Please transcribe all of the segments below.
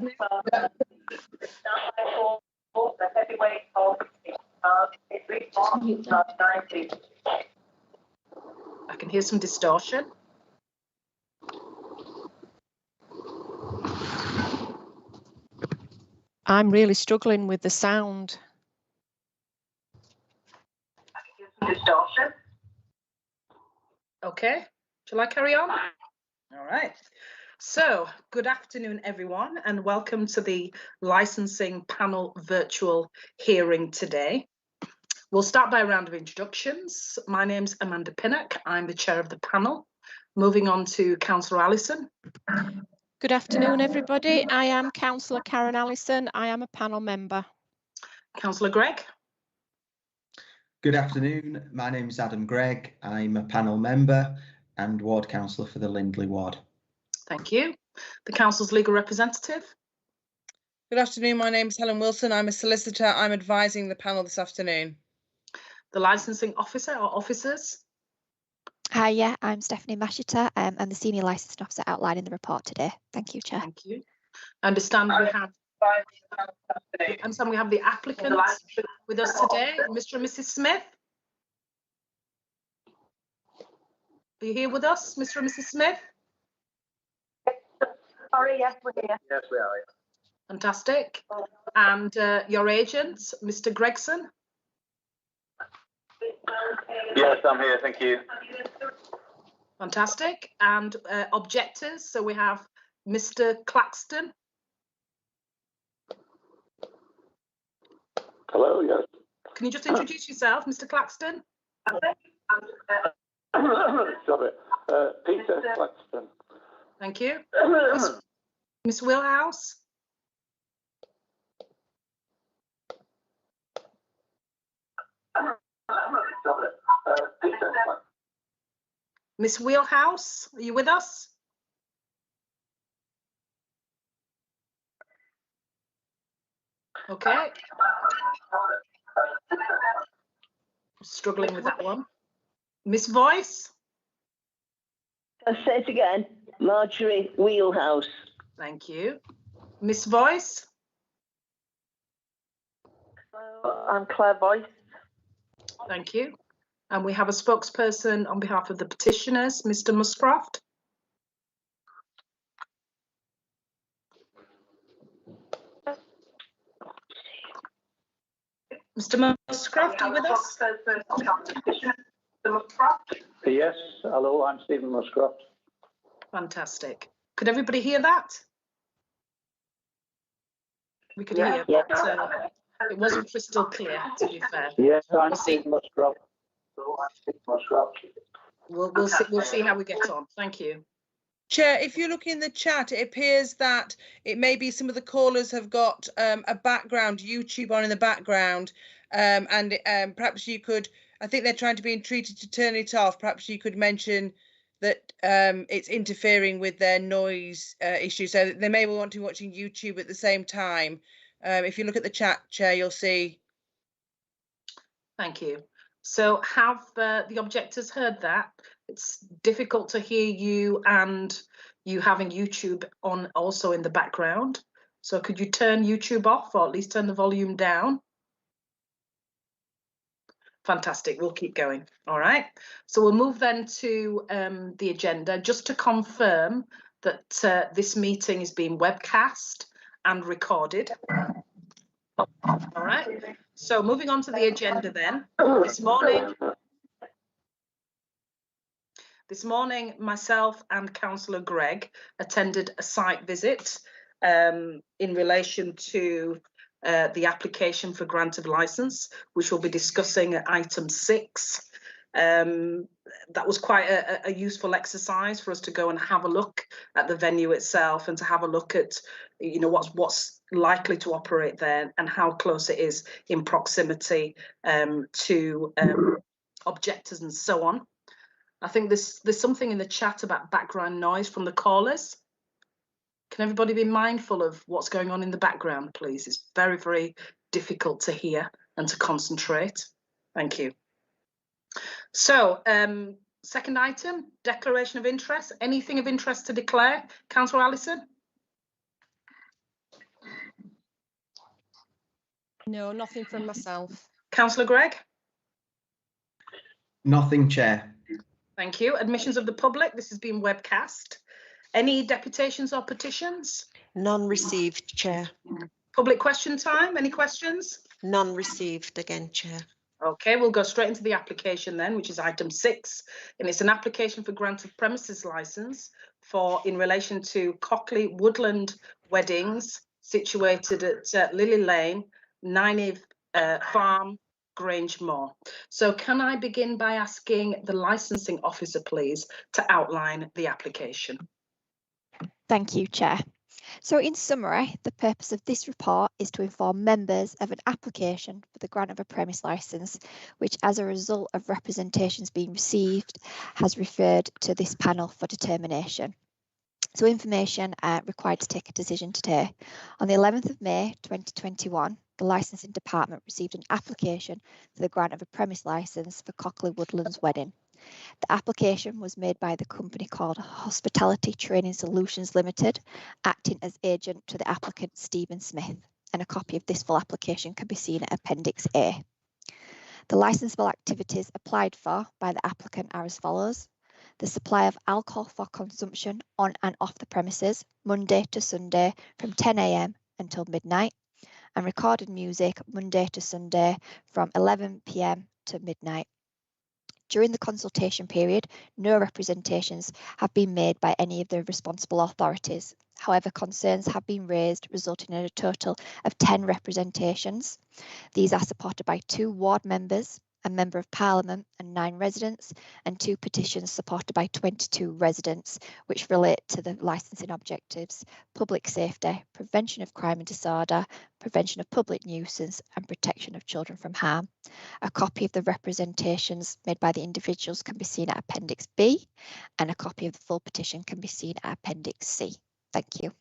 I can hear some distortion. I'm really struggling with the sound. Distortion. Okay, shall I carry on? All right. So, good afternoon, everyone, and welcome to the licensing panel virtual hearing today. We'll start by a round of introductions. My name's Amanda Pinnock. I'm the chair of the panel. Moving on to Councillor Allison. Good afternoon, everybody. I am Councillor Karen Allison. I am a panel member. Councillor Gregg. Good afternoon. My name is Adam Gregg. I'm a panel member and ward councillor for the Lindley ward. Thank you. The council's legal representative. Good afternoon. My name is Helen Wilson. I'm a solicitor. I'm advising the panel this afternoon. The licensing officer or officers. Hi, yeah, I'm Stephanie Mashita. I'm the senior licensing officer outlining the report today. Thank you, Chair. Thank you. I understand we have the applicants with us today, Mr. and Mrs. Smith. Are you here with us, Mr. and Mrs. Smith? Sorry, yes, we're here. Yes, we are. Fantastic. And your agent, Mr. Gregson? Yes, I'm here. Thank you. Fantastic. And objectors, so we have Mr. Claxton. Hello, yes. Can you just introduce yourself, Mr. Claxton? Sorry. Peter Claxton. Thank you. Miss Wheelhouse? Miss Wheelhouse, are you with us? Okay. Struggling with that one. Miss Voice? I'll say it again. Marjorie Wheelhouse. Thank you. Miss Voice? I'm Claire Voice. Thank you. And we have a spokesperson on behalf of the petitioners, Mr. Muscroft. Mr. Muscroft, are you with us? Yes, hello, I'm Stephen Muscroft. Fantastic. Could everybody hear that? We could hear, Yeah. but it wasn't crystal clear, to be fair. Yes, I'm We'll see. Stephen Muscroft. We'll see how we get on. Thank you. Chair, if you look in the chat, it appears that it may be some of the callers have got a background, YouTube on in the background, and perhaps you could, I think they're trying to be entreated to turn it off. Perhaps you could mention that it's interfering with their noise issue, so they may want to be watching YouTube at the same time. If you look at the chat, Chair, you'll see. Thank you. So have the objectors heard that? It's difficult to hear you and you having YouTube on also in the background. So could you turn YouTube off or at least turn the volume down? Fantastic, we'll keep going. All right, so we'll move then to the agenda. Just to confirm that this meeting is being webcast and recorded. All right, so moving on to the agenda then. This morning, myself and Councillor Gregg attended a site visit in relation to the application for grant of licence, which we'll be discussing at item 6. That was quite a useful exercise for us to go and have a look at the venue itself and to have a look at, you know, what's likely to operate there and how close it is in proximity to objectors and so on. I think there's something in the chat about background noise from the callers. Can everybody be mindful of what's going on in the background, please? It's very, very difficult to hear and to concentrate. Thank you. So, second item, declaration of interest. Anything of interest to declare? Councillor Allison? No, nothing from myself. Councillor Gregg? Nothing, Chair. Thank you. Admissions of the public. This has been webcast. Any deputations or petitions? None received, Chair. Public question time. Any questions? None received again, Chair. Okay, we'll go straight into the application then, which is item 6, and it's an application for grant of premises licence in relation to Kirklees Woodland Weddings situated at Lily Lane, Nineve Farm, Grangemore. So can I begin by asking the licensing officer, please, to outline the application? Thank you, Chair. So in summary, the purpose of this report is to inform members of an application for the grant of a premise licence, which as a result of representations being received, has referred to this panel for determination. So information required to take a decision today. On the 11th of May 2021, the licensing department received an application for the grant of a premise licence for Kirklees Woodlands Wedding. The application was made by the company called Hospitality Training Solutions Limited, acting as agent to the applicant Stephen Smith, and a copy of this full application can be seen at Appendix A. The licensable activities applied for by the applicant are as follows: the supply of alcohol for consumption on and off the premises, Monday to Sunday from 10 AM until midnight, and recorded music Monday to Sunday from 11 PM to midnight. During the consultation period, no representations have been made by any of the responsible authorities. However, concerns have been raised, resulting in a total of 10 representations. These are supported by 2 ward members, a member of parliament and 9 residents, and 2 petitions supported by 22 residents, which relate to the licensing objectives: public safety, prevention of crime and disorder, prevention of public nuisance, and protection of children from harm. A copy of the representations made by the individuals can be seen at Appendix B, and a copy of the full petition can be seen at Appendix C. Thank you.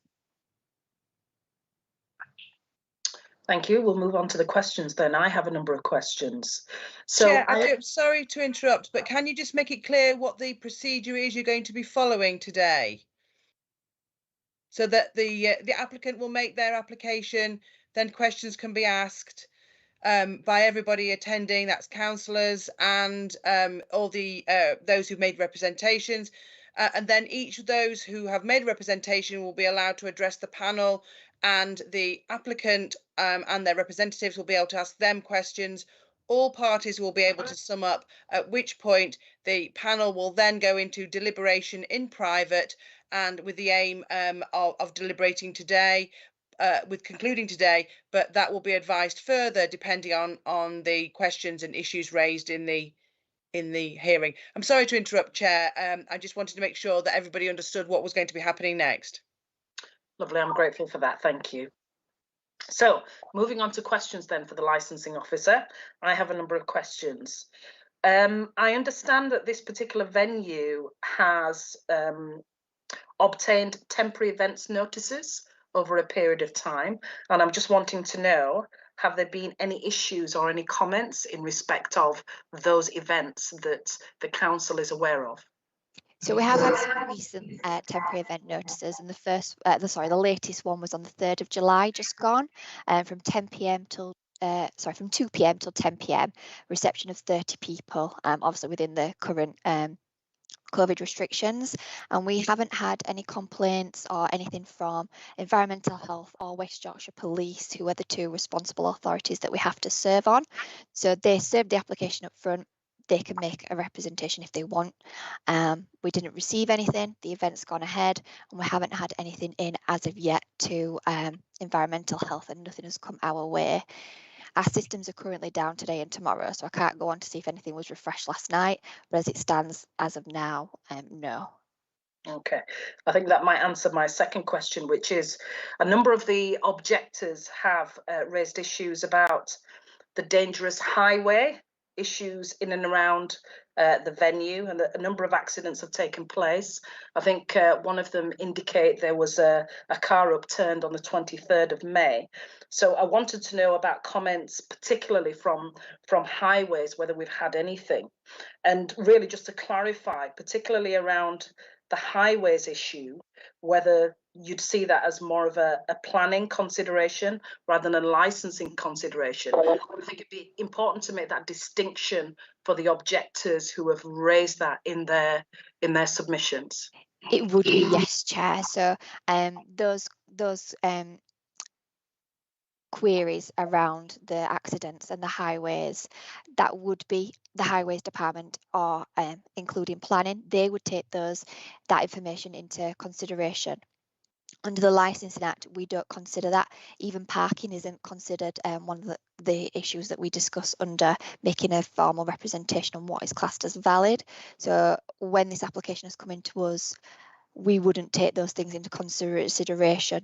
Thank you. We'll move on to the questions then. I have a number of questions. So Chair, I'm sorry to interrupt, but can you just make it clear what the procedure is you're going to be following today? So that the applicant will make their application, then questions can be asked by everybody attending, that's councillors and all the those who've made representations. And then each of those who have made a representation will be allowed to address the panel, and the applicant and their representatives will be able to ask them questions. All parties will be able to sum up, at which point the panel will then go into deliberation in private, and with the aim of deliberating today, with concluding today, but that will be advised further depending on the questions and issues raised in the hearing. I'm sorry to interrupt, Chair. I just wanted to make sure that everybody understood what was going to be happening next. lovely, I'm grateful for that. Thank you. So moving on to questions then for the licensing officer. I have a number of questions. I understand that this particular venue has obtained temporary events notices over a period of time, and I'm just wanting to know, have there been any issues or any comments in respect of those events that the council is aware of? So we have had some recent temporary event notices, and the latest one was on the 3rd of July, just gone, from 10 PM till from 2 PM till 10 PM, reception of 30 people, obviously within the current COVID restrictions, and we haven't had any complaints or anything from Environmental Health or West Yorkshire Police, who are the 2 responsible authorities that we have to serve on. So they served the application up front. They can make a representation if they want. We didn't receive anything. The event's gone ahead, and we haven't had anything in as of yet to Environmental Health, and nothing has come our way. Our systems are currently down today and tomorrow, so I can't go on to see if anything was refreshed last night, but as it stands as of now, no. Okay, I think that might answer my second question, which is a number of the objectors have raised issues about the dangerous highway issues in and around the venue, and a number of accidents have taken place. I think one of them indicate there was a car upturned on the 23rd of May. So I wanted to know about comments, particularly from highways, whether we've had anything. And really just to clarify, particularly around the highways issue, whether you'd see that as more of a planning consideration rather than a licensing consideration. I think it'd be important to make that distinction for the objectors who have raised that in their submissions. It would be yes, Chair. So those queries around the accidents and the highways, that would be the highways department, or including planning. They would take that information into consideration. Under the Licensing Act, we don't consider that. Even parking isn't considered one of the issues that we discuss under making a formal representation on what is classed as valid. So when this application has come into us, we wouldn't take those things into consideration.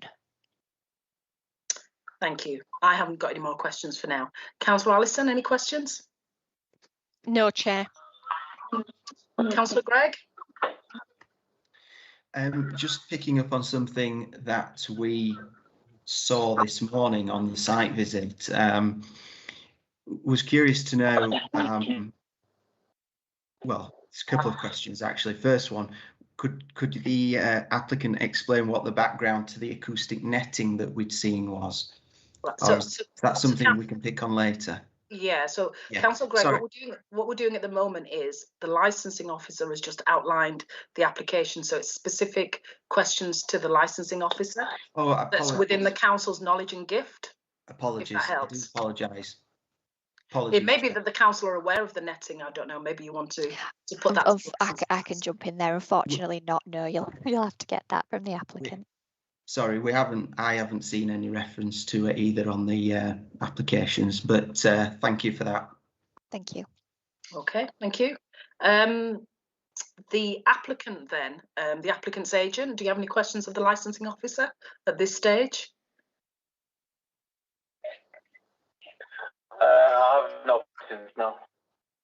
Thank you. I haven't got any more questions for now. Councillor Allison, any questions? No, Chair. Councillor Gregg? Just picking up on something that we saw this morning on the site visit, was curious to know, well, it's a couple of questions actually. First one, could the applicant explain what the background to the acoustic netting that we'd seen was? Or is that something we can pick on later? Yeah, so Yeah. Councillor Gregg, Sorry. what we're doing at the moment is the licensing officer has just outlined the application, so it's specific questions to the licensing officer. Oh, that's within the council's knowledge and gift. Apologies, if that I do helps. apologise. Apologies. It may be that the council are aware of the netting. I don't know. Maybe you want to put that. I can jump in there. Unfortunately, not. No, you'll have to get that from the applicant. Sorry, I haven't seen any reference to it either on the applications, but thank you for that. Thank you. Okay, thank you. The applicant then, the applicant's agent, do you have any questions of the licensing officer at this stage? I have no questions, no.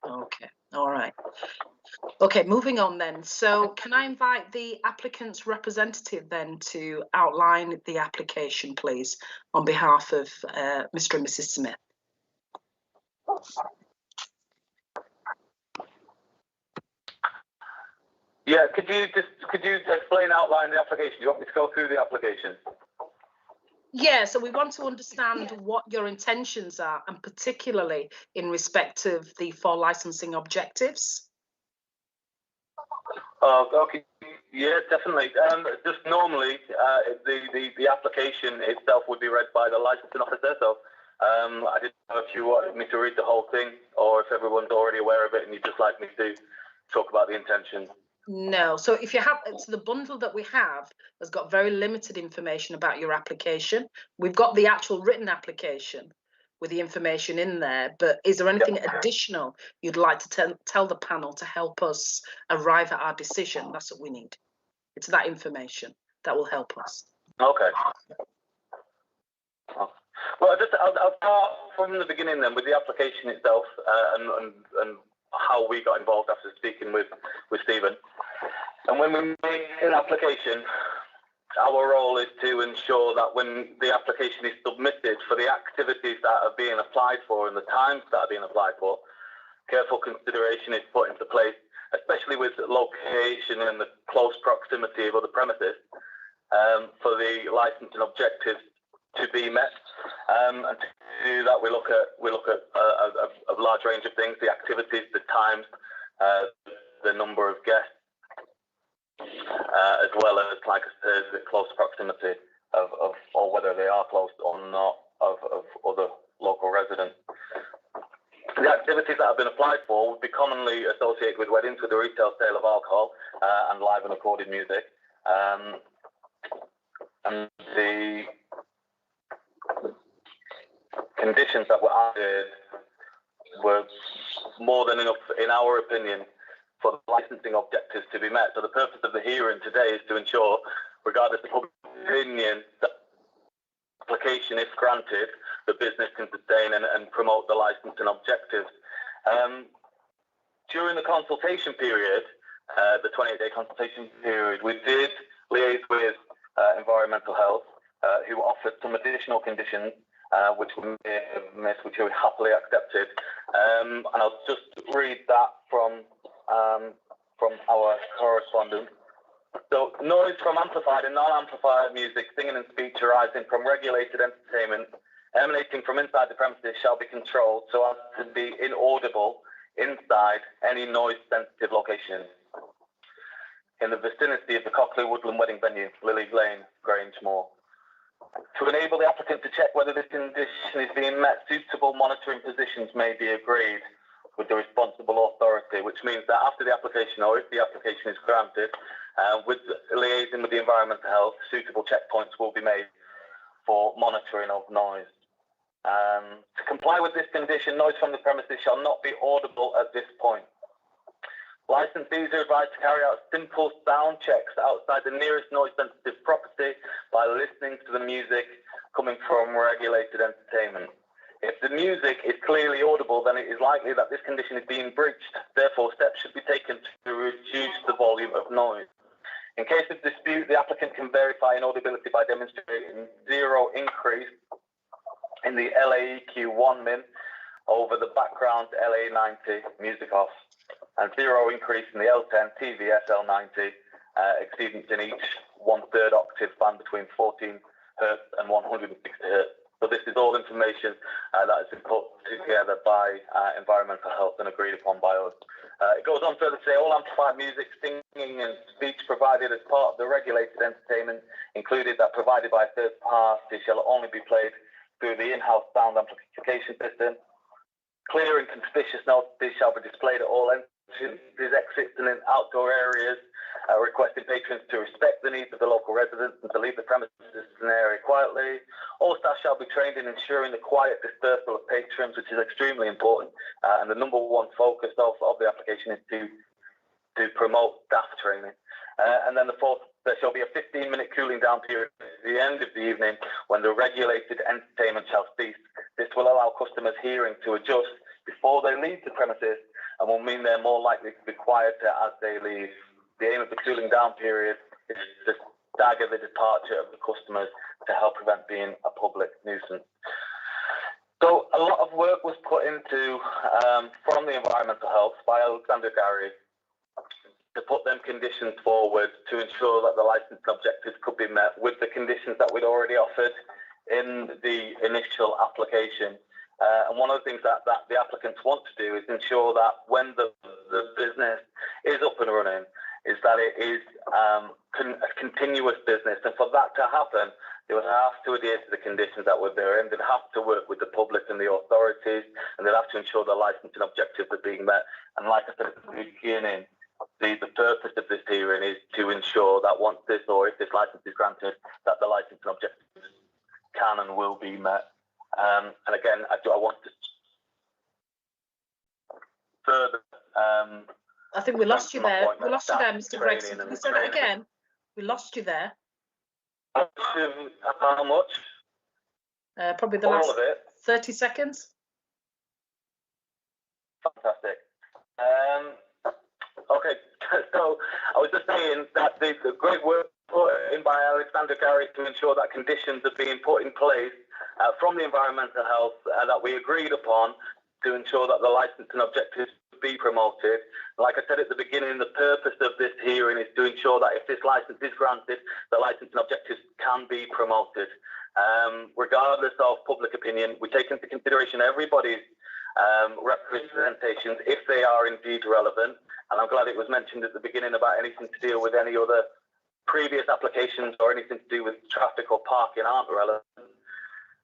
Okay, all right. Okay, moving on then. So can I invite the applicant's representative then to outline the application, please, on behalf of Mr. and Mrs. Smith? Yeah, could you explain, outline the application? Do you want me to go through the application? Yeah, so we want to understand what your intentions are, and particularly in respect of the 4 licensing objectives. Okay, yeah, definitely. Just normally, the application itself would be read by the licensing officer. So I didn't know if you wanted me to read the whole thing, or if everyone's already aware of it and you'd just like me to talk about the intention. No, so if you have, so the bundle that we have has got very limited information about your application. We've got the actual written application with the information in there, but is there anything additional you'd like to tell the panel to help us arrive at our decision? That's what we need. It's that information that will help us. Okay. Well, I'll start from the beginning then with the application itself and how we got involved after speaking with Stephen. And when we make an application, our role is to ensure that when the application is submitted for the activities that are being applied for and the times that are being applied for, careful consideration is put into place, especially with location and the close proximity of other premises, for the licensing objectives to be met. And to do that, we look at a large range of things: the activities, the times, the number of guests, as well as, like I said, the close proximity of or whether they are close or not of other local residents. The activities that have been applied for would be commonly associated with weddings, with the retail sale of alcohol and live and recorded music. And the conditions that were added were more than enough, in our opinion, for the licensing objectives to be met. So the purpose of the hearing today is to ensure, regardless of public opinion, that the application, if granted, the business can sustain and promote the licensing objectives. During the consultation period, the 28-day consultation period, we did liaise with Environmental Health, who offered some additional conditions which we missed, which we happily accepted. And I'll just read that from our correspondence. So noise from amplified and non-amplified music, singing and speech arising from regulated entertainment emanating from inside the premises shall be controlled so as to be inaudible inside any noise-sensitive location in the vicinity of the Kirklees Woodland Wedding Venue, Lily Lane, Grangemore. To enable the applicant to check whether this condition is being met, suitable monitoring positions may be agreed with the responsible authority, which means that after the application, or if the application is granted, with liaising with the environmental health, suitable checkpoints will be made for monitoring of noise. To comply with this condition, noise from the premises shall not be audible at this point. Licensees are advised to carry out simple sound checks outside the nearest noise-sensitive property by listening to the music coming from regulated entertainment. If the music is clearly audible, then it is likely that this condition is being breached. Therefore, steps should be taken to reduce the volume of noise. In case of dispute, the applicant can verify inaudibility by demonstrating zero increase in the LAEQ1 min over the background LA90 music off, and zero increase in the L10 TVS L90 exceedance in each 1/3 octave band between 14 Hz and 160 Hz. So this is all information that has been put together by environmental health and agreed upon by us. It goes on further to say all amplified music, singing and speech provided as part of the regulated entertainment, included that provided by a third party, shall only be played through the in-house sound amplification system. Clear and conspicuous notice shall be displayed at all entrances, exits and in outdoor areas, requesting patrons to respect the needs of the local residents and to leave the premises and area quietly. All staff shall be trained in ensuring the quiet dispersal of patrons, which is extremely important, and the number one focus of the application is to promote staff training. And then the fourth, there shall be a 15-minute cooling down period at the end of the evening when the regulated entertainment shall cease. This will allow customers' hearing to adjust before they leave the premises and will mean they're more likely to be quieter as they leave. The aim of the cooling down period is to stagger the departure of the customers to help prevent being a public nuisance. So a lot of work was put into from the environmental health by Alexander Gary to put them conditions forward to ensure that the licensing objectives could be met with the conditions that we'd already offered in the initial application. And one of the things that the applicants want to do is ensure that when the business is up and running, is that it is a continuous business. And for that to happen, they would have to adhere to the conditions that were there, and they'd have to work with the public and the authorities, and they'd have to ensure the licensing objectives are being met. And like I said at the beginning, the purpose of this hearing is to ensure that once this, or if this license is granted, that the licensing objectives can and will be met. And again, I want to further. I think we lost you there. We lost you there, Mr. Gregson. Can you say that again? We lost you there. How much? Probably the last 30 seconds. Fantastic. Okay, so I was just saying that the great work put in by Alexander Gary to ensure that conditions are being put in place from the environmental health that we agreed upon to ensure that the licensing objectives be promoted. Like I said at the beginning, the purpose of this hearing is to ensure that if this license is granted, the licensing objectives can be promoted. Regardless of public opinion, we take into consideration everybody's representations if they are indeed relevant. And I'm glad it was mentioned at the beginning about anything to deal with any other previous applications or anything to do with traffic or parking aren't relevant.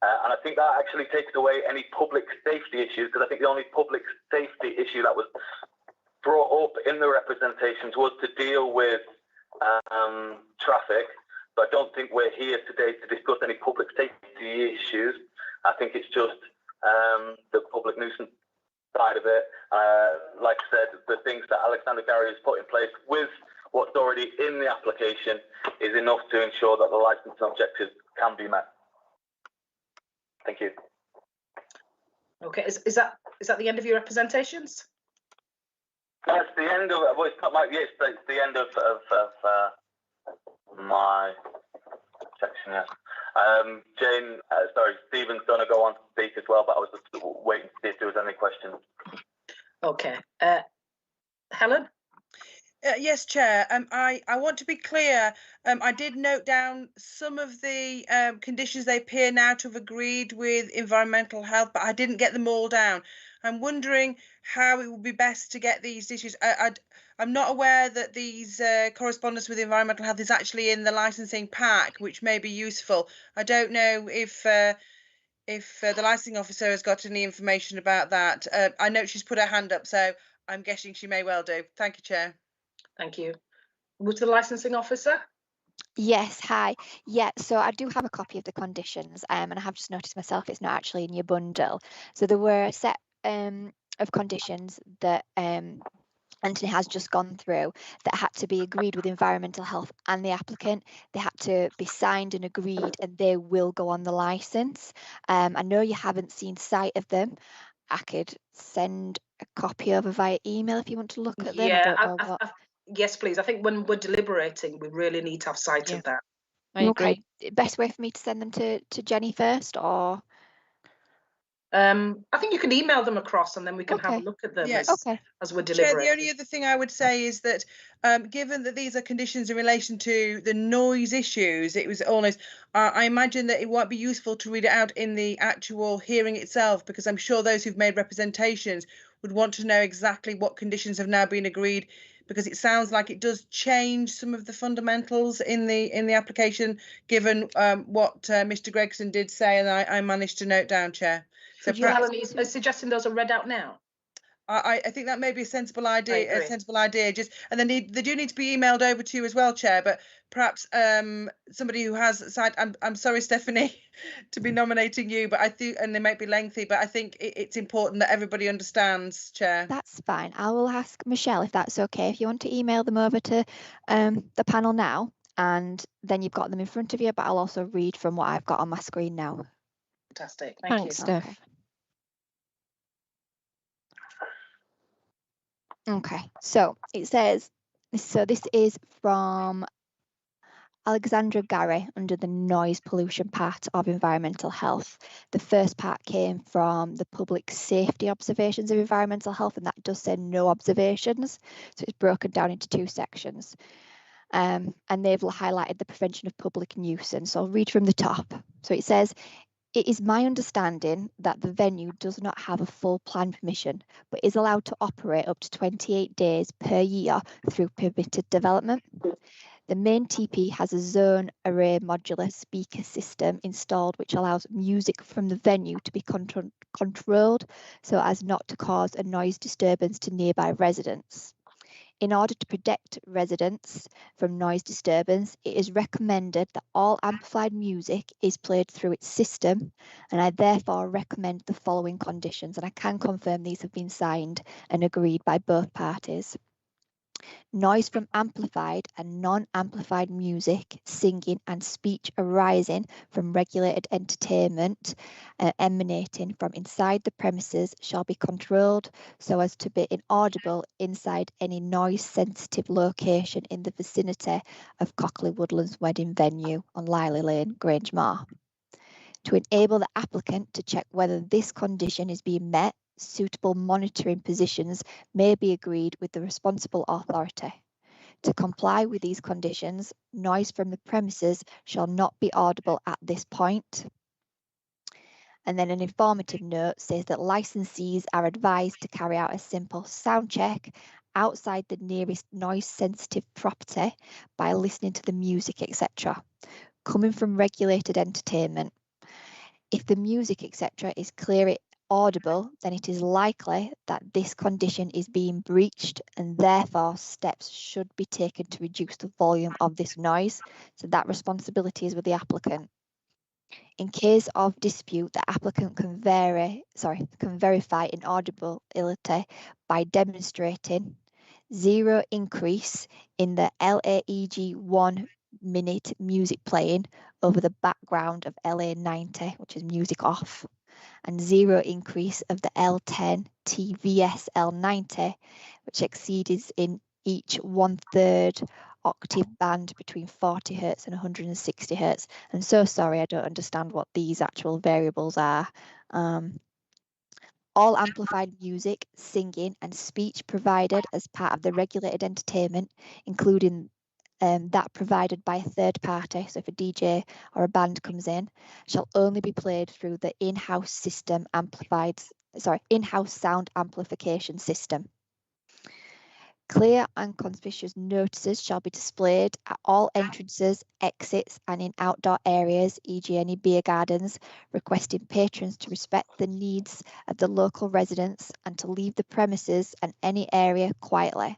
And I think that actually takes away any public safety issues, because I think the only public safety issue that was brought up in the representations was to deal with traffic. But I don't think we're here today to discuss any public safety issues. I think it's just the public nuisance side of it. Like I said, the things that Alexander Gary has put in place with what's already in the application is enough to ensure that the licensing objectives can be met. Thank you. Okay, is that the end of your representations? That's the end of it. Well, it's not my, yes, it's the end of my section. Yeah. Jane, sorry, Stephen's going to go on to speak as well, but I was just waiting to see if there was any questions. Okay. Helen? Yeah, Yes, Chair. I want to be clear. I did note down some of the conditions they appear now to have agreed with environmental health, but I didn't get them all down. I'm wondering how it would be best to get these issues. I'm not aware that these correspondence with environmental health is actually in the licensing pack, which may be useful. I don't know if the licensing officer has got any information about that. I know she's put her hand up, so I'm guessing she may well do. Thank you, Chair. Thank you. Was the licensing officer? Yes, hi. Yeah, so I do have a copy of the conditions, and I have just noticed myself it's not actually in your bundle. So there were a set of conditions that Anthony has just gone through that had to be agreed with environmental health and the applicant. They had to be signed and agreed, and they will go on the license. I know you haven't seen sight of them. I could send a copy over via email if you want to look at them. Yeah, I don't know what. Yes, please. I think when we're deliberating, we really need to have sight Yeah. of that. I agree. Okay, best way for me to send them to Jenny first, or? I think you can email them across and then we can have a Okay. look at them Yes. as we're Chair, deliberating. the only other thing I would say is that given that these are conditions in relation to the noise issues, it was almost, I imagine that it won't be useful to read it out in the actual hearing itself, because I'm sure those who've made representations would want to know exactly what conditions have now been agreed, because it sounds like it does change some of the fundamentals in the application, given what Mr. Gregson did say, and I managed to note down, Chair. So Melanie is suggesting those are read out now. I think that may be a sensible idea. I agree. Just, and then they do need to be emailed over to you as well, Chair. But perhaps somebody who has sight. I'm sorry, Stephanie, to be nominating you, but I think, and they might be lengthy, but I think it's important that everybody understands, Chair. That's fine. I will ask Michelle if that's okay. If you want to email them over to the panel now, and then you've got them in front of you, but I'll also read from what I've got on my screen now. Fantastic. Thank Thanks, you. Steph. Okay, so it says, so this is from Alexandra Gary under the noise pollution part of environmental health. The first part came from the public safety observations of environmental health, and that does say no observations. So it's broken down into two sections. And they've highlighted the prevention of public nuisance. So I'll read from the top. So it says, it is my understanding that the venue does not have a full plan permission, but is allowed to operate up to 28 days per year through permitted development. The main TP has a zone array modular speaker system installed, which allows music from the venue to be controlled so as not to cause a noise disturbance to nearby residents. In order to protect residents from noise disturbance, it is recommended that all amplified music is played through its system, and I therefore recommend the following conditions, and I can confirm these have been signed and agreed by both parties. Noise from amplified and non-amplified music, singing and speech arising from regulated entertainment emanating from inside the premises shall be controlled so as to be inaudible inside any noise-sensitive location in the vicinity of Cockley Woodlands wedding venue on Liley Lane, Grangemore. To enable the applicant to check whether this condition is being met, suitable monitoring positions may be agreed with the responsible authority. To comply with these conditions, noise from the premises shall not be audible at this point. And then an informative note says that licensees are advised to carry out a simple sound check outside the nearest noise sensitive property by listening to the music, etc., coming from regulated entertainment. If the music, etc., is clearly audible, then it is likely that this condition is being breached, and therefore steps should be taken to reduce the volume of this noise. So that responsibility is with the applicant. In case of dispute, the applicant can verify inaudibility by demonstrating 0 increase in the LAEG 1 minute music playing over the background of LA 90, which is music off, and 0 increase of the L10 TVS L90, which exceeds in each 1/3 octave band between 40 Hz and 160 Hz. I'm so sorry, I don't understand what these actual variables are. all amplified music, singing and speech provided as part of the regulated entertainment, including that provided by a third party, so if a DJ or a band comes in, shall only be played through the in-house sound amplification system. Clear and conspicuous notices shall be displayed at all entrances, exits and in outdoor areas, e.g. any beer gardens, requesting patrons to respect the needs of the local residents and to leave the premises and any area quietly.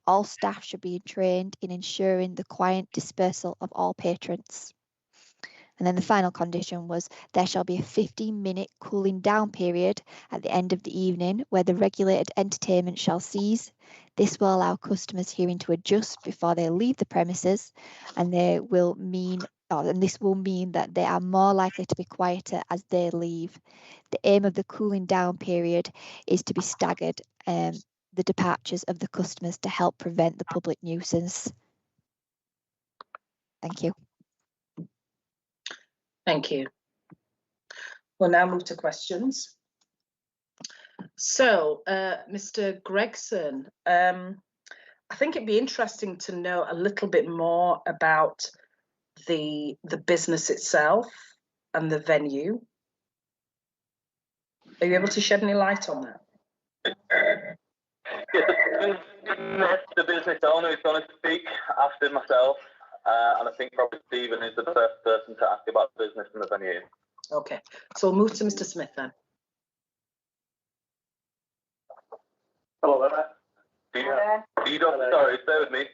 All staff should be trained in ensuring the quiet dispersal of all patrons. And then the final condition was there shall be a 15-minute cooling down period at the end of the evening where the regulated entertainment shall cease. This will allow customers hearing to adjust before they leave the premises, and this will mean that they are more likely to be quieter as they leave. The aim of the cooling down period is to be staggered the departures of the customers to help prevent the public nuisance. Thank you. Thank you. We'll now move to questions. So, Mr. Gregson, I think it'd be interesting to know a little bit more about the business itself and the venue. Are you able to shed any light on that? Yes, the business owner is going to speak after myself, and I think probably Stephen is the first person to ask about the business and the venue. Okay, so we'll move to Mr. Smith then. Hello there. Sorry, stay with me. You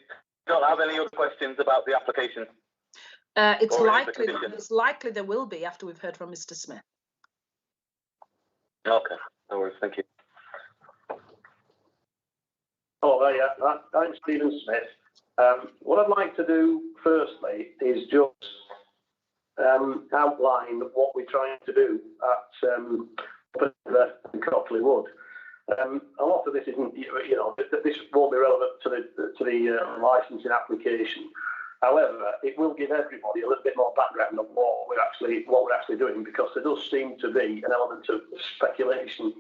don't have any other questions about the application? It's likely there will be after we've heard from Mr. Smith. Okay, no worries, thank you. Hello there, yeah, I'm Stephen Smith. What I'd like to do firstly is just outline what we're trying to do at Kirklees Wood. A lot of this isn't, this won't be relevant to the licensing application. However, it will give everybody a little bit more background on what we're actually doing, because there does seem to be an element of speculation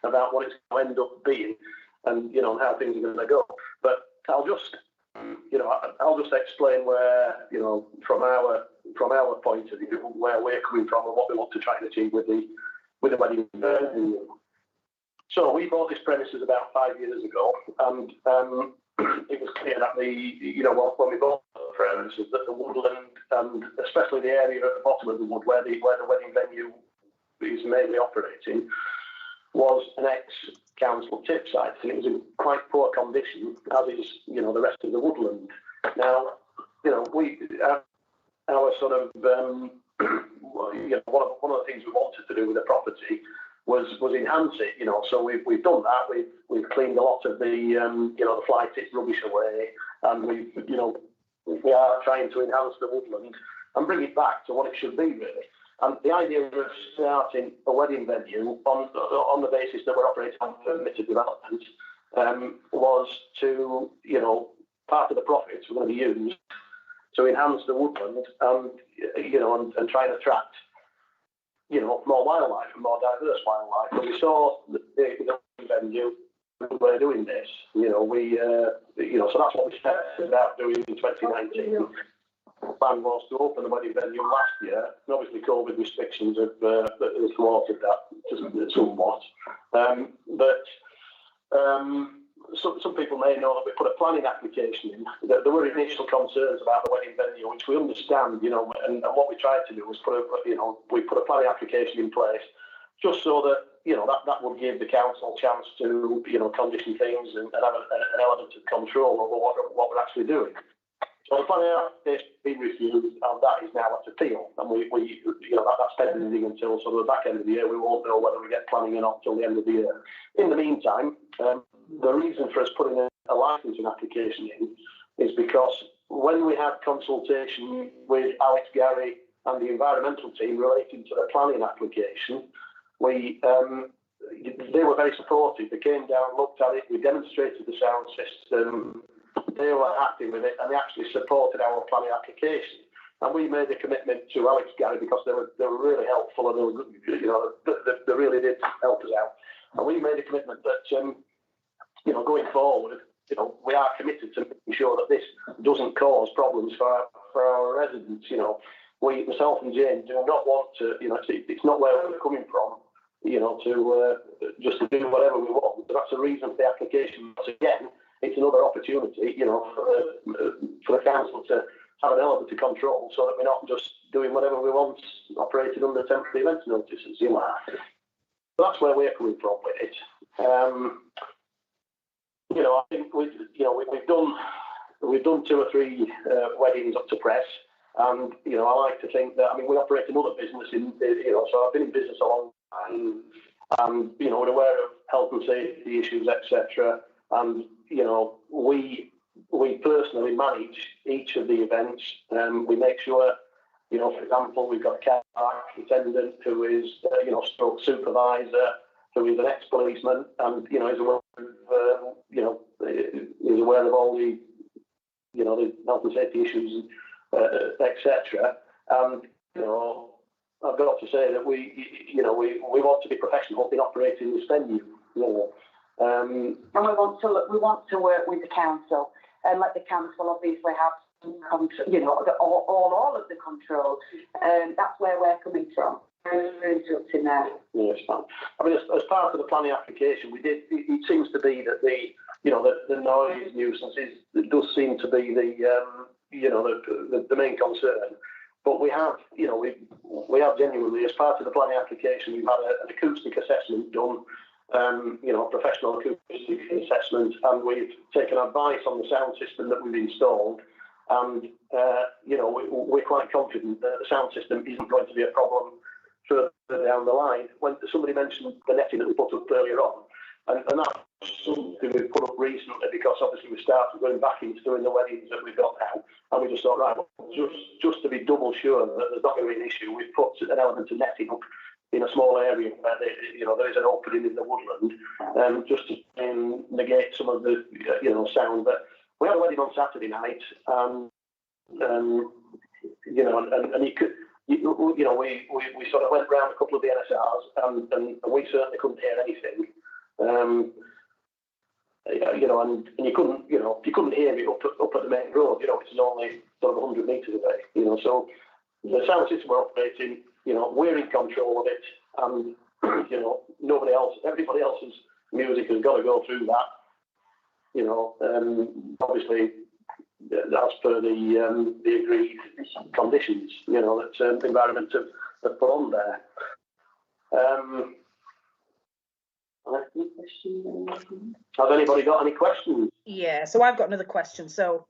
about what it's going to end up being, and how things are going to go. But I'll just explain where, from our point of view, where we're coming from and what we want to try and achieve with the wedding venue. So we bought this premises about 5 years ago, and it was clear that when we bought the premises, that the woodland, and especially the area at the bottom of the wood where the wedding venue is mainly operating, was an ex-council tip site, and it was in quite poor condition, as is the rest of the woodland. Now, our sort of one of the things we wanted to do with the property was enhance it, so we've done that. We've cleaned a lot of the fly tip rubbish away, and we are trying to enhance the woodland and bring it back to what it should be, really. And the idea of starting a wedding venue on the basis that we're operating on permitted development was to, part of the profits were going to be used to enhance the woodland and try and attract more wildlife and more diverse wildlife. And we saw the venue we're doing this, so that's what we set about doing in 2019. The plan was to open the wedding venue last year, and obviously COVID restrictions have thwarted that somewhat. Some people may know that we put a planning application in. There were initial concerns about the wedding venue, which we understand, and what we tried to do was we put a planning application in place just so that, that would give the council a chance to, condition things and have an element of control over what we're actually doing. So the planning application has been refused, and that is now at appeal. And that's pending until sort of the back end of the year. We won't know whether we get planning or not until the end of the year. In the meantime, the reason for us putting a licensing application in is because when we had consultation with Alex, Gary and the environmental team relating to the planning application, they were very supportive. They came down, looked at it, we demonstrated the sound system, they were happy with it, and they actually supported our planning application. And we made a commitment to Alex, Gary, because they were really helpful, and they really did help us out. And we made a commitment that, going forward, we are committed to making sure that this doesn't cause problems for our residents. Myself and Jane do not want to, it's not where we're coming from, to just to do whatever we want. That's the reason for the application. But again, it's another opportunity, for the council to have an element of control, so that we're not just doing whatever we want, operating under temporary events notices. That's where we're coming from with it. I think we've done 2 or 3 weddings up to press, and I like to think that we operate another business so I've been in business a long time, and we're aware of health and safety issues, etc. And we personally manage each of the events. We make sure, for example, we've got a car park attendant who is stroke supervisor, who is an ex-policeman, and is aware of, is aware of all the the health and safety issues, etc. And I've got to say that we want to be professional in operating this venue. And we want to work with the council and let the council obviously have all of the control. That's where we're coming from. Interrupting there. Yes, fine. As part of the planning application, we did. It seems to be that the noise nuisances does seem to be the main concern. But we have, we have genuinely, as part of the planning application, we've had an acoustic assessment done. Professional acoustic assessment, and we've taken advice on the sound system that we've installed, and we're quite confident that the sound system isn't going to be a problem further down the line. When somebody mentioned the netting that we put up earlier on, and that's something we've put up recently, because obviously we started going back into doing the weddings that we've got now, and we just thought, right, just to be double sure that there's not going to be an issue, we've put an element of netting up in a small area where there is an opening in the woodland, just to negate some of the sound. But we had a wedding on Saturday night, and you could, we sort of went round a couple of the NSRs, and we certainly couldn't hear anything. And you couldn't hear it up at the main road. It's only sort of 100 metres away. So the sound system we're operating, we're in control of it, and nobody else, everybody else's music has got to go through that. Obviously, as per the agreed conditions, that the environment have put on there. Has anybody got any questions? Yeah, so I've got another question. So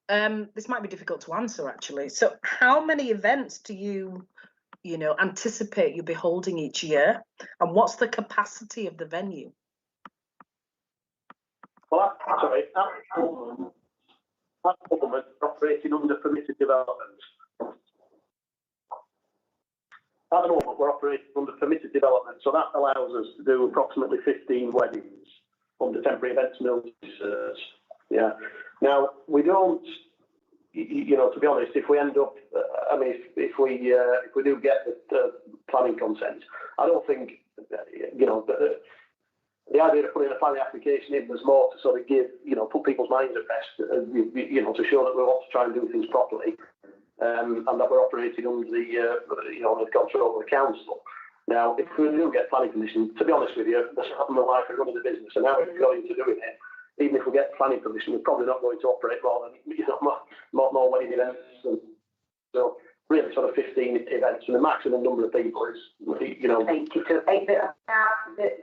this might be difficult to answer, actually. So how many events do you anticipate you'll be holding each year, and what's the capacity of the venue? Well, at the moment, operating under permitted development. At the moment, we're operating under permitted development, so that allows us to do approximately 15 weddings under temporary events notices. Yeah. Now, we don't, to be honest, if we end up, if we do get the planning consent, I don't think, the idea of putting a planning application in was more to sort of give, put people's minds at rest, to show that we want to try and do things properly, and that we're operating under the control of the council. Now, if we do get planning permission, to be honest with you, that's not my life of running the business, and now we're going to doing it. Even if we get planning permission, we're probably not going to operate more than more wedding events. And so really sort of 15 events, and the maximum number of people is, 82.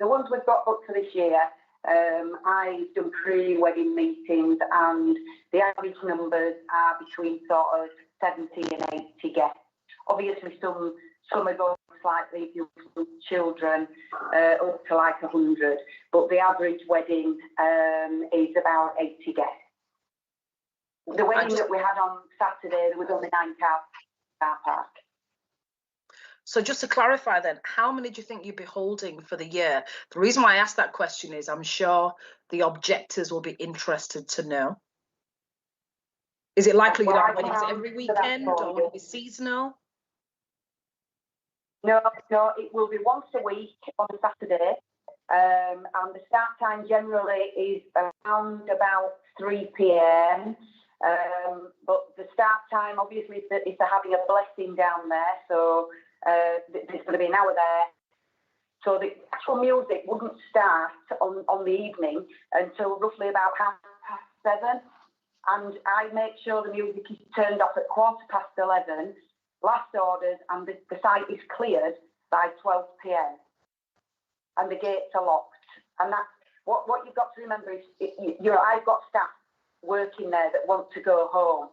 The ones we've got booked for this year, I've done 3 wedding meetings, and the average numbers are between sort of 70 and 80 guests. Obviously, some are going slightly with children up to like 100, but the average wedding is about 80 guests. The wedding that we had on Saturday, there was only 9 car park. So just to clarify then, how many do you think you'll be holding for the year? The reason why I asked that question is I'm sure the objectors will be interested to know. Is it likely you'll have weddings every weekend, or will it be seasonal? No, it will be once a week on a Saturday, And the start time generally is around about 3 p.m. But the start time, obviously, if they're having a blessing down there, so there's going to be an hour there. So the actual music wouldn't start on the evening until roughly about 7:30. And I make sure the music is turned off at 11:15, last orders, and the site is cleared by 12 p.m. and the gates are locked. And that's what you've got to remember is, I've got staff working there that want to go home.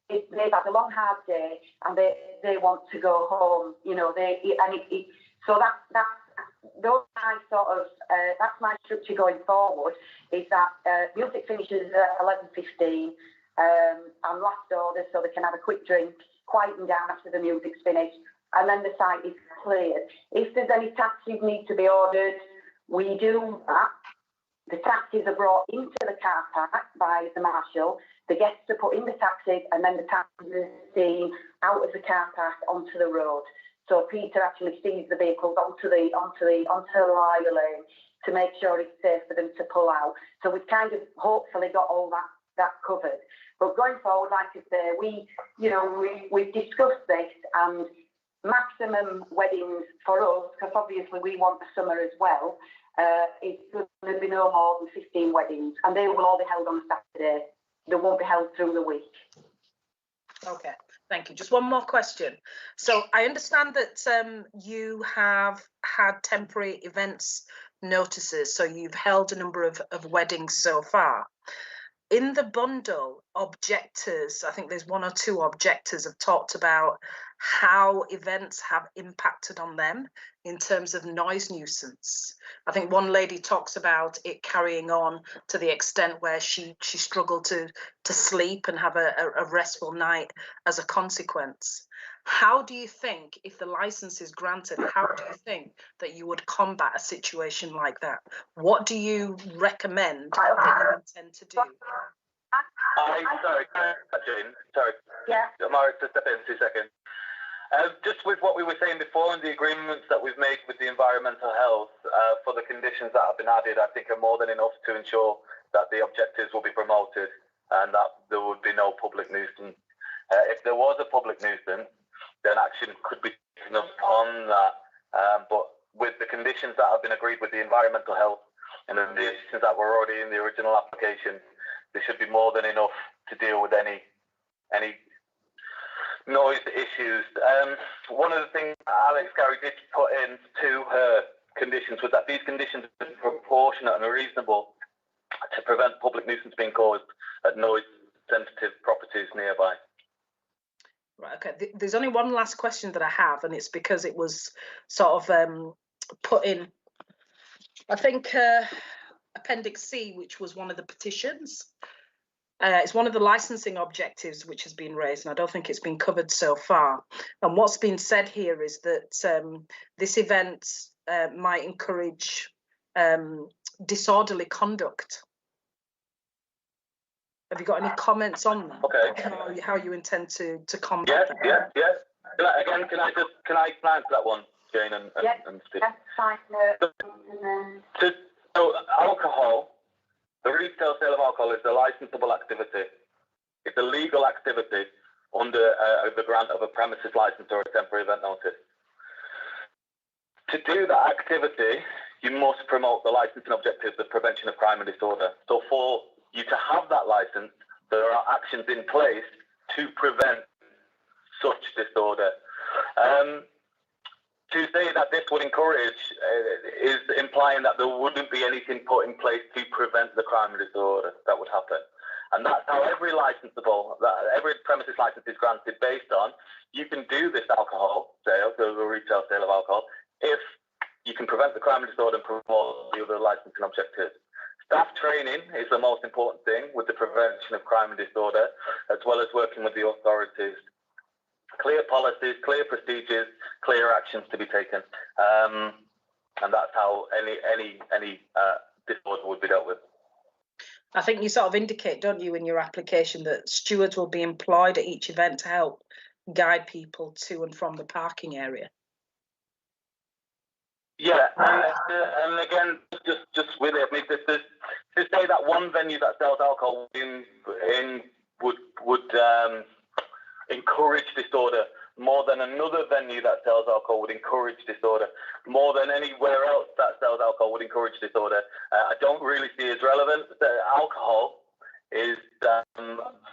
They've had a long, hard day and they want to go home. So that's those my sort of that's my structure going forward. Is that music finishes at 11:15 and last orders, so they can have a quick drink, quieten down after the music's finished, and then the site is cleared. If there's any taxis need to be ordered, we do that. The taxis are brought into the car park by the marshal. The guests are put in the taxis, and then the taxis are seen out of the car park onto the road. So Peter actually sees the vehicles onto the highway lane to make sure it's safe for them to pull out. So we've kind of hopefully got all that covered. But going forward, like I say, we've discussed this, and maximum weddings for us, because obviously we want the summer as well, it's going to be no more than 15 weddings, and they will all be held on a Saturday. They won't be held through the week. Okay, thank you. Just one more question. So I understand that you have had temporary events notices, so you've held a number of weddings so far. In the bundle, objectors, I think there's 1 or 2 objectors have talked about how events have impacted on them in terms of noise nuisance. I think one lady talks about it carrying on to the extent where she struggled to sleep and have a restful night as a consequence. How do you think, if the license is granted, how do you think that you would combat a situation like that? What do you recommend that you intend to do? Sorry, Jane. Sorry. Yeah. I'm alright to step in 2 seconds. Just with what we were saying before and the agreements that we've made with the environmental health for the conditions that have been added, I think are more than enough to ensure that the objectives will be promoted and that there would be no public nuisance. If there was a public nuisance, then action could be taken on that. But with the conditions that have been agreed with the environmental health and the conditions that were already in the original application, there should be more than enough to deal with any noise issues. One of the things Alex Gary did put into her conditions was that these conditions are proportionate and reasonable to prevent public nuisance being caused at noise-sensitive properties nearby. Right, okay. There's only one last question that I have, and it's because it was sort of put in, I think, Appendix C, which was one of the petitions. It's one of the licensing objectives which has been raised, and I don't think it's been covered so far. And what's been said here is that this event might encourage disorderly conduct. Have you got any comments on that? Okay. How you intend to combat that? Yes. Can I answer that one, Jane and Steve? Yes, fine. So alcohol, the retail sale of alcohol is a licensable activity. It's a legal activity under the grant of a premises license or a temporary event notice. To do that activity, you must promote the licensing objectives of prevention of crime and disorder. So for you to have that license, there are actions in place to prevent such disorder. To say that this would encourage is implying that there wouldn't be anything put in place to prevent the crime and disorder that would happen. And that's how every premises license is granted based on, you can do this alcohol sale, so the retail sale of alcohol, if you can prevent the crime and disorder and promote the other licensing objectives. Staff training is the most important thing with the prevention of crime and disorder, as well as working with the authorities. Clear policies, clear procedures, clear actions to be taken, and that's how any disorder would be dealt with. I think you sort of indicate, don't you, in your application that stewards will be employed at each event to help guide people to and from the parking area. Yeah, and again, just with it, I mean, to say that one venue that sells alcohol would encourage disorder more than another venue that sells alcohol would encourage disorder, more than anywhere else that sells alcohol would encourage disorder. I don't really see as relevant. Alcohol is a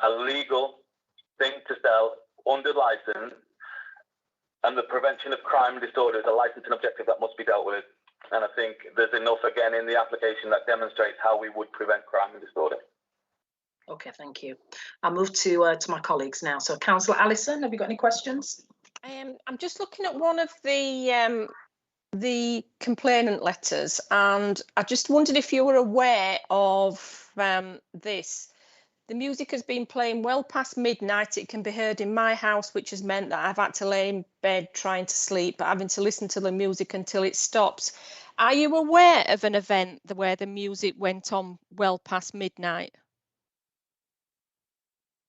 legal thing to sell under license, and the prevention of crime and disorder is a licensing objective that must be dealt with. And I think there's enough, again, in the application that demonstrates how we would prevent crime and disorder. Okay, thank you. I'll move to my colleagues now. So, Councillor Allison, have you got any questions? I'm just looking at one of the complainant letters, and I just wondered if you were aware of this. The music has been playing well past midnight. It can be heard in my house, which has meant that I've had to lay in bed trying to sleep, but having to listen to the music until it stops. Are you aware of an event where the music went on well past midnight?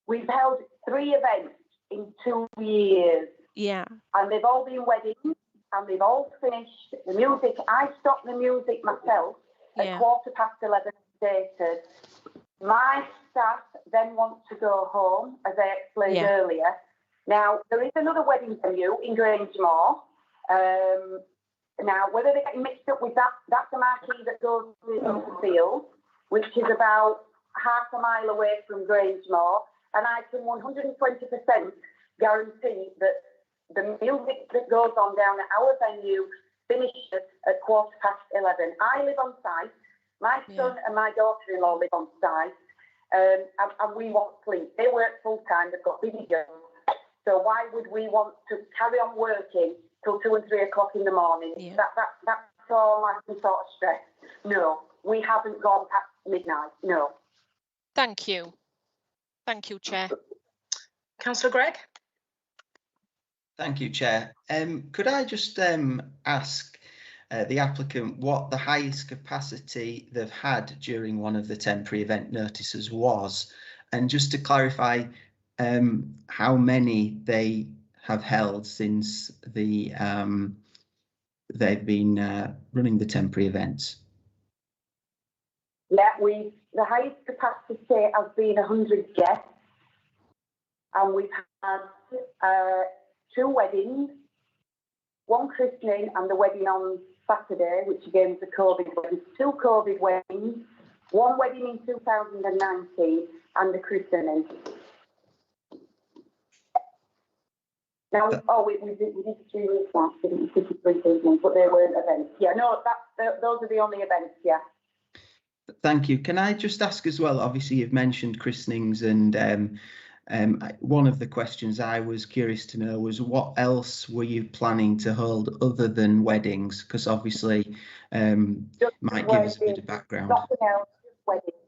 We've held 3 events in 2 years. Yeah. And they've all been weddings, and they've all finished. The music, I stopped the music myself at 11:15 stated. My staff then want to go home, as I explained earlier. Now, there is another wedding venue in Grangemore. Now, whether they get mixed up with that, that's a marquee that goes into the field, which is about half a mile away from Grangemore. And I can 120% guarantee that the music that goes on down at our venue finishes at 11:15. I live on site. My son and my daughter-in-law live on site, and we want sleep. They work full-time. They've got busy jobs. So why would we want to carry on working till 2 and 3 o'clock in the morning? Yeah. That's all I can sort of stress. No, we haven't gone past midnight. No. Thank you. Thank you, Chair. Councillor Gregg? Thank you, Chair. Could I just ask the applicant what the highest capacity they've had during one of the temporary event notices was, and just to clarify how many they have held since they've been running the temporary events? Yeah, the highest capacity has been 100 guests, and we've had 2 weddings, 1 christening and the wedding on Saturday, which again was a COVID wedding, 2 COVID weddings, 1 wedding in 2019 and the christening. Now, we did 3 weeks last, didn't we? 53 evenings, but they weren't events. Yeah, no, those are the only events, yeah. Thank you. Can I just ask as well, obviously you've mentioned christenings, and one of the questions I was curious to know was what else were you planning to hold other than weddings? Because obviously might give us a bit of background. Nothing else, just weddings.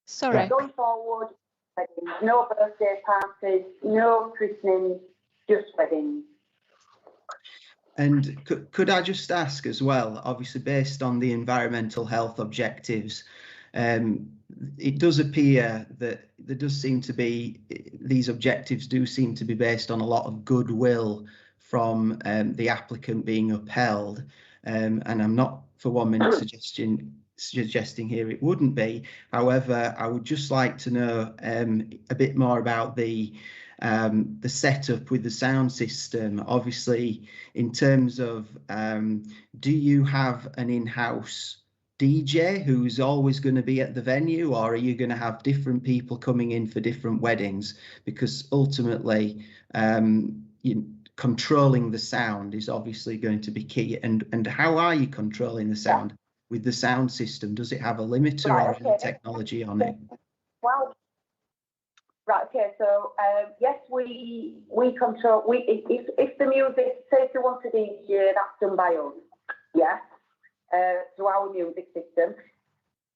Sorry. Yeah, going forward, weddings. No birthday parties, no christenings, just weddings. And could I just ask as well, obviously based on the environmental health objectives, it does appear that there does seem to be, these objectives do seem to be based on a lot of goodwill from the applicant being upheld, and I'm not for 1 minute suggesting here it wouldn't be. However, I would just like to know a bit more about the setup with the sound system. Obviously, in terms of, do you have an in-house DJ who's always going to be at the venue, or are you going to have different people coming in for different weddings? Because ultimately, controlling the sound is obviously going to be key. And how are you controlling the sound with the sound system? Does it have a limiter or any technology on it? Well, right, okay, so yes, we control, if the music, say if you want a DJ, that's done by us, yeah, through our music system.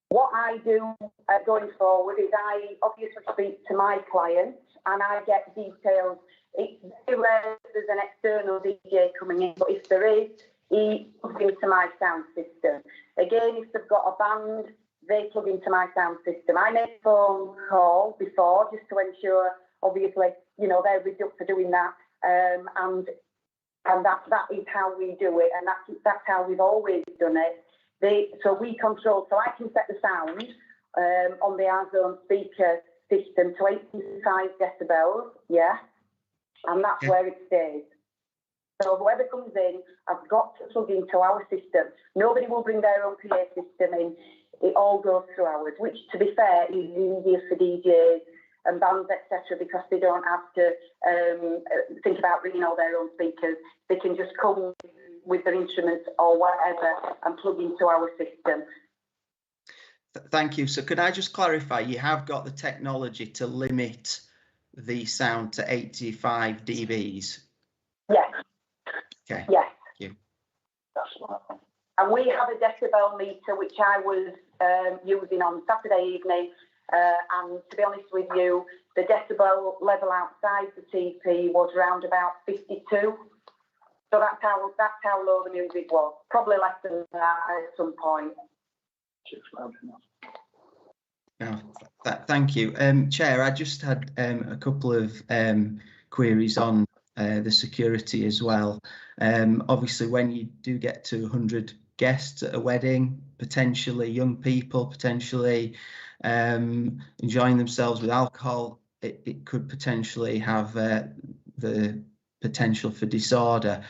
What I do going forward is I obviously speak to my client and I get details. It's very rare there's an external DJ coming in, but if there is, he plugs into my sound system. Again, if they've got a band, they plug into my sound system. I make a phone call before just to ensure, obviously, you know, they're rigged up for doing that. And And that is how we do it, and that's how we've always done it. So we control, so I can set the sound on the R-Zone speaker system to 85 decibels, yeah, and that's where it stays. So whoever comes in has got to plug into our system. Nobody will bring their own PA system in. It all goes through ours, which, to be fair, is easier for DJs and bands, etc., because they don't have to think about bringing all their own speakers. They can just come with their instruments or whatever and plug into our system. Thank you. So could I just clarify, you have got the technology to limit the sound to 85 dBs? Yes. Okay. Yes. Thank you. And we have a decibel meter, which I was using on Saturday evening. And to be honest with you, the decibel level outside the TP was around about 52. So that's how low the music was. Probably less than that at some point. Thank you. Chair, I just had a couple of queries on the security as well. Obviously, when you do get to 100 guests at a wedding, potentially young people, potentially enjoying themselves with alcohol, it could potentially have the potential for disorder.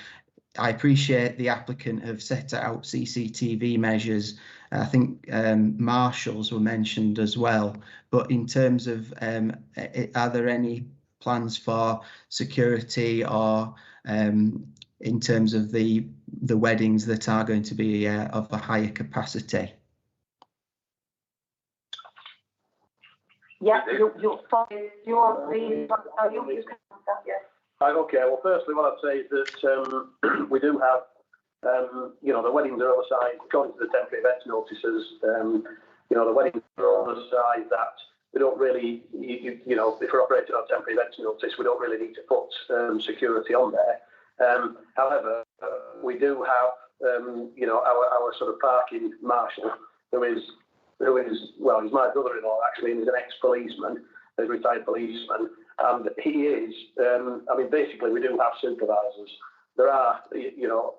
I appreciate the applicant have set out CCTV measures. I think marshals were mentioned as well. But in terms of, are there any plans for security or in terms of the weddings that are going to be of a higher capacity? Yeah, you can Okay, well, firstly, what I'd say is that we do have, the weddings are on the side, according to the temporary events notices, the weddings are on the side that we don't really, if we're operating on temporary events notice, we don't really need to put security on there. However, we do have, our sort of parking marshal, who is well, he's my brother-in-law actually, and he's an ex-policeman, a retired policeman. And he is, basically we do have supervisors. There are,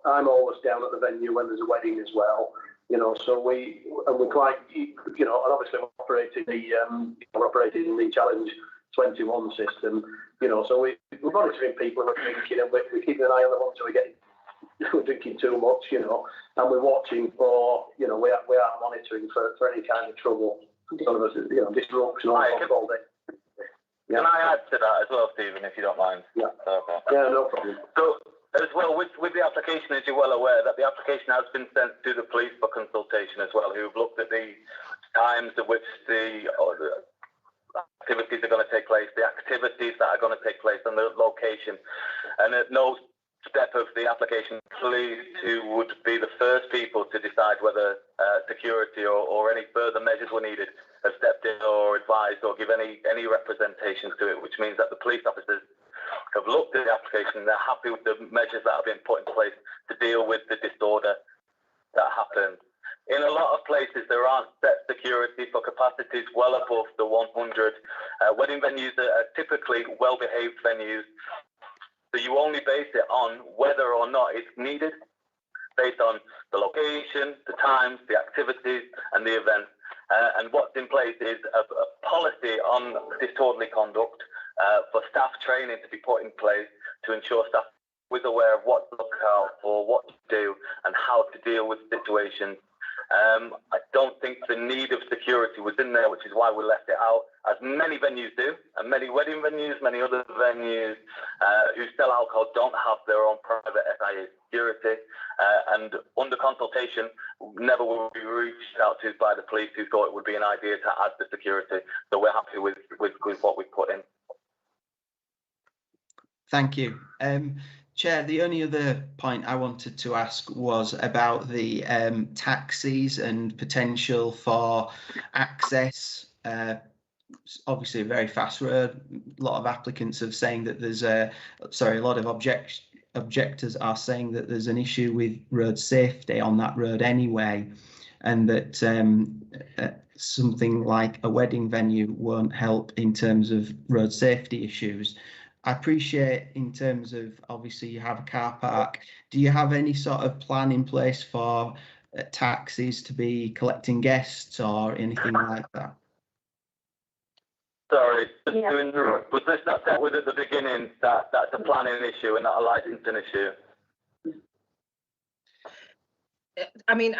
I'm always down at the venue when there's a wedding as well, so we're quite, and obviously we're operating the Challenge 21 system, so we're monitoring people who are drinking, and we're keeping an eye on the ones who are drinking too much, and we're watching for, we are monitoring for any kind of trouble, sort of, disruption all day. Can I add to that as well, Stephen, if you don't mind? Yeah. Okay. Yeah, no problem. So, as well, with the application, as you're well aware, that the application has been sent to the police for consultation as well, who've looked at the times at which the activities are going to take place, the activities that are going to take place, and the location. And at no step of the application, police, who would be the first people to decide whether security or any further measures were needed, have stepped in or advised or give any representations to it, which means that the police officers have looked at the application and they're happy with the measures that have been put in place to deal with the disorder that happened. In a lot of places, there aren't set security for capacities well above the 100. Wedding venues are typically well-behaved venues, so you only base it on whether or not it's needed, based on the location, the times, the activities, and the event. And what's in place is a policy on disorderly conduct for staff training to be put in place to ensure staff is aware of what to look out for, what to do, and how to deal with situations. I don't think the need of security was in there, which is why we left it out, as many venues do, and many wedding venues, many other venues who sell alcohol don't have their own private SIA security. And under consultation, never will be reached out to by the police, who thought it would be an idea to add the security. So we're happy with what we've put in. Thank you. Chair, the only other point I wanted to ask was about the taxis and potential for access. Obviously a very fast road. A lot of applicants have saying that there's a lot of objectors are saying that there's an issue with road safety on that road anyway, and that something like a wedding venue won't help in terms of road safety issues. I appreciate in terms of, obviously you have a car park. Do you have any sort of plan in place for taxis to be collecting guests or anything like that? Sorry, just to interrupt. Was this not dealt with at the beginning, that that's a planning issue and not a licensing issue? I mean,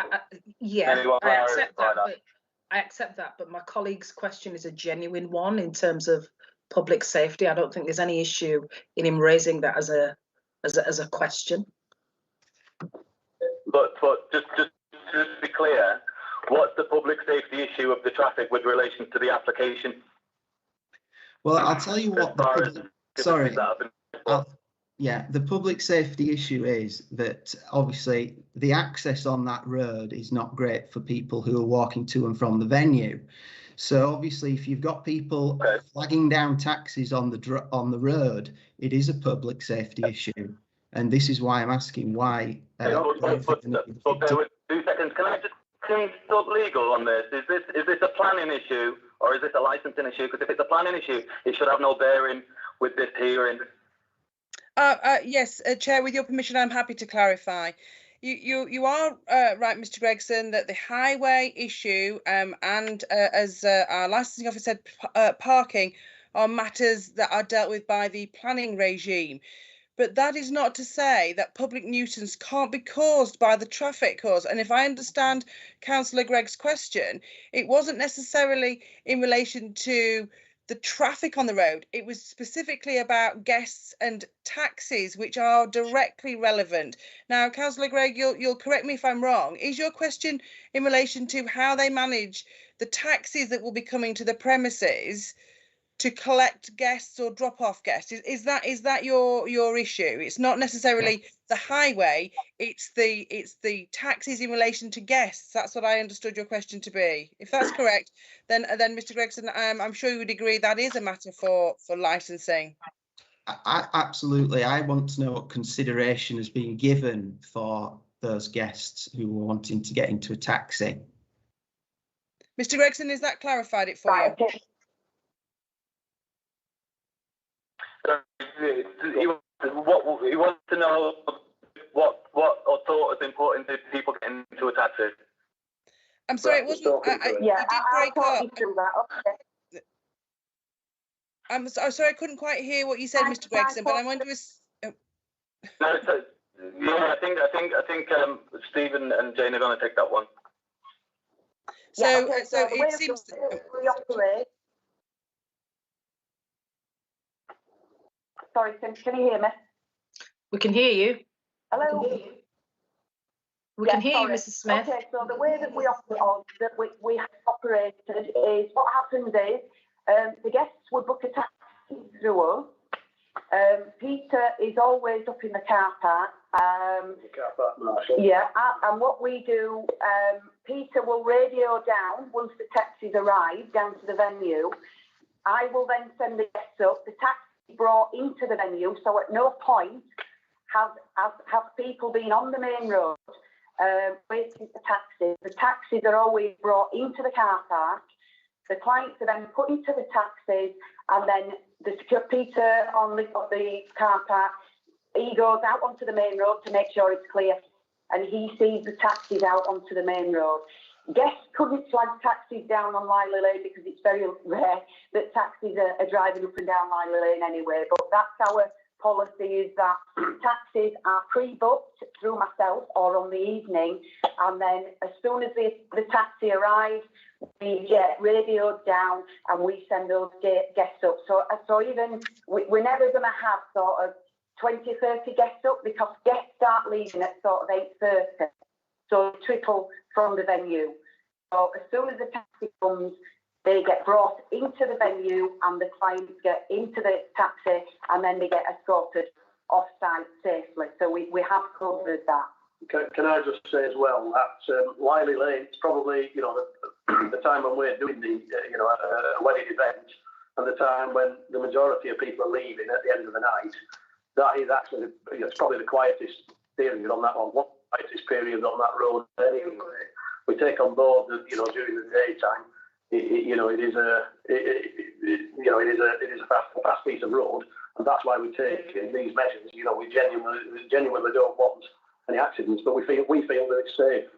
yeah, I accept that, but my colleague's question is a genuine one in terms of public safety. I don't think there's any issue in him raising that as a question. But just to be clear, what's the public safety issue of the traffic with relation to the application? Well, I'll tell you what. Yeah, the public safety issue is that obviously the access on that road is not great for people who are walking to and from the venue. So obviously, if you've got people flagging down taxis on the road, it is a public safety issue, and this is why I'm asking why. But 2 seconds. Can you talk legal on this? Is this a planning issue or is this a licensing issue? Because if it's a planning issue, it should have no bearing with this hearing. Yes, Chair, with your permission, I'm happy to clarify. You are right, Mr. Gregson, that the highway issue and as our licensing officer said, parking are matters that are dealt with by the planning regime. But that is not to say that public nuisance can't be caused by the traffic cause. And if I understand Councillor Gregg's question, it wasn't necessarily in relation to the traffic on the road. It was specifically about guests and taxis, which are directly relevant. Now, Councillor Gregg, you'll correct me if I'm wrong. Is your question in relation to how they manage the taxis that will be coming to the premises to collect guests or drop off guests? Is that your issue? It's not necessarily the highway, it's the taxis in relation to guests. That's what I understood your question to be. If that's correct, then Mr. Gregson, I'm sure you would agree that is a matter for licensing. Absolutely. I want to know what consideration has been given for those guests who were wanting to get into a taxi. Mr. Gregson, is that clarified it for you? He wants to know what thought is important to people getting into a taxi. I'm sorry, it wasn't. You did break up. I'm sorry, I couldn't quite hear what you said, Mr. Gregson. But I wonder if. I think Stephen and Jane are going to take that one. So it seems. Sorry, can you hear me? We can hear you. Hello? We can hear you, Mrs. Smith. Okay, so the way that we operated is, what happens is, the guests would book a taxi through us. Peter is always up in the car park. Yeah, and what we do, Peter will radio down once the taxis arrive down to the venue. I will then send the guests up. The taxi brought into the venue, so at no point have people been on the main road waiting for taxis. The taxis are always brought into the car park. The clients are then put into the taxis, and then Peter on the car park, he goes out onto the main road to make sure it's clear, and he sees the taxis out onto the main road. Guests couldn't flag taxis down on Liley Lane because it's very rare that taxis are driving up and down Liley Lane anyway. But that's our policy, is that taxis are pre-booked through myself or on the evening, and then as soon as the taxi arrives, we get radioed down and we send those guests up. So even we're never going to have sort of 20, 30 guests up, because guests start leaving at sort of 8:30. So trickle from the venue. So as soon as the taxi comes, they get brought into the venue and the clients get into the taxi, and then they get escorted off-site safely. So we have covered that. Can I just say as well that Liley Lane, it's probably, the time when we're doing the, a wedding event, and the time when the majority of people are leaving at the end of the night, that is actually, it's probably the quietest period on that one. Quietest period on that road anyway. We take on board that, during the daytime, it is a fast piece of road, and that's why we're taking these measures. You know, we genuinely don't want any accidents, but we feel that it's safe.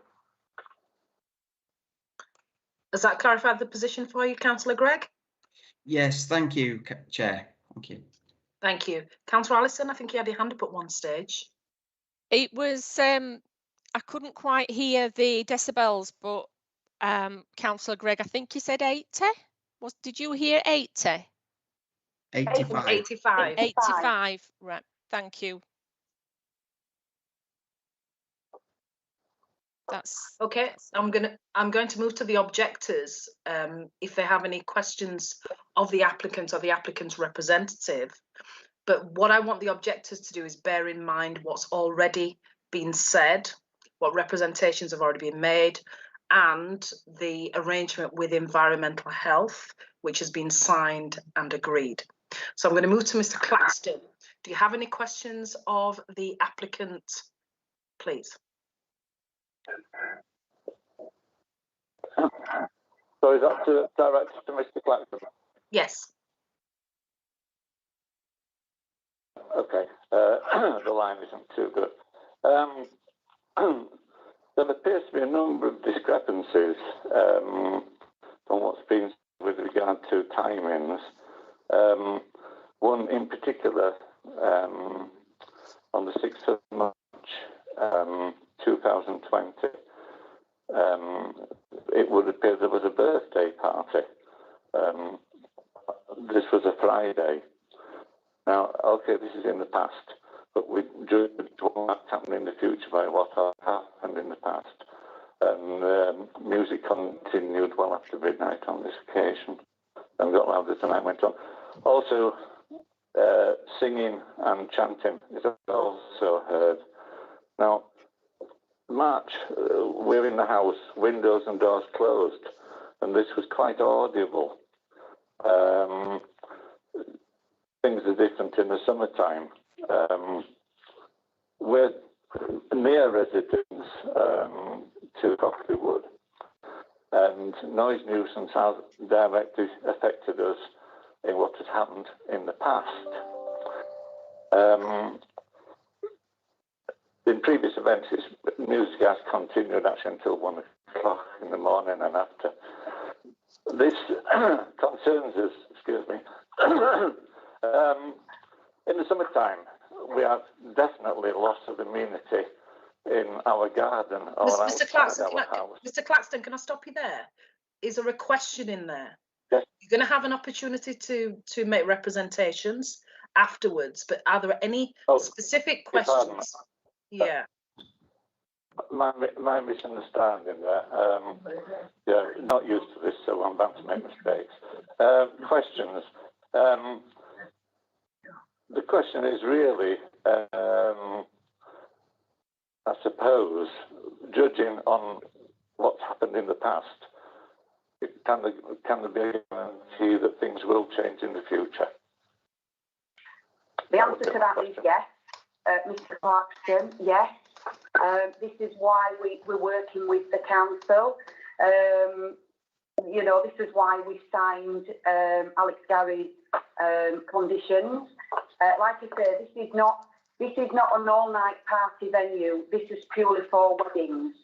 Has that clarified the position for you, Councillor Gregg? Yes, thank you, Chair. Thank you. Thank you. Councillor Allison, I think you had your hand up at one stage. It was, I couldn't quite hear the decibels, but Councillor Gregg, I think you said 80. Did you hear 80? 85. 85. 85. Right. Thank you. That's okay. I'm going to move to the objectors. If they have any questions of the applicant or the applicant's representative. But what I want the objectors to do is bear in mind what's already been said, what representations have already been made, and the arrangement with environmental health, which has been signed and agreed. So I'm going to move to Mr. Claxton. Do you have any questions of the applicant, please? So is that directed to Mr. Claxton? Yes. Okay, the line isn't too good. There appears to be a number of discrepancies from what's been with regard to timings. One in particular, on the 6th of March 2020, it would appear there was a birthday party. This was a Friday. Now, okay, this is in the past, but we judge what's happening in the future by what happened in the past. And music continued well after midnight on this occasion and got louder as the night went on. Also, singing and chanting is also heard. Now, March, we're in the house, windows and doors closed, and this was quite audible. Things are different in the summertime. We're near residents to Kirklees, and noise nuisance has directly affected us in what has happened in the past. In previous events, music has continued actually until 1 o'clock in the morning and after. This concerns us, excuse me. In the summertime, we have definitely loss of amenity in our garden or Mr. Claxton, our house. Mr. Claxton, can I stop you there? Is there a question in there? Yes. You're going to have an opportunity to make representations afterwards, but are there any specific questions? Yeah. My misunderstanding there. Yeah, not used to this, so I'm bound to make mistakes. Questions. The question is really, I suppose, judging on what's happened in the past, can there be a guarantee that things will change in the future? The answer to that is yes, Mr. Clarkson, yes. This is why we're working with the council. You know, this is why we signed Alex Gary's conditions. Like I say, this is not an all-night party venue. This is purely for weddings.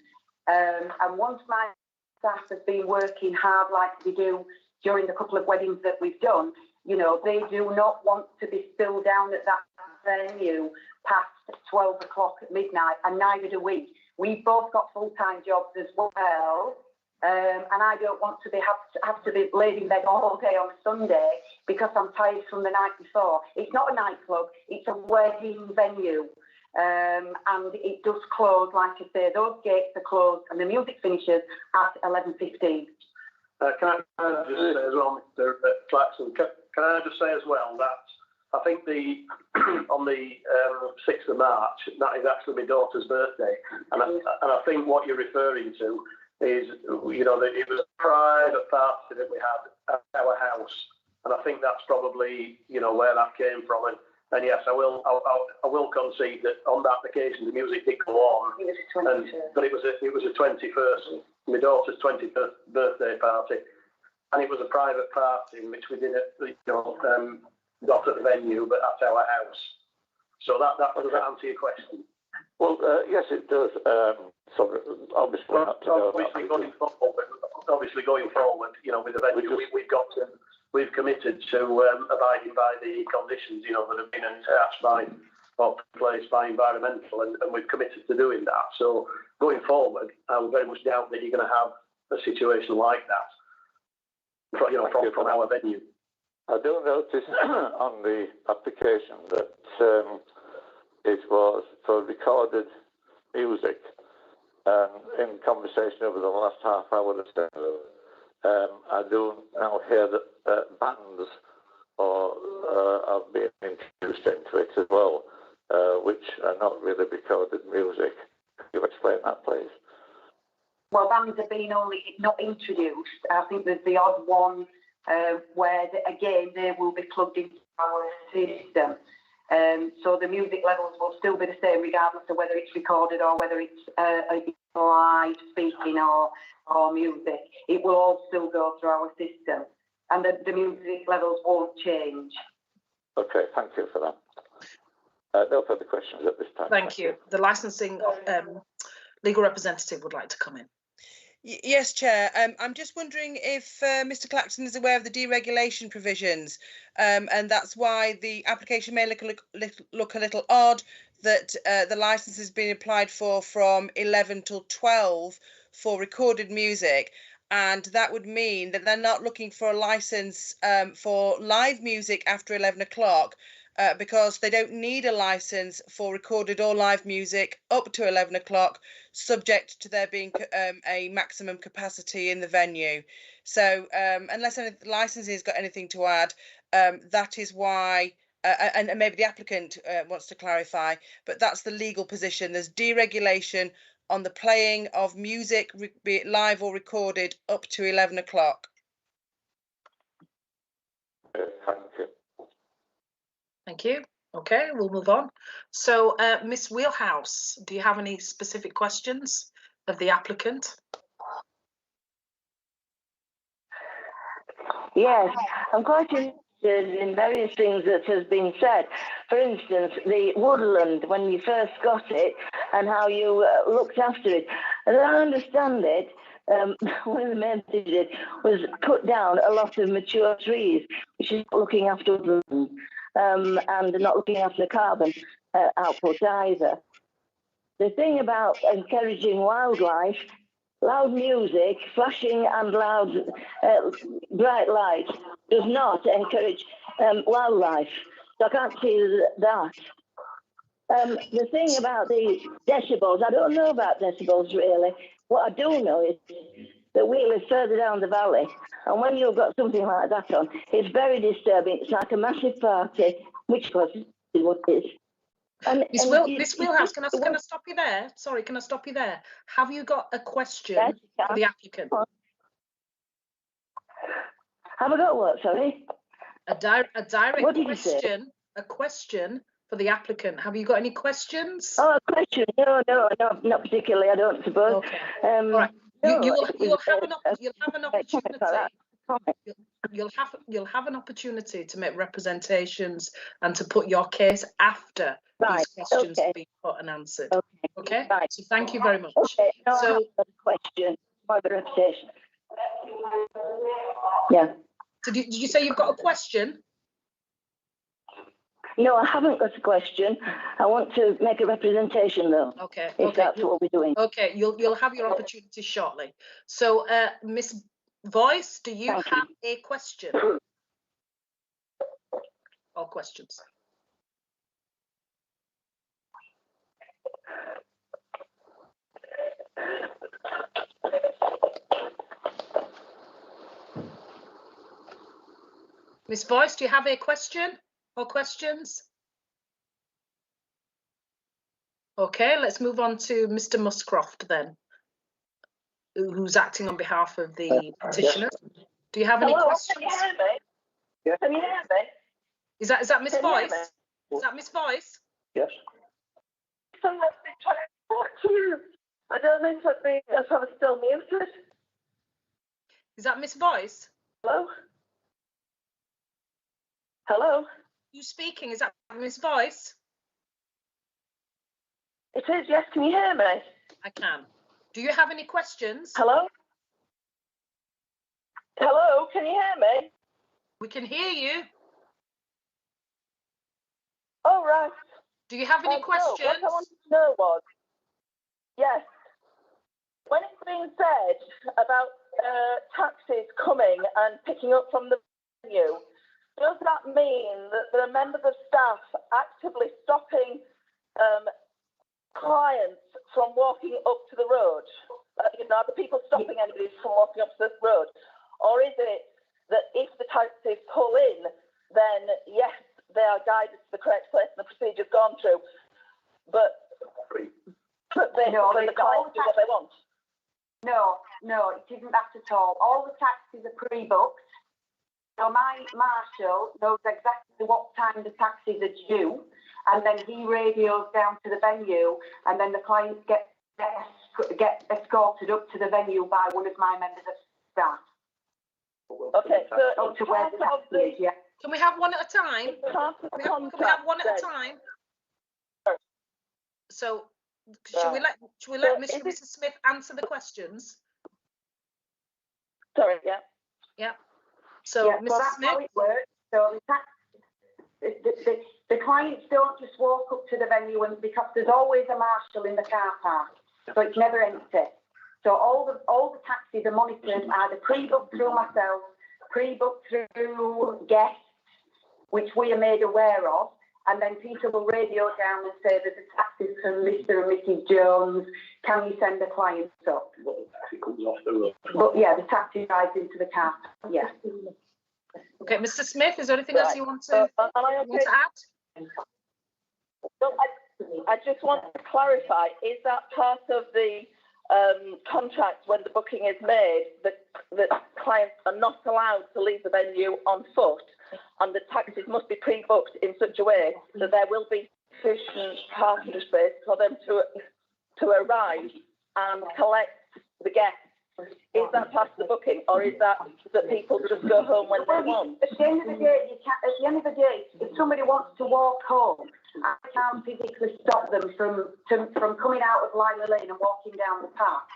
And once my staff have been working hard, like they do during the couple of weddings that we've done, you know, they do not want to be still down at that venue past 12 o'clock at midnight, and neither do we. We've both got full-time jobs as well. And I don't want to have to be laid in bed all day on a Sunday because I'm tired from the night before. It's not a nightclub, it's a wedding venue. And it does close, like I say, those gates are closed and the music finishes at 11:15. Can I just say as well, Mr. Claxton, can I just say as well that I think on the 6th of March, that is actually my daughter's birthday. And I think what you're referring to is, you know, that it was a private party that we had at our house, and I think that's probably, you know, where that came from. And yes, I will concede that on that occasion the music did go on. It was a 21st. But it was a 21st, my daughter's 21st birthday party, and it was a private party in which we did it, you know, got at the venue, but at our house. So that does that answer your question? Well, yes, it does. So obviously, obviously going forward, you know, with the venue, we've committed to abiding by the conditions, you know, that have been attached by or placed by environmental, and we've committed to doing that. So going forward, I would very much doubt that you're going to have a situation like that, from our venue. I do notice on the application that it was for recorded music. In conversation over the last half hour or so, I do now hear that bands are being introduced into it as well, which are not really recorded music. Can you explain that, please? Well, bands have been not introduced. I think there's the odd one where, again, they will be plugged into our system. So the music levels will still be the same regardless of whether it's recorded or whether it's live speaking or music. It will all still go through our system, and the music levels won't change. Okay, thank you for that. No further questions at this time. Thank you. The licensing legal representative would like to come in. Yes, Chair. I'm just wondering if Mr. Claxton is aware of the deregulation provisions, and that's why the application may look a little odd that the licence has been applied for from 11 till 12 for recorded music, and that would mean that they're not looking for a licence for live music after 11 o'clock. Because they don't need a licence for recorded or live music up to 11 o'clock, subject to there being a maximum capacity in the venue. So unless the licensing has got anything to add, that is why, and maybe the applicant wants to clarify, but that's the legal position. There's deregulation on the playing of music, be it live or recorded, up to 11 o'clock. Thank you. Thank you. Okay, we'll move on. So, Miss Wheelhouse, do you have any specific questions of the applicant? Yes, I'm quite interested in various things that has been said. For instance, the woodland, when you first got it, and how you looked after it. As I understand it, one of the main things you did was cut down a lot of mature trees, which is looking after woodland. And not looking after the carbon output either. The thing about encouraging wildlife, loud music, flashing and loud bright lights does not encourage wildlife. So I can't see that. The thing about the decibels, I don't know about decibels really. What I do know is that Wheel is further down the valley, and when you've got something like that on, it's very disturbing. It's like a massive party, which was what it is. Miss Wheelhouse, can I stop you there? Sorry, can I stop you there? Have you got a question for the applicant? Have I got what, sorry? A direct question, a question for the applicant. Have you got any questions? Oh, a question? No, not particularly, I don't suppose. Okay. All right. You'll have an opportunity. You'll have an opportunity to make representations and to put your case after these questions have been put and answered. Okay. Right. So thank you very much. Okay. No, so a question for the reputation. Yeah. So did you say you've got a question? No, I haven't got a question. I want to make a representation though. Okay. If that's what we're doing. Okay, you'll have your opportunity shortly. So Miss Voice, do you have a question? Or questions? Miss Voice, do you have a question or questions? Okay, let's move on to Mr. Muscroft then, who's acting on behalf of the petitioner. Yes. Do you have any questions? Can you hear me? Yes. Can you hear me? Is that Miss Voice? Is that Miss Voice? Yes. I don't think that's why I'm still muted. Is that Miss Voice? Hello? Hello? You speaking? Is that Miss Voice? It is, yes. Can you hear me? I can. Do you have any questions? Hello? Hello, can you hear me? We can hear you. Oh, right. Do you have any questions? No, what I wanted to know was, yes, when it's been said about taxis coming and picking up from the venue, does that mean that there are members of staff actively stopping clients from walking up to the road? Are the people stopping anybody from walking up to the road? Or is it that if the taxis pull in, then yes, they are guided to the correct place and the procedure's gone through, but they No, the clients do what they want? No, it isn't that at all. All the taxis are pre-booked. So my marshal knows exactly what time the taxis are due, and then he radios down to the venue, and then the clients get escorted up to the venue by one of my members of staff. Okay, so up to where the taxi is, yeah. Can we have one at a time? Can we have one at a time? So, should we let Mrs. Smith answer the questions? Sorry, yeah. Yeah. So, Mrs. So that's Smith? how it works. So the clients don't just walk up to the venue, and because there's always a marshal in the car park, so it's never empty. So all the taxis are monitored, either pre-booked through myself, pre-booked through guests, which we are made aware of, and then people will radio down and say that the taxis from Mr. and Mrs. Jones, can you send the clients up? Well, the taxi comes off the road. But yeah, the taxi drives into the car. Yeah. Okay, Mr. Smith, is there anything else you want to add? So I just want to clarify, is that part of the contract when the booking is made that clients are not allowed to leave the venue on foot, and the taxis must be pre-booked in such a way that there will be sufficient parking space for them to arrive and collect the guests? Is that part of the booking, or is that people just go home when they want? At the end of the day, if somebody wants to walk home, I can't physically stop them from coming out of Lila Lane and walking down the path.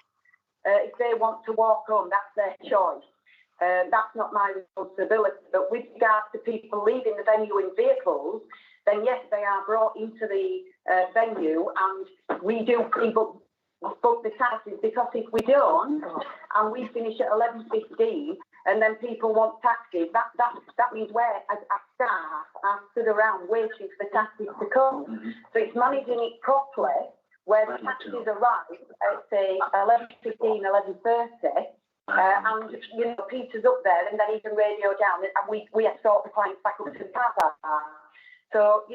If they want to walk home, that's their choice. That's not my responsibility. But with regards to people leaving the venue in vehicles, then yes, they are brought into the venue, and we do pre-book the taxis, because if we don't, and we finish at 11:15, and then people want taxis, that means we're, as staff, are stood around waiting for the taxis to come. So it's managing it properly, where the taxis arrive at, say, 11:15, 11:30, and, Peter's up there, and then he can radio down, and we escort the clients back up to the car park. So,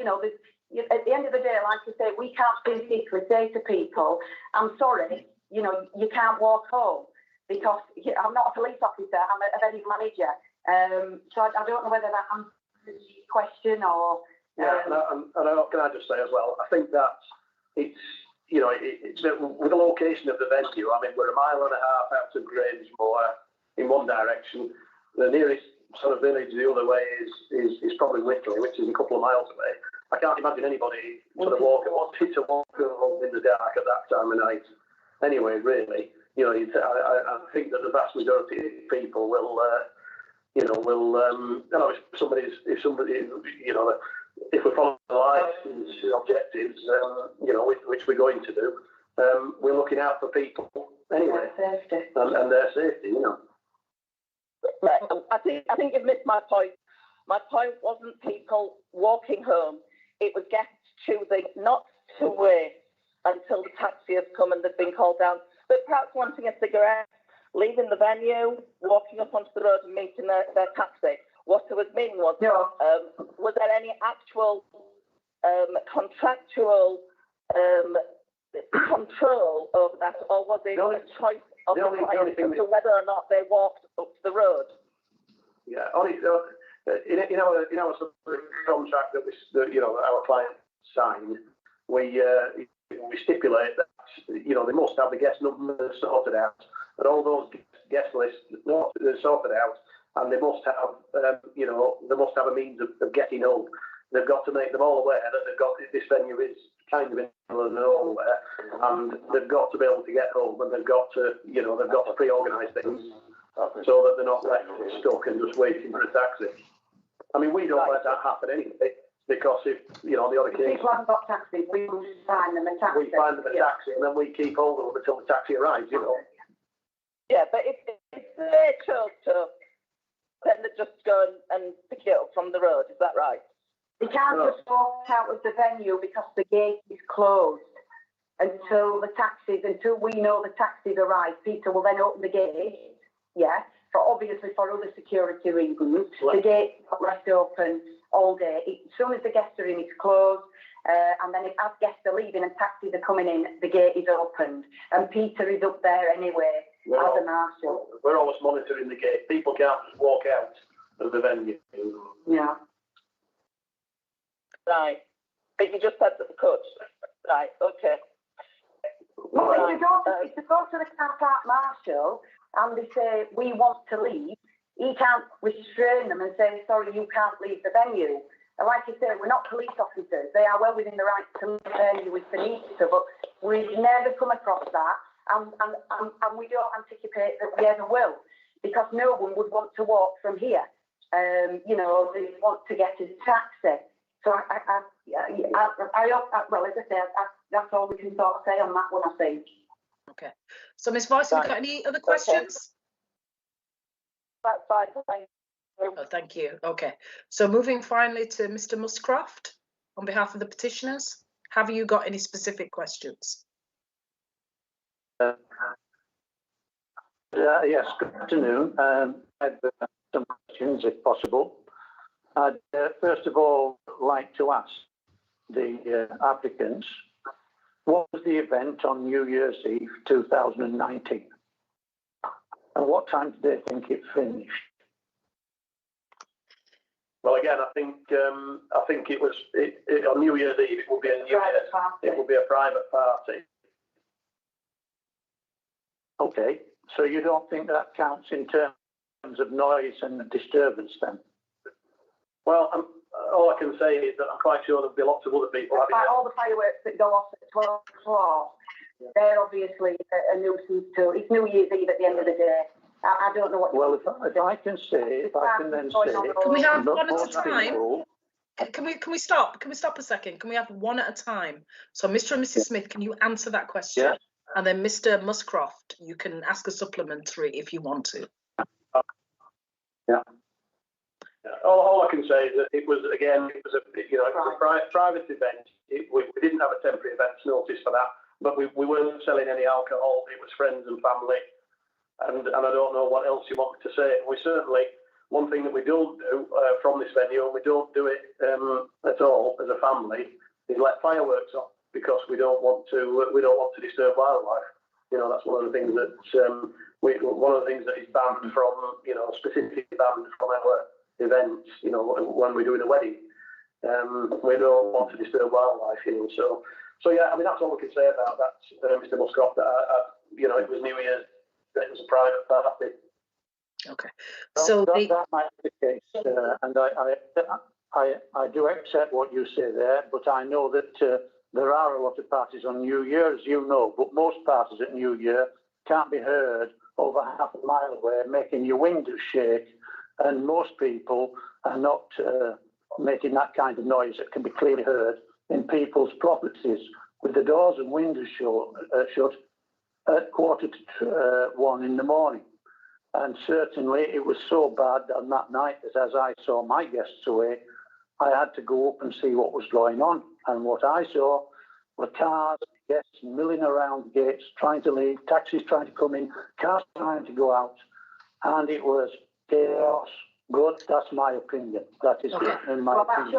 at the end of the day, like I say, we can't physically say to people, I'm sorry, you can't walk home, because I'm not a police officer, I'm a venue manager. So I don't know whether that answers your question or... Yeah, and can I just say as well, I think that it's with the location of the venue, I mean, we're 1.5 miles out of Grangemore in one direction. The nearest sort of village the other way is probably Whitley, which is a couple of miles away. I can't imagine anybody sort of wanting to walk home in the dark at that time of night. Anyway, really, I think that the vast majority of people will, if we follow the license objectives, which we're going to do, we're looking out for people anyway, and their safety, Right. I think you've missed my point. My point wasn't people walking home. It was guests choosing not to wait until the taxi has come and they've been called down, but perhaps wanting a cigarette, leaving the venue, walking up onto the road and meeting their taxi. What I was meaning was, was there any actual contractual control over that, or was it a choice of the client as to whether or not they walked up the road? Yeah, in our sort of contract that our client signed, we stipulate that they must have the guest numbers sorted out, and all those guest lists sorted out, and they must have a means of getting home. they've got to make them all aware that they've got this venue is kind of in the middle of nowhere, and they've got to be able to get home, and they've got to, you know, they've got to pre-organise things so that they're not left stuck and just waiting for a taxi. I mean, we don't let that happen anyway, because if, you know, on the other case, people haven't got taxis, we will find them a taxi. we find them a taxi, and then we keep hold of them until the taxi arrives, you know. Yeah, but if they chose to, then they just go and pick it up from the road, is that right? They can't just walk out of the venue because the gate is closed until we know the taxis arrive. Peter will then open the gate, yeah, but obviously for other security reasons, the gate is left open all day. As soon as the guests are in, it's closed. And then as guests are leaving and taxis are coming in, the gate is opened. And Peter is up there anyway as a marshal. We're always monitoring the gate. People can't just walk out of the venue. Yeah. Right. But you just said that they could. Right, okay. Well, if you go to the car park marshal and they say, we want to leave, he can't restrain them and say, sorry, you can't leave the venue. And like you say, we're not police officers. They are well within the right to leave the venue if they need to, but we've never come across that, and we don't anticipate that we ever will, because no one would want to walk from here. You know, they want to get a taxi. So well, as I say, that's all we can sort of say on that one, I think. Okay. So, Ms. Voice, have you got any other questions? That's fine, thank you. Oh, thank you. Okay. So moving finally to Mr. Muscroft, on behalf of the petitioners, have you got any specific questions? Yes, good afternoon. I have some questions, if possible. I'd first of all like to ask the applicants, what was the event on New Year's Eve 2019? And what time did they think it finished? Well, again, I think it was on New Year's Eve. It will be a New Year's. It will be a private party. Okay, so you don't think that counts in terms of noise and disturbance then? Well, all I can say is that I'm quite sure there'll be lots of other people. Like all the fireworks that go off at 12 o'clock, they're obviously a nuisance too. It's New Year's Eve at the end of the day. I don't know what. Well, if I can then say, can we have one at a time? Can we stop? Can we stop a second? Can we have one at a time? So, Mr. and Mrs. Smith, can you answer that question? Yeah. And then, Mr. Muscroft, you can ask a supplementary if you want to. Yeah. All I can say is that it was a private event. We didn't have a temporary events notice for that, but we weren't selling any alcohol. It was friends and family, and I don't know what else you want to say. We certainly, one thing that we don't do from this venue, and we don't do it at all as a family, is let fireworks off, because we don't want to disturb wildlife. You know, that's one of the things that is banned from, you know, specifically banned from our events, you know, when we're doing a wedding. We don't want to disturb wildlife, you know. So yeah, I mean, that's all we can say about that, Mr. Muscroft. You know, it was New Year's, it was a private party. Okay. So that might be the case, and I do accept what you say there, but I know that there are a lot of parties on New Year, as you know, but most parties at New Year can't be heard over half a mile away, making your windows shake. And most people are not making that kind of noise that can be clearly heard in people's properties with the doors and windows shut at 1:45 in the morning. And certainly it was so bad on that night that as I saw my guests away, I had to go up and see what was going on. And what I saw were cars, guests milling around gates, trying to leave, taxis trying to come in, cars trying to go out. And it was chaos. Good, that's my opinion. That is in my opinion.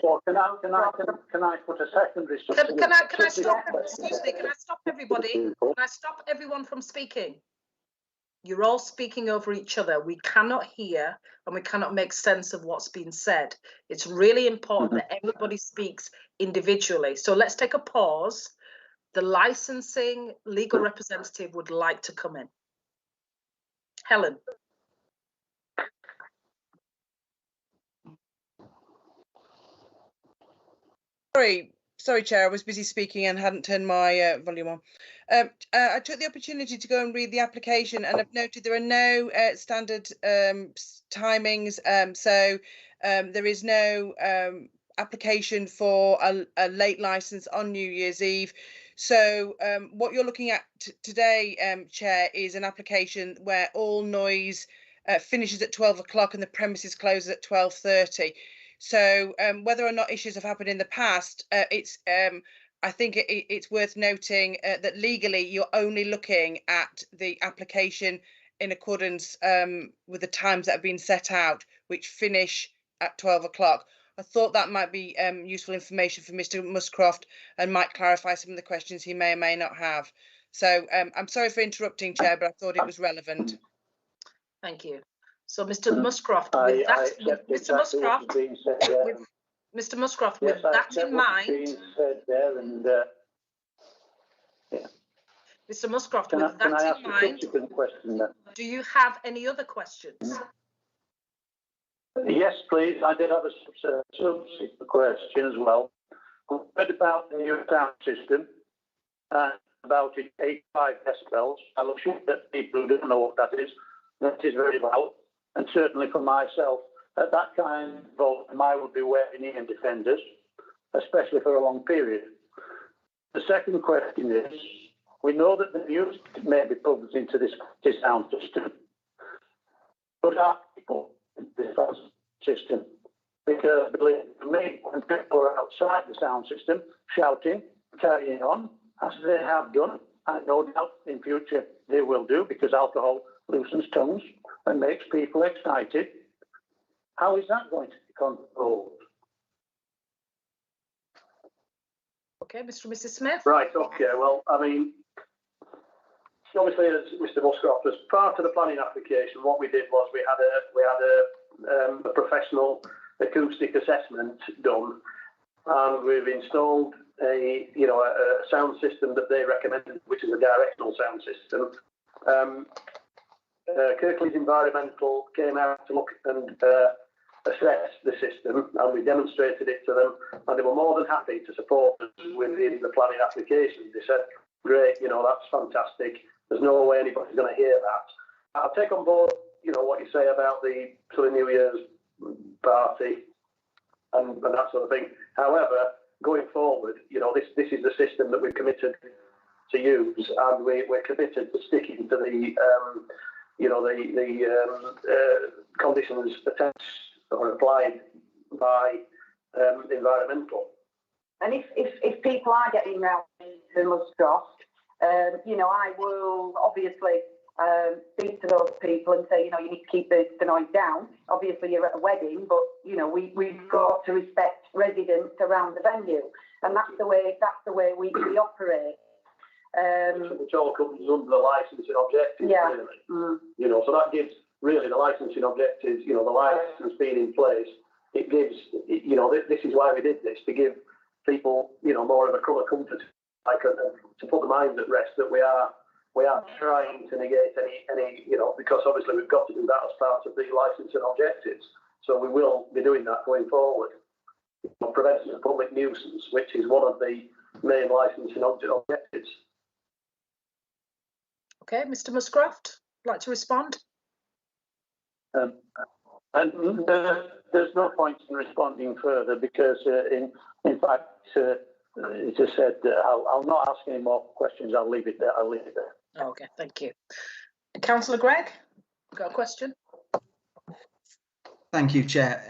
So can I put a secondary? Can I stop? Excuse me. Can I stop everybody? Can I stop everyone from speaking? You're all speaking over each other. We cannot hear and we cannot make sense of what's being said. It's really important that everybody speaks individually. So let's take a pause. The licensing legal representative would like to come in. Helen. Sorry, Chair, I was busy speaking and hadn't turned my volume on. I took the opportunity to go and read the application, and I've noted there are no standard timings. So there is no application for a late licence on New Year's Eve. So what you're looking at today, Chair, is an application where all noise finishes at 12 o'clock and the premises closes at 12:30. So whether or not issues have happened in the past, I think it's worth noting that legally you're only looking at the application in accordance with the times that have been set out, which finish at 12 o'clock. I thought that might be useful information for Mr. Muscroft and might clarify some of the questions he may or may not have. So I'm sorry for interrupting, Chair, but I thought it was relevant. Thank you. So, Mr. Muscroft, with Mr. Muscroft, with that in mind, Mr. Muscroft, with that in mind, do you have any other questions? Yes, please. I did have a subsequent question as well. We read about the new sound system and about it 85 decibels. I'm sure that people who don't know what that is very loud. And certainly for myself, at that kind of volume, I would be wearing ear defenders, especially for a long period. The second question is, we know that the music may be plugged into this sound system, but are people in this sound system? Because believe me, when people are outside the sound system shouting, carrying on, as they have done, and no doubt in future they will do, because alcohol loosens tongues and makes people excited. How is that going to be controlled? Okay, Mr. and Mrs. Smith. Right, okay, well, I mean, obviously, as Mr. Muscroft, as part of the planning application, what we did was we had a professional acoustic assessment done, and we've installed a sound system that they recommended, which is a directional sound system. Kirklees Environmental came out to look and assess the system, and we demonstrated it to them, and they were more than happy to support us within the planning application. They said, great, that's fantastic. There's no way anybody's going to hear that. I'll take on board, what you say about the sort of New Year's party and that sort of thing. However, going forward, this is the system that we've committed to use, and we're committed to sticking to the conditions attached or applied by environmental. And if people are getting round to Muscroft, I will obviously speak to those people and say, you need to keep the noise down. Obviously, you're at a wedding, but we've got to respect residents around the venue, and that's the way we operate. Which all comes under the licensing objectives, yeah. Really. So that gives really the licensing objectives. The license being in place, it gives. This is why we did this, to give people, more of a colour comfort, to put the mind at rest that we are trying to negate any, because obviously we've got to do that as part of the licensing objectives. So we will be doing that going forward. Prevention of public nuisance, which is one of the main licensing objectives. Okay, Mr. Muscroft, like to respond? And there's no point in responding further, because in fact, it just said I'll not ask any more questions. I'll leave it there. Okay, thank you. Councillor Gregg, got a question? Thank you, Chair.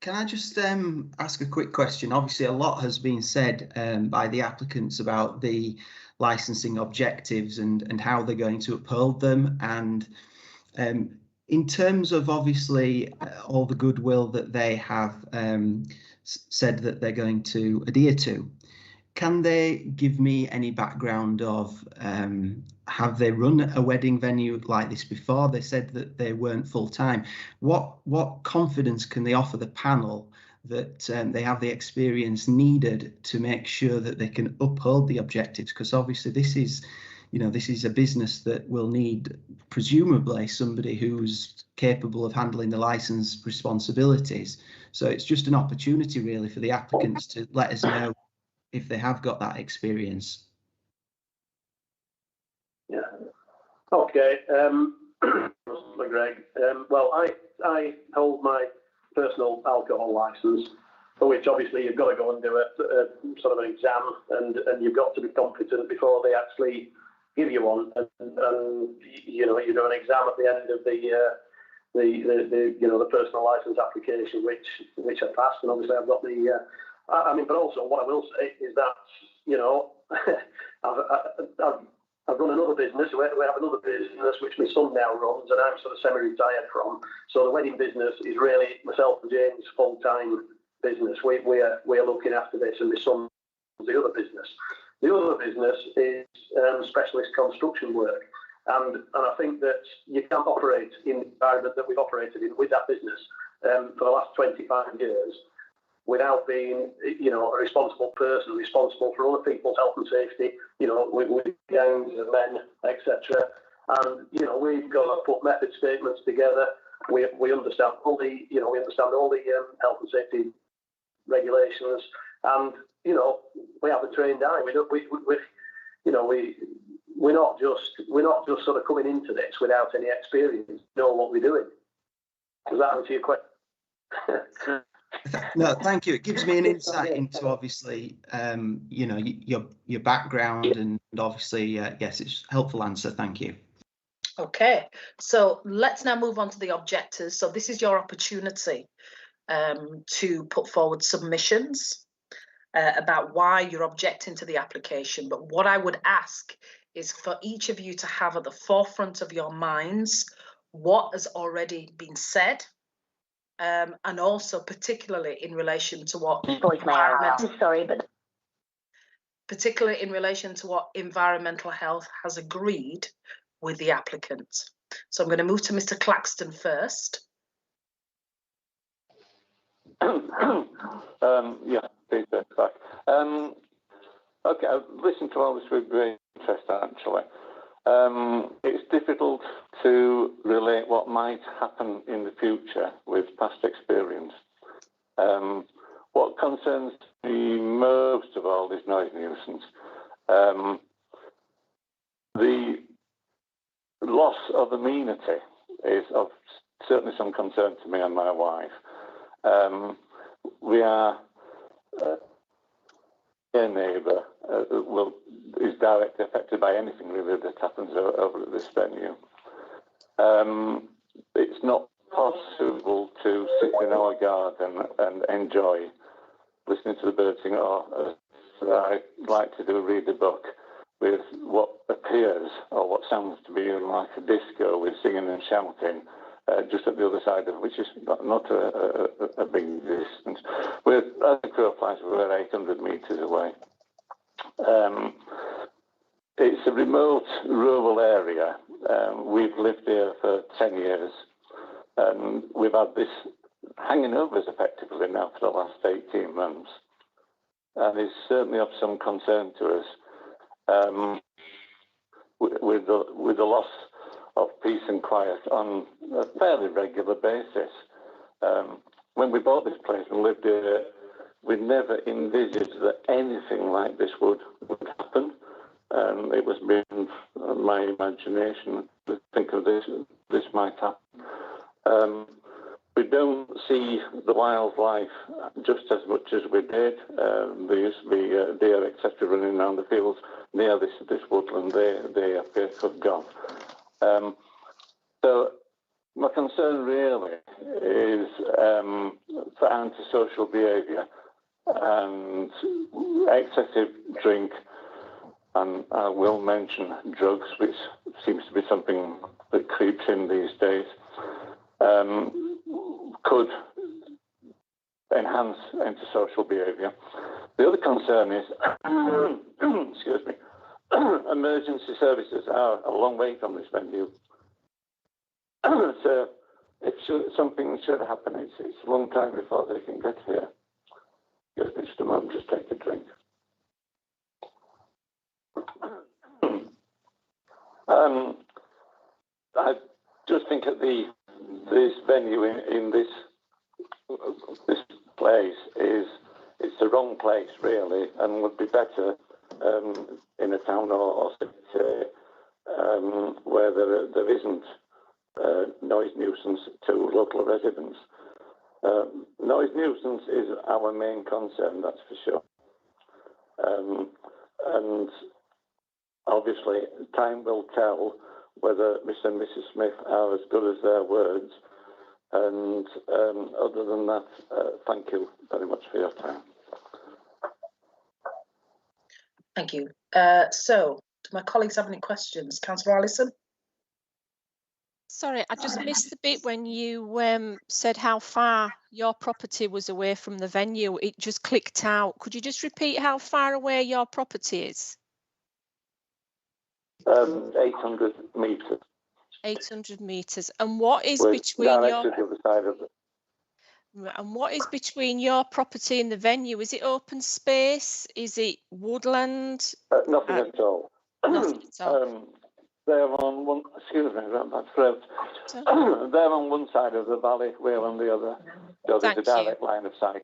Can I just ask a quick question? Obviously, a lot has been said by the applicants about the licensing objectives and how they're going to uphold them. And in terms of obviously all the goodwill that they have said that they're going to adhere to, can they give me any background of have they run a wedding venue like this before? They said that they weren't full time. What confidence can they offer the panel that they have the experience needed to make sure that they can uphold the objectives? Because obviously this is, you know, this is a business that will need presumably somebody who's capable of handling the license responsibilities. So it's just an opportunity really for the applicants to let us know if they have got that experience. Yeah. Okay. Greg. Well, I hold my personal alcohol license, for which obviously you've got to go and do a sort of an exam, and you've got to be competent before they actually give you one. And you know, you do an exam at the end of the you know, the personal license application, which I passed, and obviously I've got the. I mean, but also what I will say is that, you know, I've run another business. We have another business which my son now runs, and I'm sort of semi-retired from. So the wedding business is really myself and James' full-time business. We are looking after this, and my son runs the other business. The other business is specialist construction work, and I think that you can't operate in the environment that we've operated in with that business for the last 25 years without being, you know, a responsible person, responsible for other people's health and safety, you know, with gangs of men, etc. And, you know, we've got to put method statements together. We understand all the, you know, health and safety regulations, and, you know, we have a trained eye. We're not just sort of coming into this without any experience. We know what we're doing. Does that answer your question? No, thank you. It gives me an insight into obviously, you know, your background, and obviously, yes, it's a helpful answer. Thank you. Okay, so let's now move on to the objectors. So this is your opportunity to put forward submissions about why you're objecting to the application. But what I would ask is for each of you to have at the forefront of your minds what has already been said. And also particularly in relation to what particularly in relation to what environmental health has agreed with the applicant. So I'm going to move to Mr. Claxton first. Yeah, Peter, back. Okay, I've listened to all this with great interest actually. It's difficult to relate what might happen in the future with past experience. What concerns me most of all is noise nuisance. The loss of amenity is of certainly some concern to me and my wife. We are a neighbour is directly affected by anything really that happens over at this venue. It's not possible to sit in our garden and enjoy listening to the birds sing, or as I like to do, read a book with what appears or what sounds to be like a disco with singing and shouting just at the other side of it, which is not a big distance. As the crow flies, we're 800 metres away. It's a remote rural area. We've lived here for 10 years, and we've had this hanging over us effectively now for the last 18 months. And it's certainly of some concern to us with the loss of peace and quiet on a fairly regular basis. When we bought this place and lived here, we never envisaged that anything like this would happen. It was beyond my imagination to think of this might happen. We don't see the wildlife just as much as we did. There used to be deer, etc., running around the fields near this woodland. They appear to have gone. So my concern really is for antisocial behaviour and excessive drink, and I will mention drugs, which seems to be something that creeps in these days, could enhance antisocial behaviour. The other concern is, excuse me, emergency services are a long way from this venue. So if something should happen, it's a long time before they can get here. Just a moment, just take a drink. I just think that this venue in this place it's the wrong place really, and would be better in a town or city where there isn't noise nuisance to local residents. Noise nuisance is our main concern, that's for sure. And obviously, time will tell whether Mr. and Mrs. Smith are as good as their words. And other than that, thank you very much for your time. Thank you. So, do my colleagues have any questions? Councillor Allison? Sorry, I just missed the bit when you said how far your property was away from the venue. It just clicked out. Could you just repeat how far away your property is? 800 metres. 800 metres. And what is We're between directly to the other side of it. And what is between your property and the venue? Is it open space? Is it woodland? Nothing at all. Nothing at all. They're on one. Excuse me, that's correct. They're on one side of the valley, we're on the other. So there's a direct line of sight.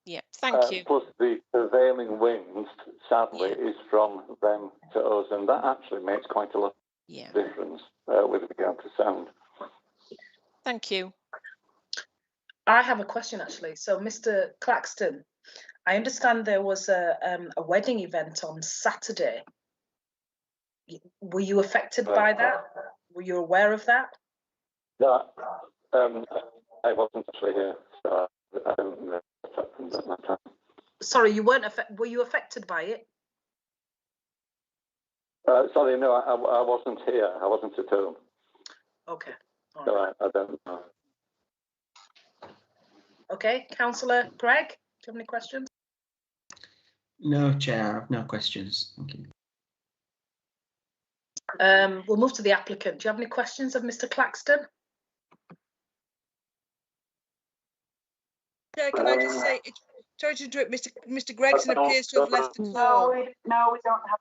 Yeah, thank you. Plus the prevailing wind, sadly, is from them to us, and that actually makes quite a lot of difference with regard to sound. Thank you. I have a question actually. So, Mr. Claxton, I understand there was a wedding event on Saturday. Were you affected by that? Were you aware of that? No, I wasn't actually here, so I don't know what happened at that time. Sorry, you weren't affected. Were you affected by it? Sorry, no, I wasn't here. I wasn't at home. Okay. All so right. I don't know. Okay, Councillor Greg, do you have any questions? No, Chair, I have no questions. Thank you. We'll move to the applicant. Do you have any questions of Mr. Claxton? Yeah, can I just say, sorry to interrupt, Mr. Gregson appears to have left the call. No, we don't have.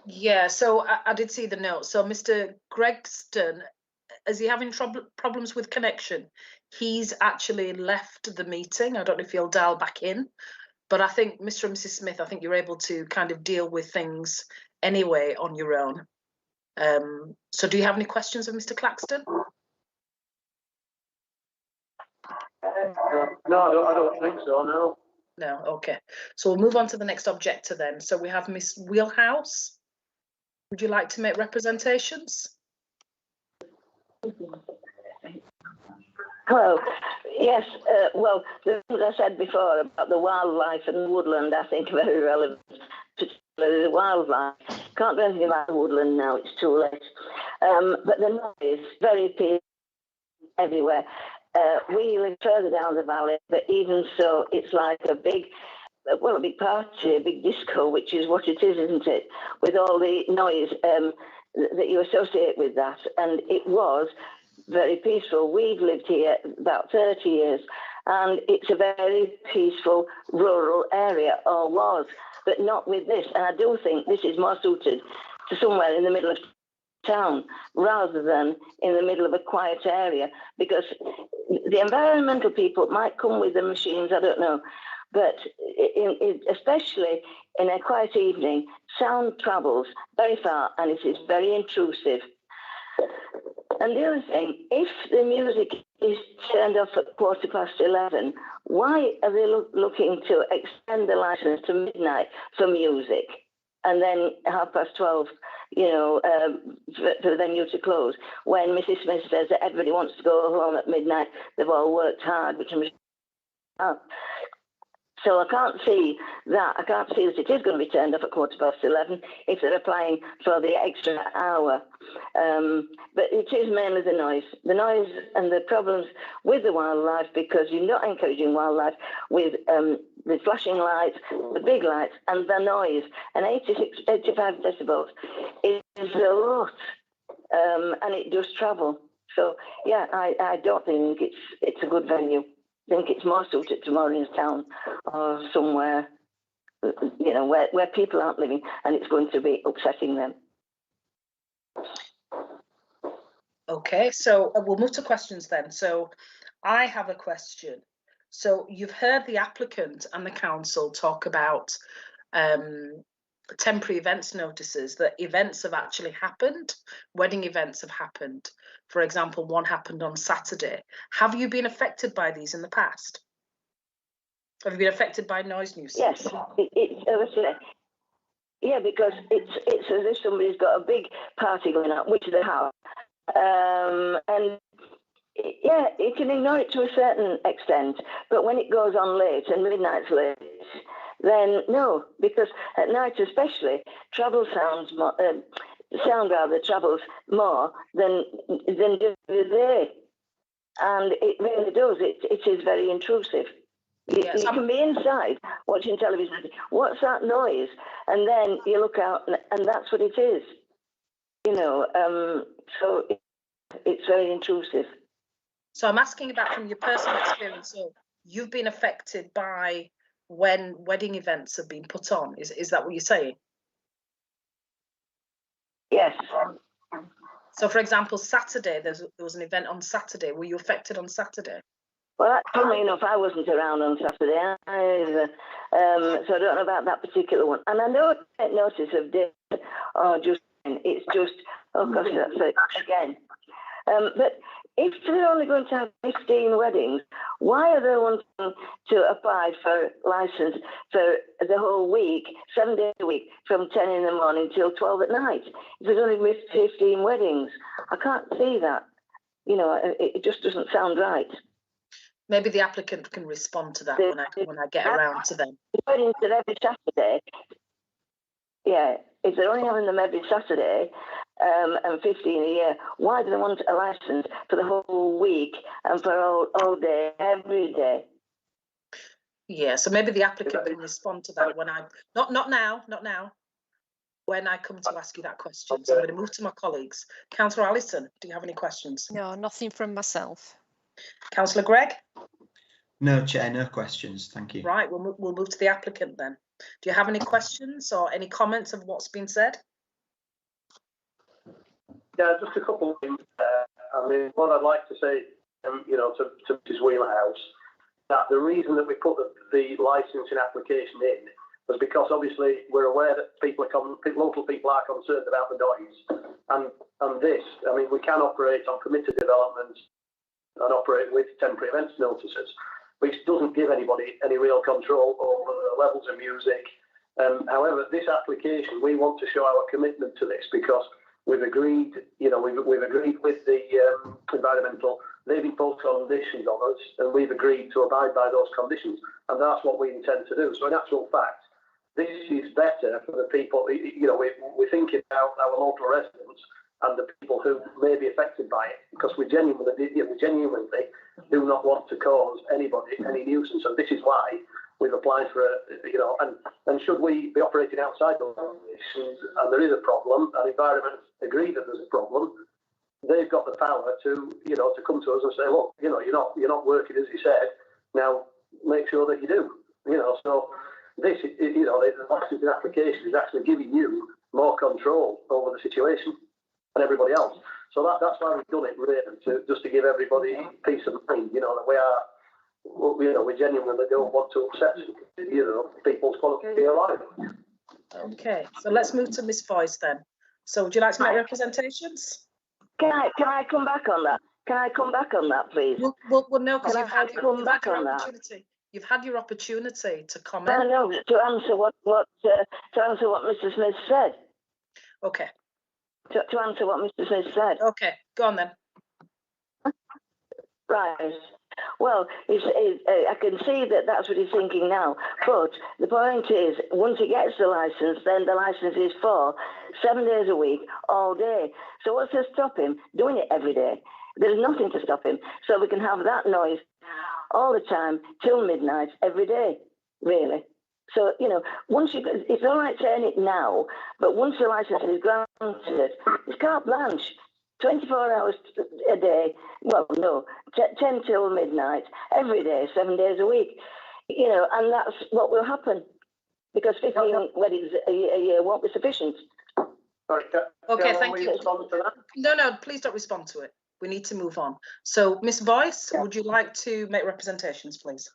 Yeah, so I did see the note. So Mr. Gregston, is he having problems with connection? He's actually left the meeting. I don't know if he'll dial back in, but I think Mr. and Mrs. Smith, I think you're able to kind of deal with things anyway on your own. So do you have any questions of Mr. Claxton? No, I don't think so, no. No, okay. So we'll move on to the next objector then. So we have Miss Wheelhouse. Would you like to make representations? Hello. Yes, well, the things I said before about the wildlife and woodland, I think are very relevant, particularly the wildlife. Can't do anything about the woodland now, it's too late. But the noise, very peaceful everywhere. We live further down the valley, but even so, it's like a big party, a big disco, which is what it is, isn't it? With all the noise that you associate with that. And it was very peaceful. We've lived here about 30 years, and it's a very peaceful rural area, or was, but not with this. And I do think this is more suited to somewhere in the middle of town rather than in the middle of a quiet area, because the environmental people might come with the machines, I don't know, but especially in a quiet evening, sound travels very far and it is very intrusive. And the other thing, if the music is turned off at 11:15, why are they looking to extend the license to midnight for music and then 12:30, for the venue to close, when Mrs. Smith says that everybody wants to go home at midnight, they've all worked hard, which I'm so I can't see that. I can't see that it is going to be turned off at 11:15 if they're applying for the extra hour. But it is mainly the noise and the problems with the wildlife, because you're not encouraging wildlife with the flashing lights, the big lights, and the noise. And 85 decibels is a lot, and it does travel. So yeah, I don't think it's a good venue. I think it's more suited to Morningstown or somewhere you know, where people aren't living, and it's going to be upsetting them. Okay, so we'll move to questions then. So I have a question. So you've heard the applicant and the council talk about temporary events notices, that events have actually happened, wedding events have happened. For example, one happened on Saturday. Have you been affected by these in the past? Have you been affected by noise nuisance? Yes, yeah, because it's as if somebody's got a big party going on, which they have, and yeah, you can ignore it to a certain extent, but when it goes on late and midnight's late, then no, because at night especially, travels more than during the day, and it really does. It is very intrusive. You can be inside watching television. What's that noise? And then you look out, and that's what it is. You know, so it's very intrusive. So I'm asking about from your personal experience. So you've been affected by when wedding events have been put on. Is that what you're saying? Yes. So, for example, Saturday, there was an event on Saturday. Were you affected on Saturday? Well, funnily enough, I wasn't around on Saturday either, so I don't know about that particular one. And I know I take notice of this, it's just, oh gosh, that's it again. But if they're only going to have 15 weddings, why are they wanting to apply for license for the whole week, 7 days a week, from 10 in the morning till 12 at night? If there's only 15 weddings, I can't see that. You know, it just doesn't sound right. Maybe the applicant can respond to that when I get around to them. Weddings every Saturday. Yeah, if they're only having them every Saturday and 15 a year, why do they want a license for the whole week and for all day, every day? Yeah, so maybe the applicant can respond to that when not now, when I come to ask you that question. So I'm going to move to my colleagues. Councillor Allison, do you have any questions? No, nothing from myself. Councillor Gregg? No, Chair, no questions. Thank you. Right, we'll move to the applicant then. Do you have any questions or any comments of what's been said? Yeah, just a couple of things. I mean, what I'd like to say, you know, to Mrs. Wheelhouse, that the reason that we put the licensing application in was because obviously we're aware that local people are concerned about the noise, and this. I mean, we can operate on permitted developments and operate with temporary events notices, which doesn't give anybody any real control over the levels of music. However, this application, we want to show our commitment to this because we've agreed, you know, we've agreed with the environmental. They've imposed conditions on us, and we've agreed to abide by those conditions, and that's what we intend to do. So, in actual fact, this is better for the people. You know, we're thinking about our local residents and the people who may be affected by it, because we genuinely do not want to cause anybody any nuisance, and this is why we've applied for you know, and should we be operating outside those conditions and there is a problem, and environment agree that there's a problem, they've got the power to, you know, to come to us and say, look, you know, you're not working as you said, now make sure that you do, you know. So this, you know, the licensing application is actually giving you more control over the situation and everybody else. So that's why we've done it, really, just to give everybody peace of mind, you know, that we are, you know, we genuinely don't want to upset, you know, people's quality of life. Okay, so let's move to Miss Voice then. So would you like to make representations? Can I come back on that? Can I come back on that, please? Well no, because you've had your opportunity. You've had your opportunity to comment. No, to answer what Mr. Smith said. Okay. To answer what Mr. Smith said. Okay, go on then. Right. Well, I can see that that's what he's thinking now. But the point is, once he gets the license, then the license is for 7 days a week, all day. So what's to stop him doing it every day? There's nothing to stop him. So we can have that noise all the time till midnight every day, really. So, you know, it's all right saying it now, but once the license is granted, it's carte blanche. 24 hours a day, well, no, 10 till midnight, every day, 7 days a week, you know, and that's what will happen. because 15 weddings a year won't be sufficient. Sorry, Okay, thank you. No, please don't respond to it. We need to move on. So, Miss Boyce, would you like to make representations, please?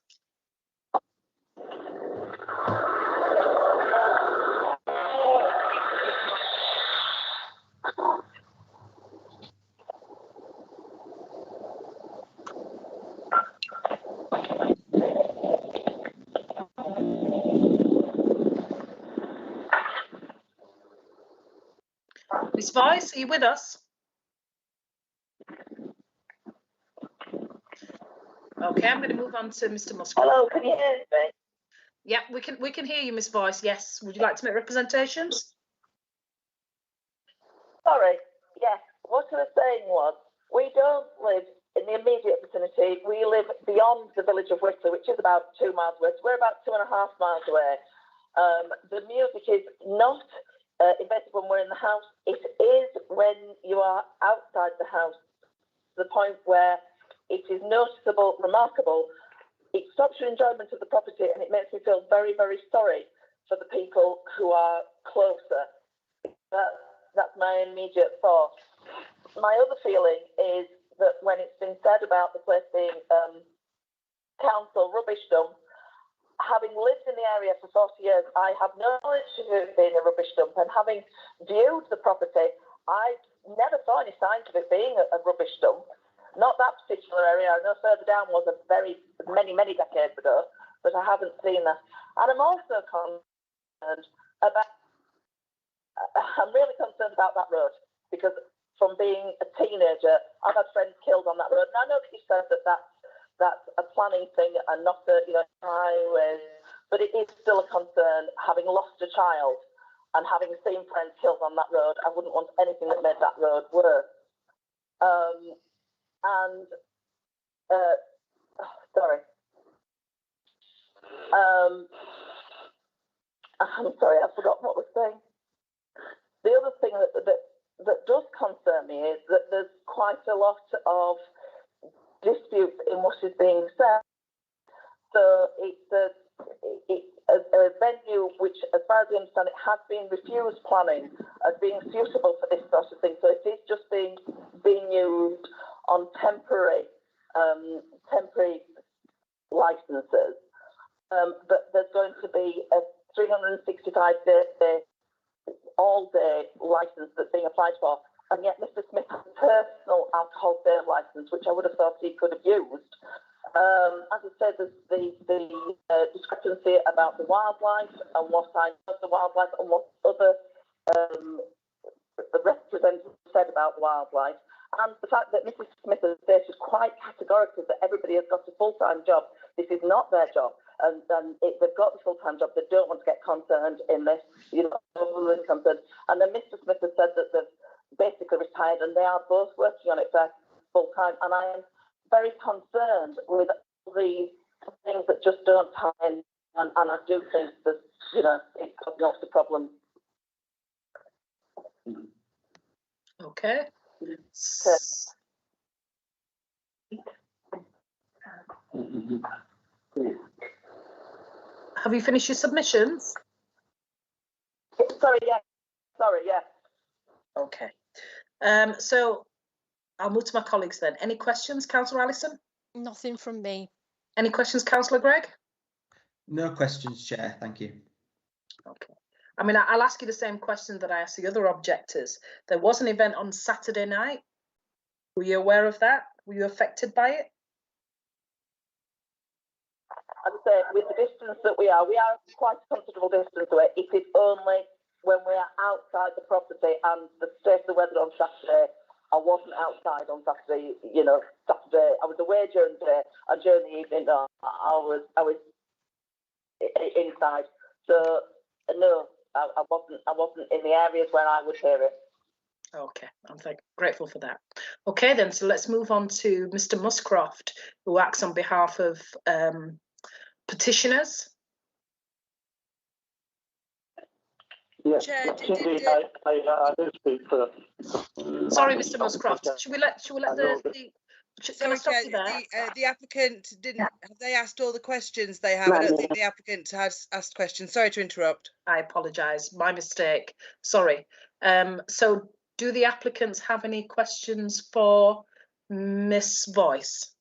Miss Boyce, are you with us? Okay, I'm going to move on to Mr. Musgrove. Hello, can you hear me? Yeah, we can hear you, Miss Boyce. Yes. Would you like to make representations? Sorry. Yes. What I was saying was, we don't live in the immediate vicinity. We live beyond the village of Whistler, which is about 2 miles away. So we're about 2.5 miles away. The music is not invasive when we're in the house. It is when you are outside the house, to the point where it is noticeable, remarkable. It stops your enjoyment of the property, and it makes me feel very, very sorry for the people who are closer. That's my immediate thought. My other feeling is that when it's been said about the place being council rubbish dump, having lived in the area for 40 years, I have no knowledge of it being a rubbish dump, and having viewed the property, I never saw any signs of it being a rubbish dump. Not that particular area. I know further down was a many decades ago, but I haven't seen that. And I'm also concerned about, I'm really concerned about that road, because from being a teenager, I've had friends killed on that road. And I know that you said that that's a planning thing and not a highway, but it is still a concern. Having lost a child and having seen friends killed on that road, I wouldn't want anything that made that road worse. Sorry. I'm sorry, I forgot what I was saying. The other thing that does concern me is that there's quite a lot of disputes in what is being said. So it's a venue which, as far as I understand it, has been refused planning as being suitable for this sort of thing. So it is just being used on temporary licenses. But there's going to be a 365-day all-day license that's being applied for, and yet Mr. Smith has a personal alcohol sale license, which I would have thought he could have used. As I said, there's the discrepancy about the wildlife and what I know of the wildlife and what other representatives said about the wildlife, and the fact that Mrs. Smith has stated quite categorically that everybody has got a full-time job. This is not their job. And they've got the full-time job. They don't want to get concerned in this, concerned. And then Mr. Smith has said that they've basically retired, and they are both working on it for full-time. And I am very concerned with the things that just don't tie in. And I do think that, it could not the problem. Okay. Have you finished your submissions? Sorry, yeah. Okay. So I'll move to my colleagues then. Any questions, Councillor Allison? Nothing from me. Any questions, Councillor Gregg? No questions, Chair. Thank you. Okay. I mean, I'll ask you the same question that I asked the other objectors. There was an event on Saturday night. Were you aware of that? Were you affected by it? As I say, with the distance that we are quite a considerable distance away. It is only when we are outside the property, and the state of the weather on Saturday, I wasn't outside on Saturday. Saturday I was away during the day, and during the evening, I was inside. So no, I wasn't in the areas where I would hear it. Okay, I'm grateful for that. Okay, then, so let's move on to Mr. Muscroft, who acts on behalf of petitioners. Yes, Chair, indeed, I do speak for. Sorry, Mr. Muscroft. Should we let Can I stop you there? The applicant didn't. Have they asked all the questions they have? I don't think the applicant has asked questions. Sorry to interrupt. I apologise. My mistake. Sorry. So, do the applicants have any questions for Miss Voice?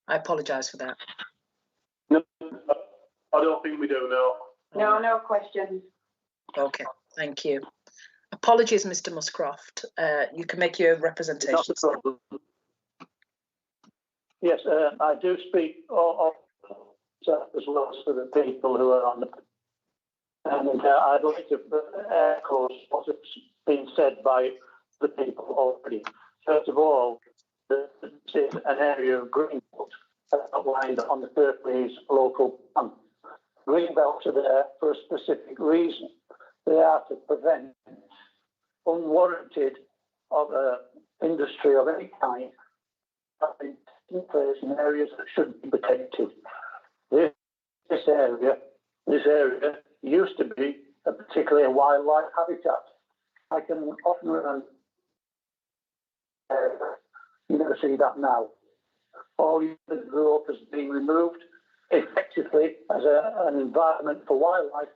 I apologise for that. No, I don't think we do. No. No questions. Okay, thank you. Apologies, Mr. Muscroft. You can make your representation. Not a problem. Yes, I do speak as well as for the people who are on the. And I'd like to echo what has been said by the people already. First of all, this is an area of greenbelt outlined on the Kirklees local plan. Greenbelts are there for a specific reason. They are to prevent unwarranted industry of any kind having taken place in areas that should be protected. This area used to be particularly a wildlife habitat. I can often remember, you never see that now. All that grew up has been removed effectively as an environment for wildlife.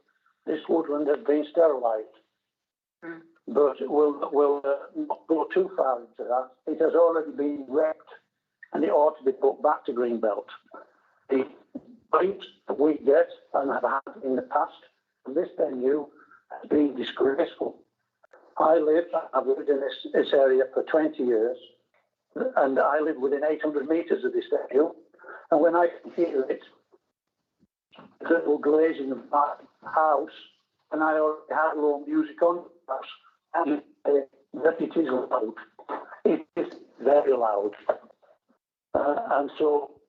This woodland has been sterilised. But we'll not go too far into that. It has already been wrecked and it ought to be put back to Greenbelt. The points that we get and have had in the past from this venue has been disgraceful. I've lived in this area for 20 years and I live within 800 metres of this venue. And when I hear it, the little glazing of my house, and I already had low music on the house, and that it is loud. It is very loud. And so,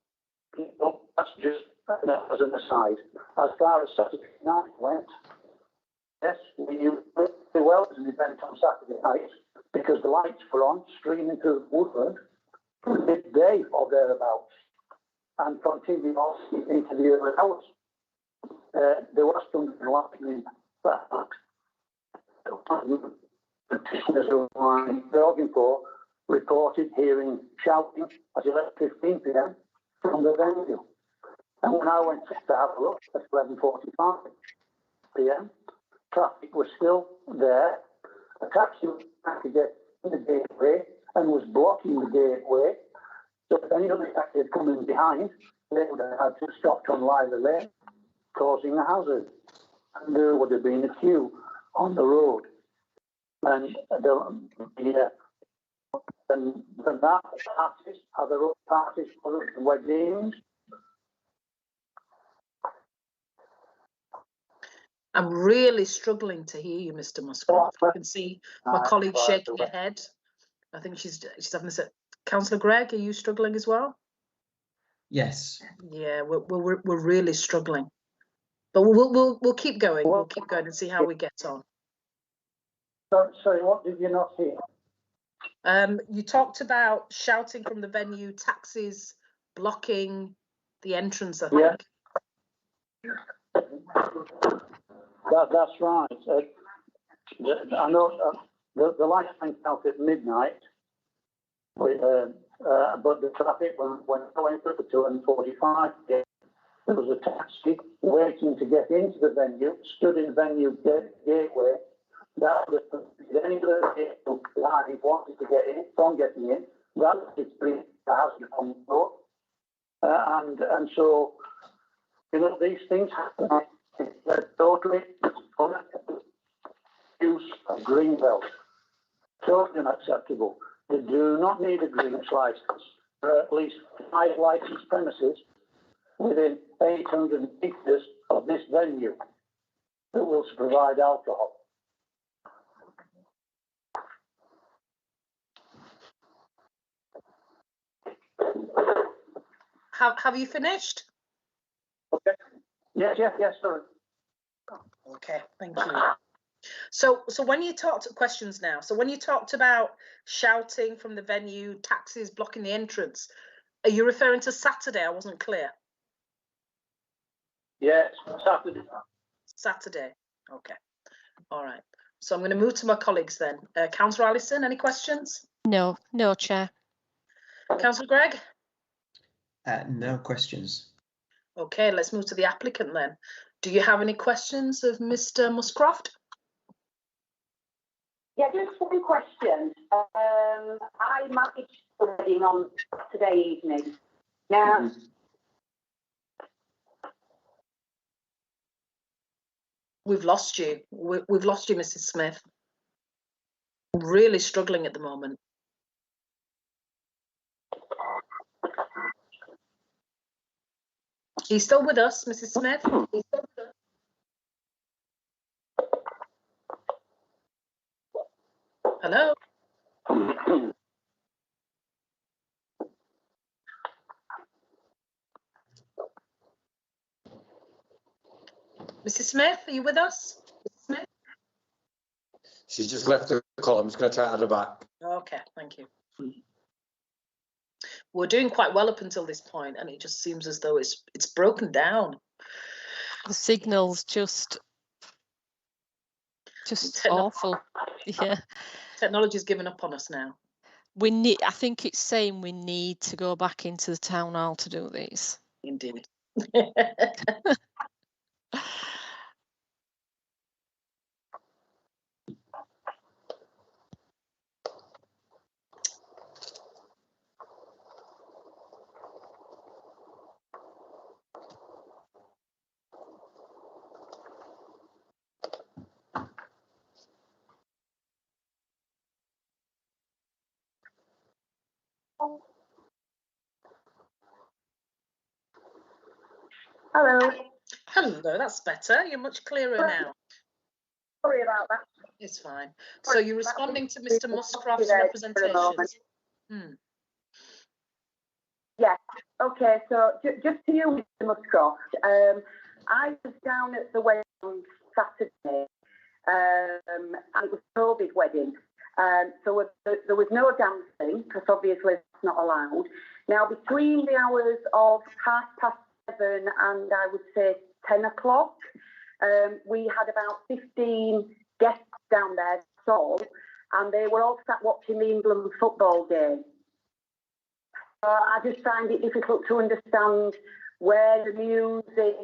that's just as an aside. As far as Saturday night went, yes, we knew pretty well it was an event on Saturday night because the lights were on, streaming through the woodland from midday or thereabouts and continued on into the early hours. There was some lightning that the petitioners who I'm talking for reported hearing shouting at 11:15 p.m. from the venue. And when I went to have a look at 11:45 p.m., traffic was still there. A taxi was trying to get in the gateway and was blocking the gateway. So if any other taxi had come in behind, they would have had to stop on Lyra Lane, causing a hazard. And there would have been a queue on the road. And that parties, other parties, other weddings. I'm really struggling to hear you, Mr. Muscroft. I can see my colleague shaking her head. I think she's having this. Councillor Gregg, are you struggling as well? Yes. Yeah, we're really struggling, but we'll keep going. We'll keep going and see how we get on. Sorry, what did you not hear? You talked about shouting from the venue, taxis blocking the entrance, I think. That's right. I know the lights went out at midnight, but the traffic when I went up at 2:45, there was a taxi waiting to get into the venue, stood in the venue gateway. That was any other vehicle behind wanted to get in, from getting in. That was the hazard on the road. And so, these things happen. They're totally unacceptable. Use of greenbelt. Totally unacceptable. They do not need a green license. There are at least 5 licensed premises within 800 metres of this venue that will provide alcohol. Have you finished? Okay. Yes, sorry. Okay, thank you. So when you talked questions now, so when you talked about shouting from the venue, taxis blocking the entrance, are you referring to Saturday? I wasn't clear. Yes, Saturday. Saturday. Okay. All right. So I'm going to move to my colleagues then. Councillor Allison, any questions? No, Chair. Councillor Gregg? No questions. Okay, let's move to the applicant then. Do you have any questions of Mr. Muscroft? Yeah, just one question. I managed the wedding on Saturday evening. Now, We've lost you. We've lost you, Mrs. Smith. Really struggling at the moment. Are you still with us, Mrs. Smith? Hello? Mrs. Smith, are you with us? Mrs. Smith? She's just left the call. I'm just going to try to add her back. Okay, thank you. We're doing quite well up until this point, and it just seems as though it's broken down. The signal's just awful. Yeah. Technology's given up on us now. I think it's saying we need to go back into the town hall to do these. Indeed. hello. Hello, that's better. You're much clearer now. Sorry about that. It's fine. So you're responding to Mr. Muscroft's representations? Yeah. Okay. So just to you, Mr. Muscroft, I was down at the wedding on Saturday, and it was a COVID wedding. So there was no dancing because obviously it's not allowed. Now, between the hours of 7:30 and I would say 10 o'clock, we had about 15 guests down there, and they were all sat watching the England football game. I just find it difficult to understand where the music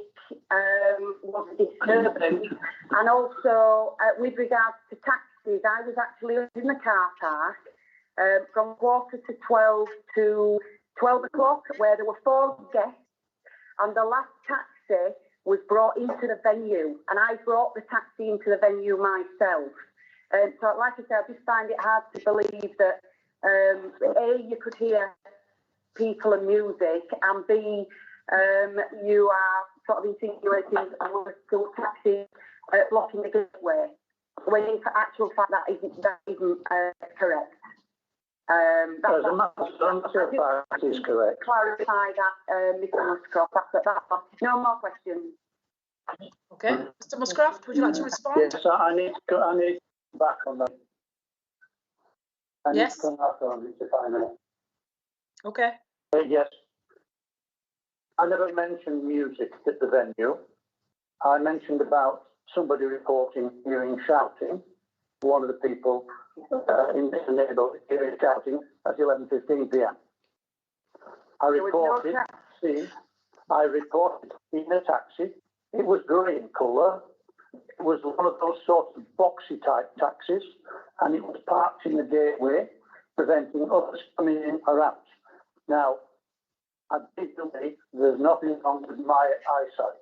was disturbing. And also, with regards to taxis, I was actually in the car park from 11:45 to 12 o'clock, where there were 4 guests, and the last taxi was brought into the venue, and I brought the taxi into the venue myself. So, like I said, I just find it hard to believe that, A, you could hear people and music, and B, you are sort of insinuating that there was still taxis blocking the gateway, when in actual fact that isn't correct. As a matter of fact, is correct. Clarify that, Mr. Muscroft. That's no more questions. Okay, Mr. Muscroft, would you like to respond? Yes, I need to go back on that. Yes. Come back on it if I may. Okay. Yes. I never mentioned music at the venue. I mentioned about somebody reporting hearing shouting. One of the people in the neighbourhood hearing shouting at 11:15 p.m. I reported in a taxi. It was grey in colour. It was one of those sort of boxy type taxis, and it was parked in the gateway, preventing others coming in or out. Now, admittedly, there's nothing wrong with my eyesight.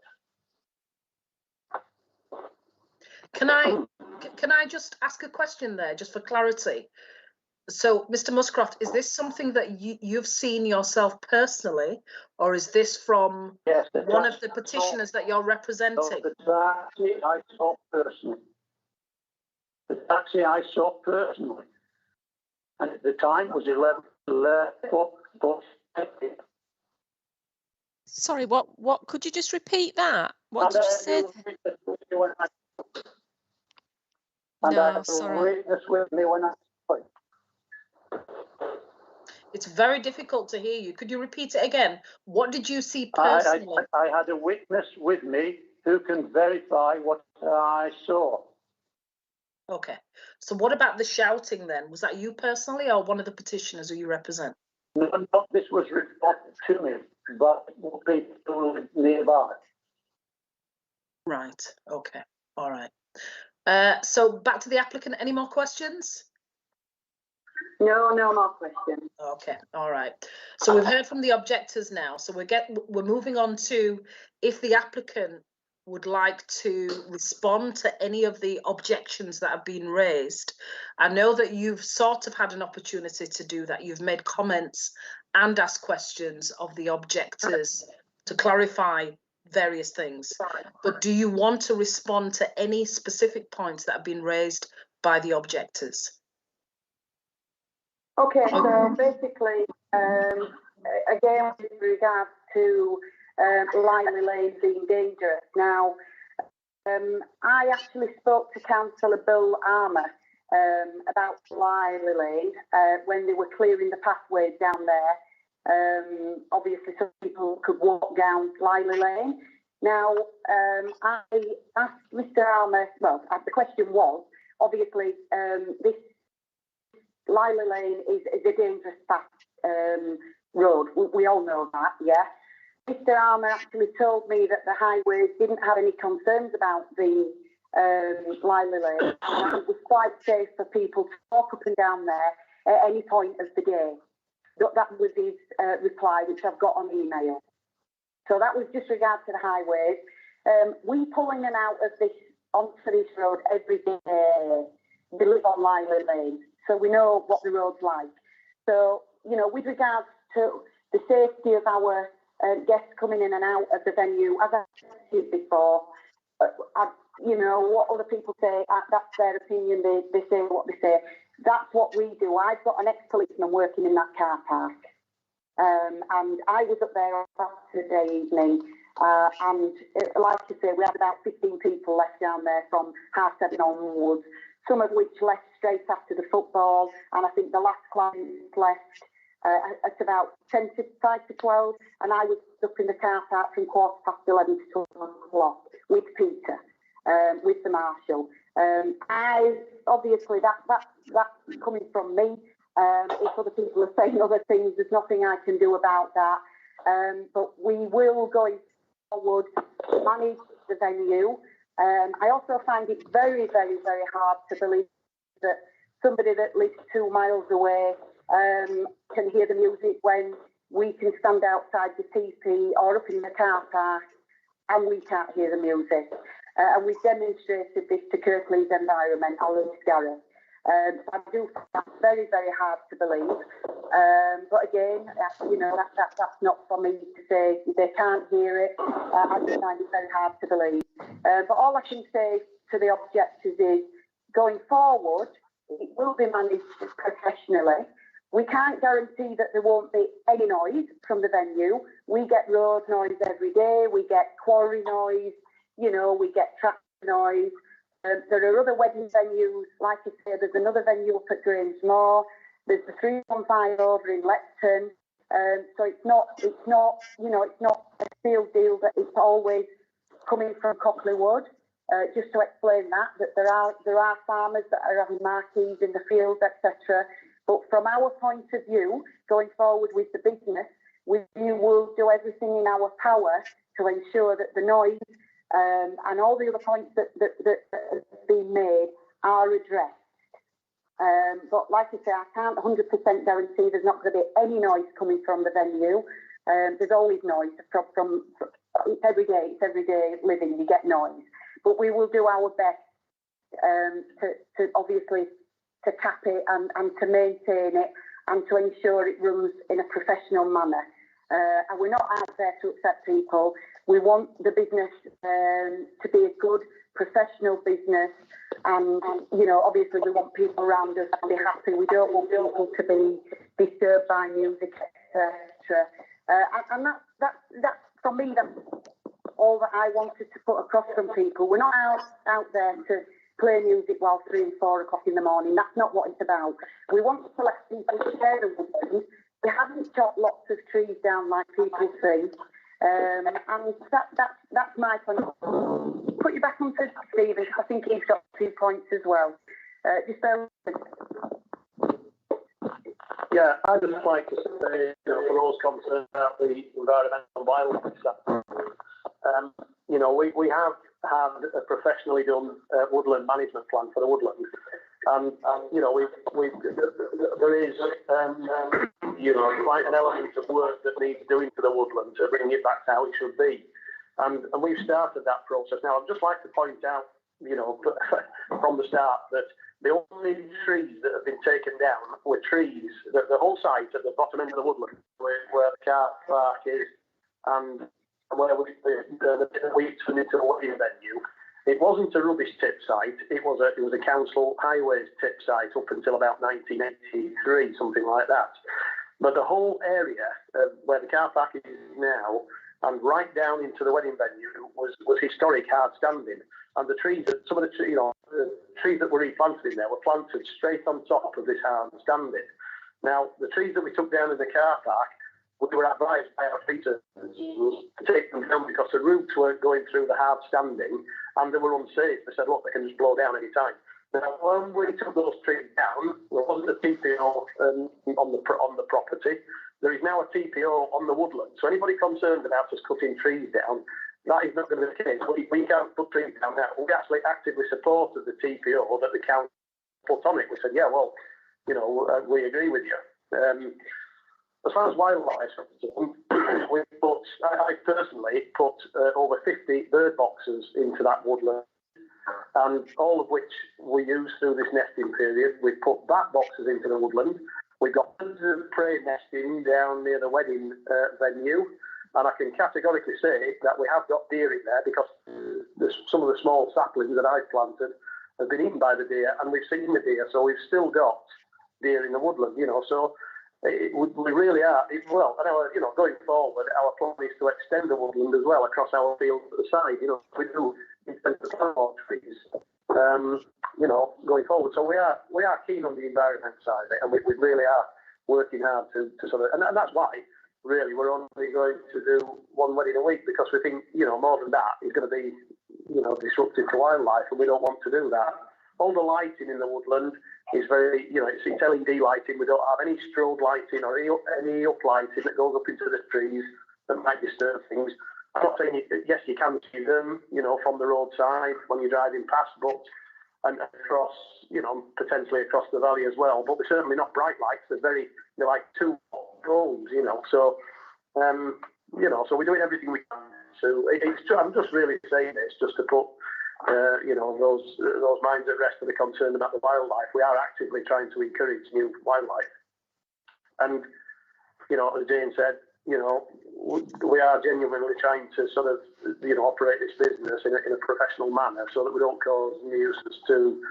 Can I just ask a question there, just for clarity? So, Mr. Muscroft, is this something that you've seen yourself personally, or is this from one of the petitioners that you're representing? No, the taxi I saw personally. The taxi I saw personally. And at the time was 11:40. Sorry, what could you just repeat that? What did you say? And I had a witness with me when I saw it. It's very difficult to hear you. Could you repeat it again? What did you see personally? I had a witness with me who can verify what I saw. Okay. So what about the shouting then? Was that you personally or one of the petitioners who you represent? No, this was reported to me by people nearby. Right, okay, all right. So back to the applicant, any more questions? No, no more questions. Okay, all right. So we've heard from the objectors now. So we're moving on to if the applicant would like to respond to any of the objections that have been raised. I know that you've sort of had an opportunity to do that. You've made comments and asked questions of the objectors to clarify various things. But do you want to respond to any specific points that have been raised by the objectors? Okay, so basically, again, with regards to Liley Lane being dangerous. Now, I actually spoke to Councillor Bill Armour about Liley Lane when they were clearing the pathways down there. Obviously, some people could walk down Liley Lane. Now, I asked Mr. Armour, well, the question was, obviously, this Liley Lane is a dangerous road. We all know that, yeah. Mr. Armour actually told me that the highways didn't have any concerns about the Liley Lane. And it was quite safe for people to walk up and down there at any point of the day. That was his reply, which I've got on email. So that was just regard to the highways. We pull in and out of this onto this road every day. We live on Liley Lane, so we know what the road's like. So, you know, with regards to the safety of our guests coming in and out of the venue, as I said before, you know, what other people say, that's their opinion, they say what they say. That's what we do. I've got an ex-policeman working in that car park. And I was up there on Saturday evening, and like I say, we had about 15 people left down there from 7:30 onwards, some of which left straight after the football, and I think the last client left at about 5 to 12, and I was up in the car park from 11:15 to 12 o'clock with Peter, with the marshal. I obviously that's coming from me. If other people are saying other things, there's nothing I can do about that. But we will, going forward, manage the venue. I also find it very, very, very hard to believe that somebody that lives 2 miles away can hear the music when we can stand outside the TP or up in the car park and we can't hear the music. And we've demonstrated this to Kirklees Environment, Alan Scarrett. I do find that very, very hard to believe. But again, you know, that's not for me to say they can't hear it. I just find it very hard to believe. But all I can say to the objectors is, going forward, it will be managed professionally. We can't guarantee that there won't be any noise from the venue. We get road noise every day. We get quarry noise. You know, we get traffic noise. There are other wedding venues, like I say, there's another venue up at Grangemore. There's the 315 over in Lepton. So it's not, you know, it's not a sealed deal that it's always coming from Cockley Wood. Just to explain that there are farmers that are having marquees in the fields, etc. But from our point of view, going forward with the business, we will do everything in our power to ensure that the noise and all the other points that have been made are addressed. But like I say, I can't 100% guarantee there's not going to be any noise coming from the venue. There's always noise from it's every day living, you get noise. But we will do our best to obviously to cap it and to maintain it and to ensure it runs in a professional manner. And we're not out there to upset people. We want the business to be a good, professional business. And, you know, obviously we want people around us to be happy. We don't want people to be disturbed by music, etc. And that's for me, that's all that I wanted to put across from people. We're not out there to play music while 3 and 4 o'clock in the morning. That's not what it's about. We want to let people share the woodland. We haven't chopped lots of trees down like people think. And that's my point. Put you back on to Stephen, because I think he's got 2 points as well. Just bear with me. Yeah, I'd just like to say, for those concerned about the environmental wildlife stuff, we have had a professionally done woodland management plan for the woodland, and there is quite an element of work that needs doing to the woodland to bring it back to how it should be, and we've started that process now. I'd just like to point out, from the start, that the only trees that have been taken down were trees that the whole site at the bottom end of the woodland, where the car park is, and where we turned into a wedding venue. It wasn't a rubbish tip site. It was a council highways tip site up until about 1983, something like that. But the whole area where the car park is now, and right down into the wedding venue, was historic hard standing. And the trees, some of the trees that were replanted in there were planted straight on top of this hard standing. Now, the trees that we took down in the car park, we were advised by our features to take them down because the roots weren't going through the hard standing and they were unsafe. They said, look, they can just blow down any time. Now, when we took those trees down, there wasn't a TPO on the property. There is now a TPO on the woodland. So anybody concerned about us cutting trees down, that is not going to be the case. We can't put trees down now. We actually actively supported the TPO that the council put on it. We said, yeah, well, we agree with you. As far as wildlife is concerned, I personally put over 50 bird boxes into that woodland, and all of which we use through this nesting period. We put bat boxes into the woodland. We've got birds of prey nesting down near the wedding venue, and I can categorically say that we have got deer in there because some of the small saplings that I've planted have been eaten by the deer, and we've seen the deer, so we've still got deer in the woodland, so we really are. Well, and going forward, our plan is to extend the woodland as well across our field to the side. We do intend to plant more trees, going forward. So we are keen on the environment side of it, and we really are working hard to sort of, and that's why really we're only going to do one wedding a week, because we think more than that is going to be disruptive to wildlife, and we don't want to do that. All the lighting in the woodland is very, it's LED lighting. We don't have any strobe lighting or any up lighting that goes up into the trees that might disturb things. I'm not saying, yes, you can see them, from the roadside when you're driving past, but and across, potentially across the valley as well. But they're certainly not bright lights. They're like two bulbs, so so we're doing everything we can. So I'm just really saying this just to put those minds at rest that are concerned about the wildlife. We are actively trying to encourage new wildlife. And, as Jane said, we are genuinely trying to sort of, operate this business in a professional manner so that we don't cause nuisance to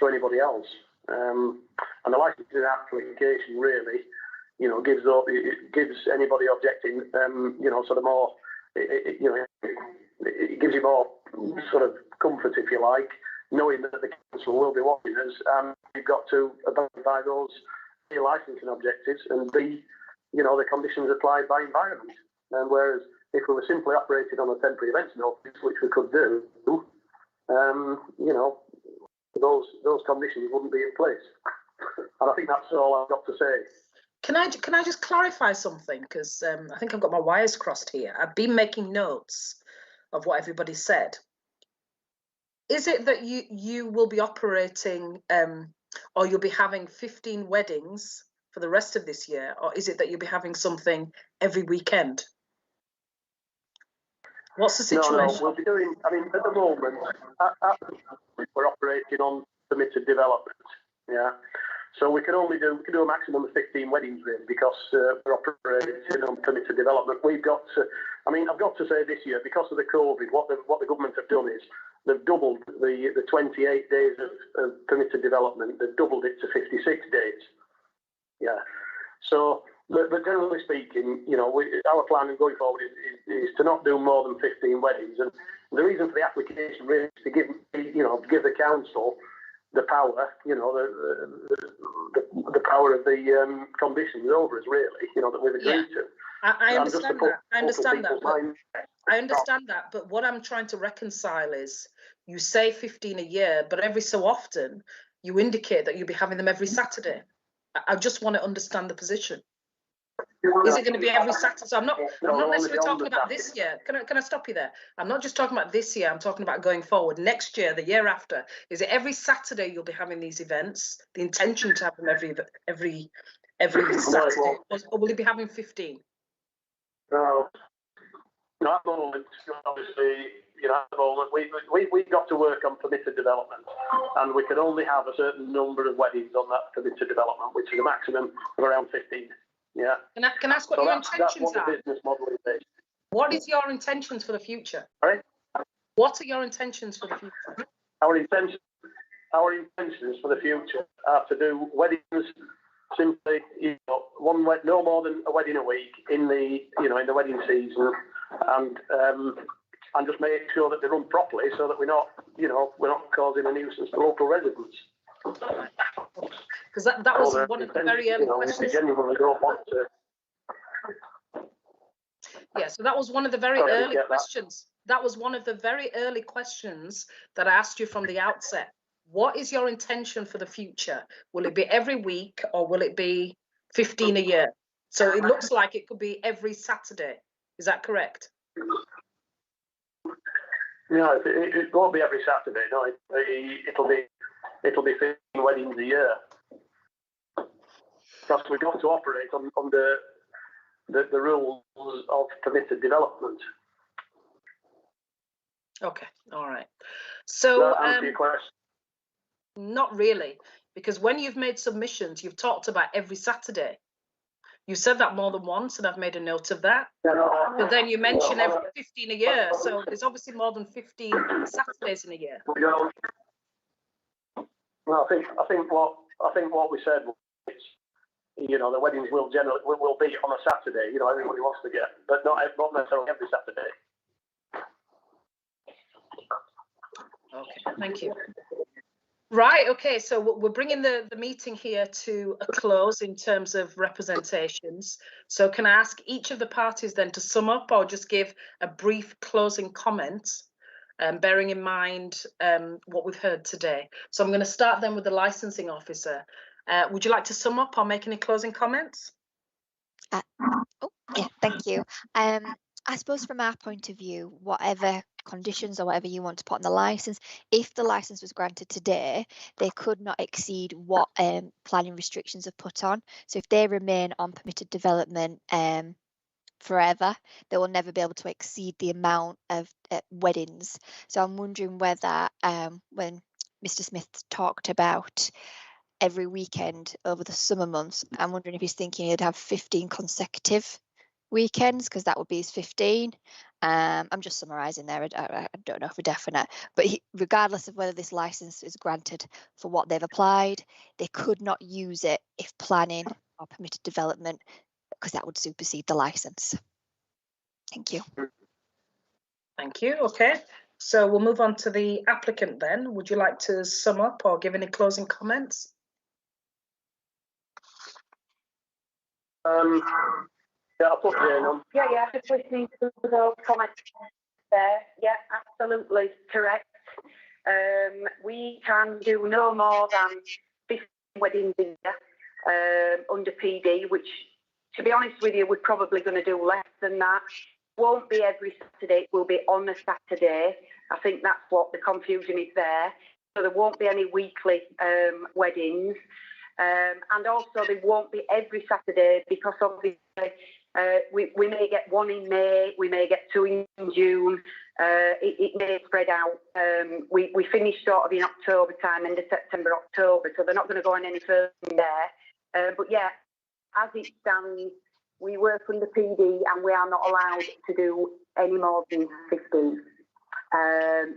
anybody else. And the licensing application really, gives anybody objecting, sort of more, it gives you more sort of comfort, if you like, knowing that the council will be watching us, and you've got to abide by those licensing objectives and be, the conditions applied by environment. And whereas if we were simply operating on a temporary events notice, which we could do, those conditions wouldn't be in place. And I think that's all I've got to say. Can I just clarify something? Because I think I've got my wires crossed here. I've been making notes of what everybody said. Is it that you will be operating or you'll be having 15 weddings for the rest of this year, or is it that you'll be having something every weekend? What's the situation? No, we'll be doing, at the moment, we're operating on permitted development, yeah. So we can do a maximum of 15 weddings really, because we're operating on permitted development. We've got to, I've got to say this year, because of the COVID, what the government have done is they've doubled the 28 days of permitted development. They've doubled it to 56 days. Yeah. So, but generally speaking, our plan going forward is to not do more than 15 weddings. And the reason for the application really is to give the council the power, the power of the conditions over us, really, that we've agreed to. I understand that. I understand that. But what I'm trying to reconcile is you say 15 a year, but every so often you indicate that you'll be having them every Saturday. I just want to understand the position. Is it going to be every Saturday? So I'm not necessarily talking about this year. Can I stop you there? I'm not just talking about this year. I'm talking about going forward. Next year, the year after. Is it every Saturday you'll be having these events? The intention to have them every Saturday, or will you be having 15? No, at the moment, obviously, at the moment, we got to work on permitted development, and we can only have a certain number of weddings on that permitted development, which is a maximum of around 15. Yeah. Can I ask what your intentions are? The business model is based. What is your intentions for the future? Sorry? What are your intentions for the future? Our intentions for the future are to do weddings simply, no more than a wedding a week in the wedding season, and just make sure that they run properly, so that we're not causing a nuisance to local residents. Because that was one of the very early questions. Yeah, so that was one of the very early questions. That was one of the very early questions that I asked you from the outset. What is your intention for the future? Will it be every week, or will it be 15 a year? So it looks like it could be every Saturday. Is that correct? No, it won't be every Saturday. No, it'll be 15 weddings a year. Because we've got to operate under the rules of permitted development. Okay, all right. So does that answer your question? Not really, because when you've made submissions, you've talked about every Saturday. You said that more than once, and I've made a note of that. But then you mention every 15 a year, so there's obviously more than 15 Saturdays in a year. Well, I think what we said was, the weddings will be on a Saturday. Everybody wants to get, but not necessarily every Saturday. Okay, thank you. Right, okay, so we're bringing the meeting here to a close in terms of representations. So can I ask each of the parties then to sum up, or just give a brief closing comment, bearing in mind what we've heard today? So I'm going to start then with the licensing officer. Would you like to sum up or make any closing comments? Yeah, thank you. I suppose from our point of view, whatever conditions or whatever you want to put on the license, if the license was granted today, they could not exceed what planning restrictions are put on. So if they remain on permitted development forever, they will never be able to exceed the amount of weddings. So I'm wondering whether when Mr. Smith talked about every weekend over the summer months, I'm wondering if he's thinking he'd have 15 consecutive weekends, because that would be his 15. I'm just summarising there. I don't know for definite, but regardless of whether this licence is granted for what they've applied, they could not use it if planning or permitted development, because that would supersede the licence. Thank you. Thank you. Okay, so we'll move on to the applicant then. Would you like to sum up or give any closing comments? Yeah, I'll put Jane on. Yeah, just listening to those comments there. Yeah, absolutely correct. We can do no more than 15 weddings a year under PD, which, to be honest with you, we're probably going to do less than that. Won't be every Saturday, it will be on a Saturday. I think that's what the confusion is there. So there won't be any weekly weddings. And also they won't be every Saturday, because obviously we may get one in May, we may get two in June, it may spread out. We finish sort of in October time, end of September, October, so they're not going to go on any further from there. But yeah, as it stands, we work under PD and we are not allowed to do any more than 15.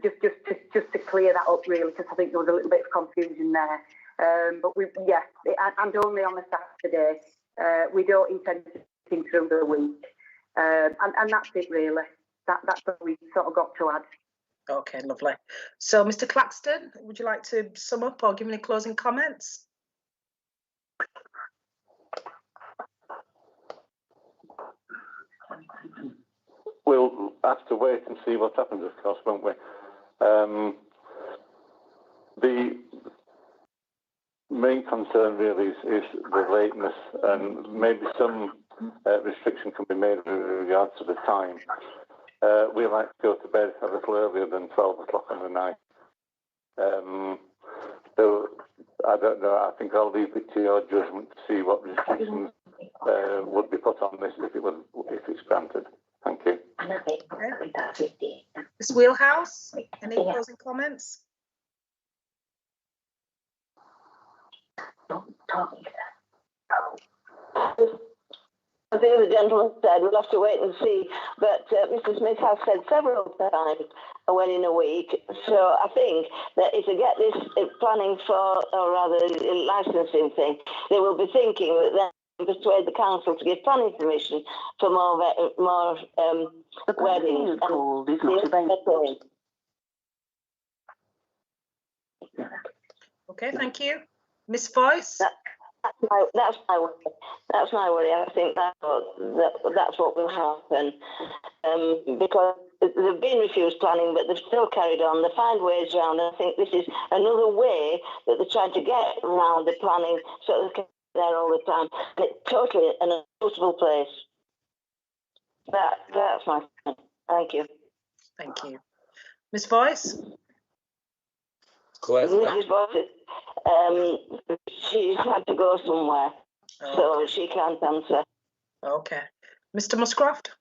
Just to clear that up really, because I think there was a little bit of confusion there. But and only on a Saturday. We don't intend to think through the week. And that's it really. That's what we sort of got to add. Okay, lovely. So Mr. Claxton, would you like to sum up or give any closing comments? We'll have to wait and see what happens, of course, won't we? main concern really is the lateness, and maybe some restriction can be made with regards to the time. We like to go to bed a little earlier than 12 o'clock in the night. So I don't know. I think I'll leave it to your judgment to see what restrictions would be put on this if it's granted. Thank you. Ms. Wheelhouse, any closing comments? I think the gentleman said we'll have to wait and see, but Mr. Smith has said several times when in a week. So I think that if they get this planning for, or rather licensing thing, they will be thinking that they can persuade the council to give planning permission for more weddings. Called is not available. Okay, thank you. Miss Voice? That's my worry. I think that's what will happen, because they've been refused planning, but they've still carried on. They find ways around. And I think this is another way that they're trying to get around the planning, so they can be there all the time. It's totally an unsuitable place. That's my point. Thank you. Thank you. Miss Voice? Mrs. Voice, she's had to go somewhere, so she can't answer. Okay. Mr. Muscroft?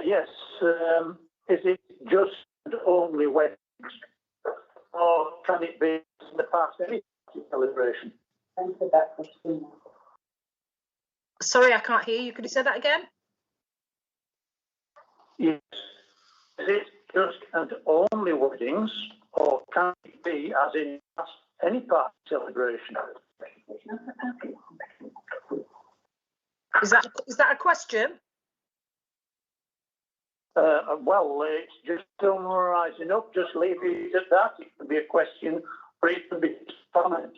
Yes. Is it just and only weddings, or can it be in the past any celebration? Answer that question. Sorry, I can't hear you. Could you say that again? Yes. Is it just and only weddings, or can it be, as in any party celebration? Is that a question? Well, it's just summarising up. Just leave it at that. It could be a question, or it could be a comment.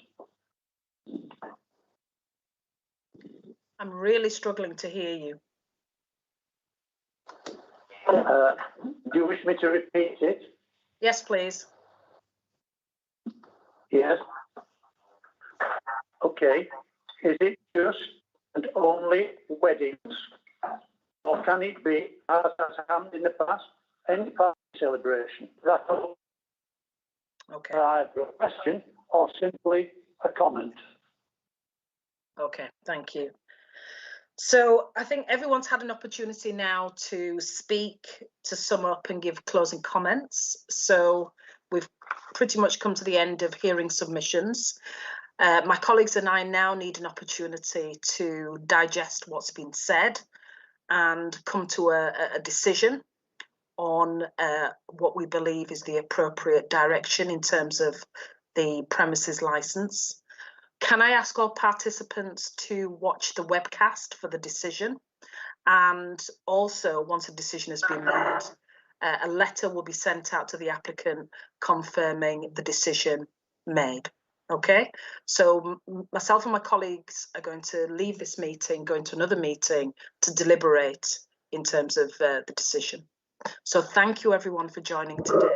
I'm really struggling to hear you. Do you wish me to repeat it? Yes, please. Yes. Okay. Is it just and only weddings, or can it be, as has happened in the past, any party celebration? That's all. Okay. Either a question or simply a comment. Okay, thank you. So I think everyone's had an opportunity now to speak, to sum up and give closing comments. So we've pretty much come to the end of hearing submissions. My colleagues and I now need an opportunity to digest what's been said and come to a decision on what we believe is the appropriate direction in terms of the premises licence. Can I ask all participants to watch the webcast for the decision? And also, once a decision has been made, a letter will be sent out to the applicant confirming the decision made. Okay, so myself and my colleagues are going to leave this meeting, go into another meeting to deliberate in terms of the decision. So thank you everyone for joining today.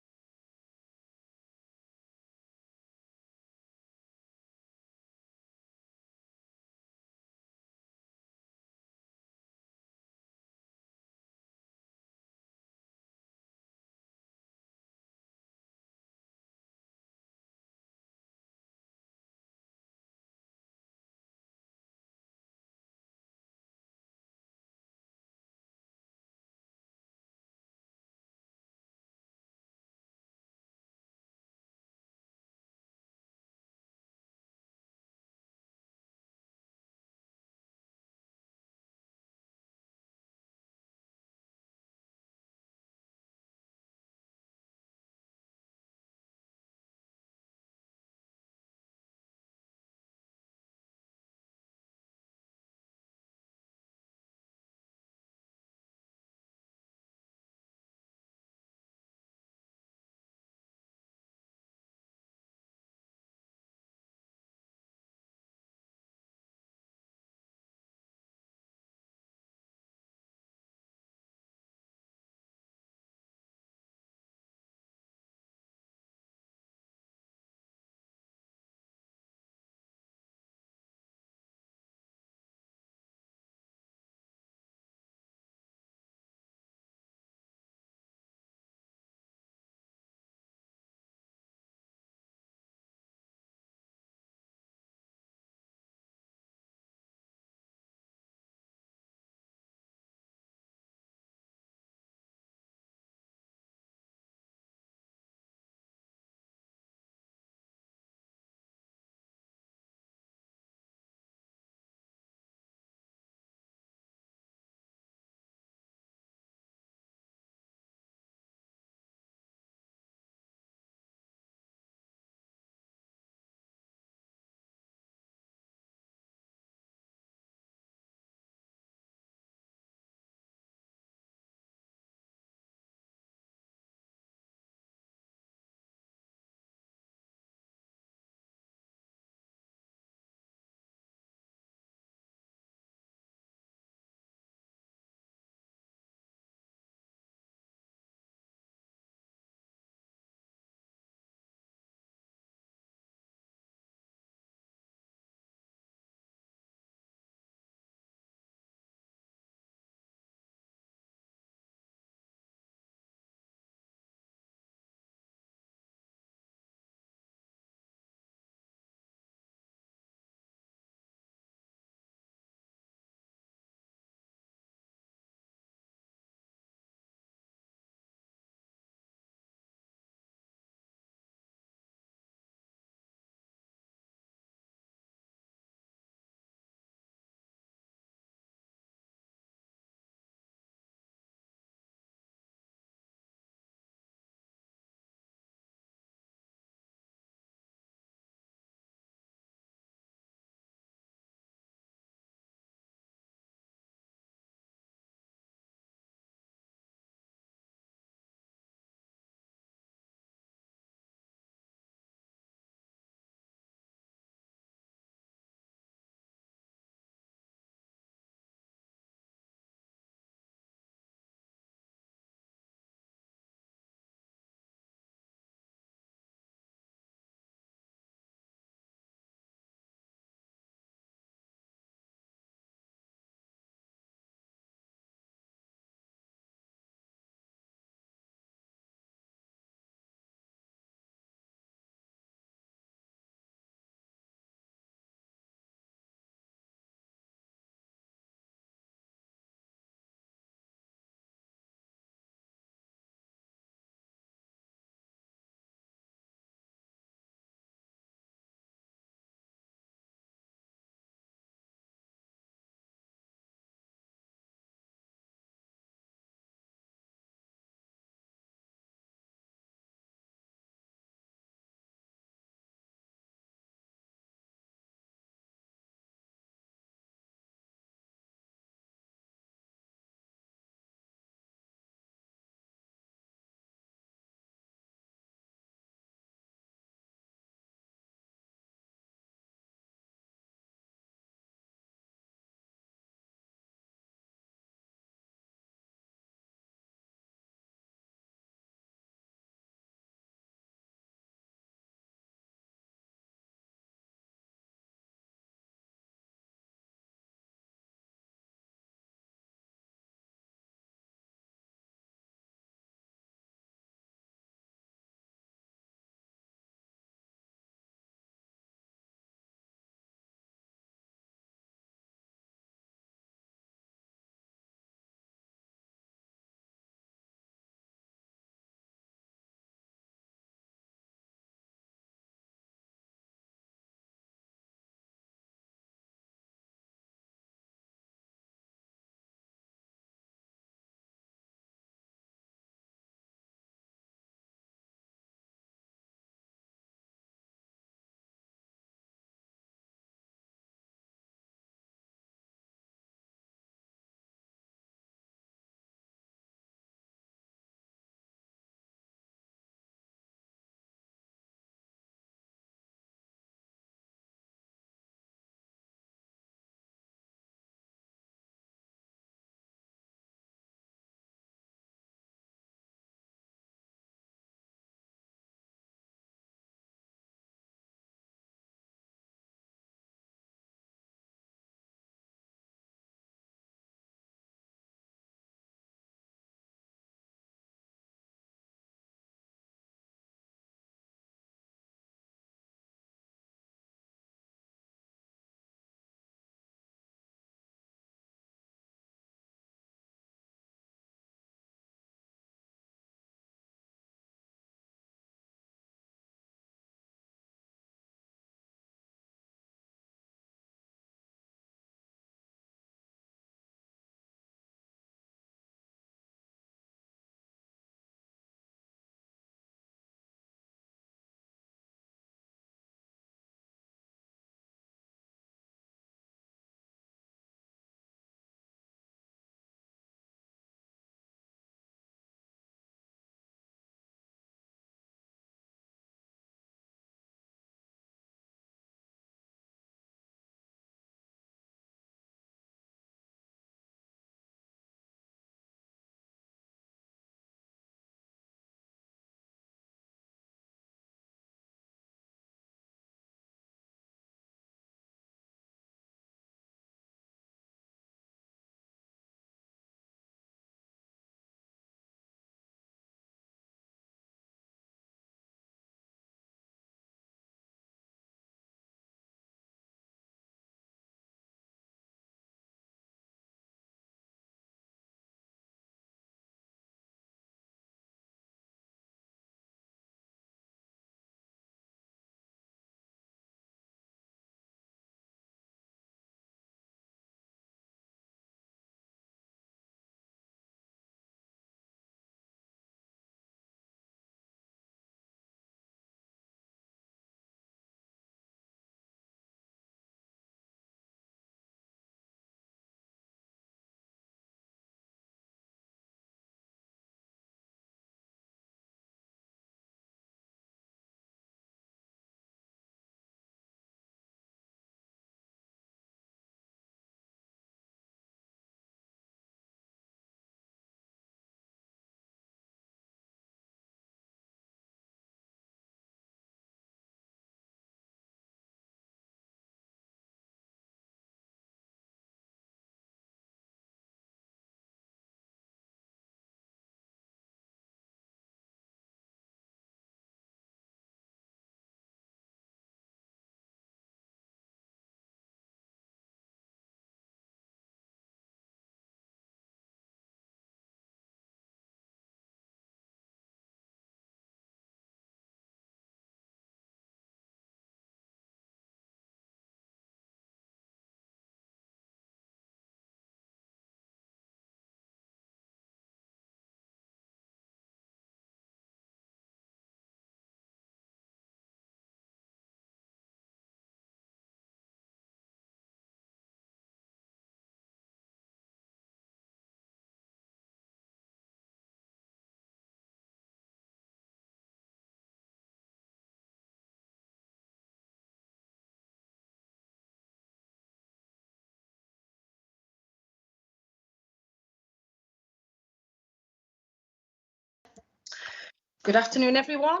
Good afternoon, everyone.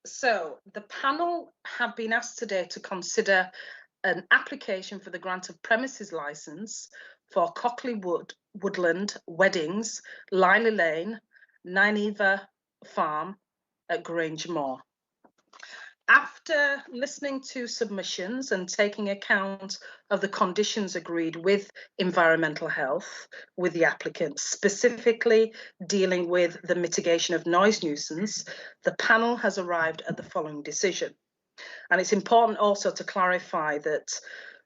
So the panel have been asked today to consider an application for the grant of premises licence for Cockley Woodland Weddings, Liley Lane, Nineveh Farm at Grangemore. After listening to submissions and taking account of the conditions agreed with environmental health with the applicant, specifically dealing with the mitigation of noise nuisance, the panel has arrived at the following decision. And it's important also to clarify that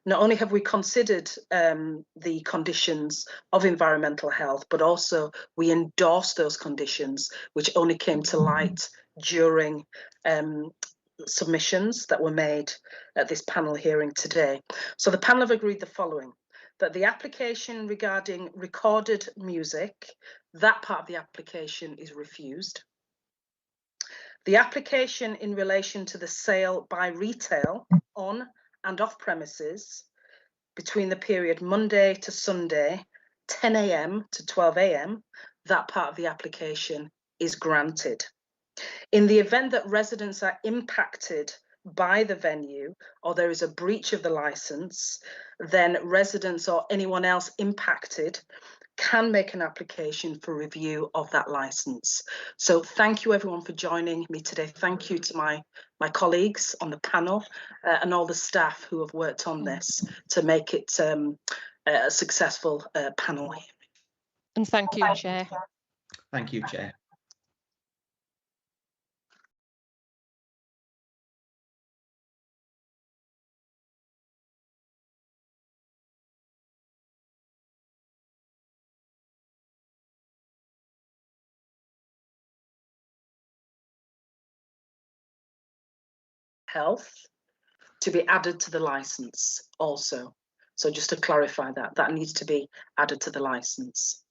not only have we considered the conditions of environmental health, but also we endorse those conditions, which only came to light during submissions that were made at this panel hearing today. So the panel have agreed the following: that the application regarding recorded music, that part of the application is refused. The application in relation to the sale by retail on and off premises between the period Monday to Sunday, 10 a.m. to 12 a.m., that part of the application is granted. In the event that residents are impacted by the venue or there is a breach of the licence, then residents or anyone else impacted can make an application for review of that licence. So thank you everyone for joining me today. Thank you to my colleagues on the panel and all the staff who have worked on this to make it a successful panel hearing. And thank you, Chair. Thank you, Chair. Health to be added to the license also. So just to clarify that needs to be added to the license.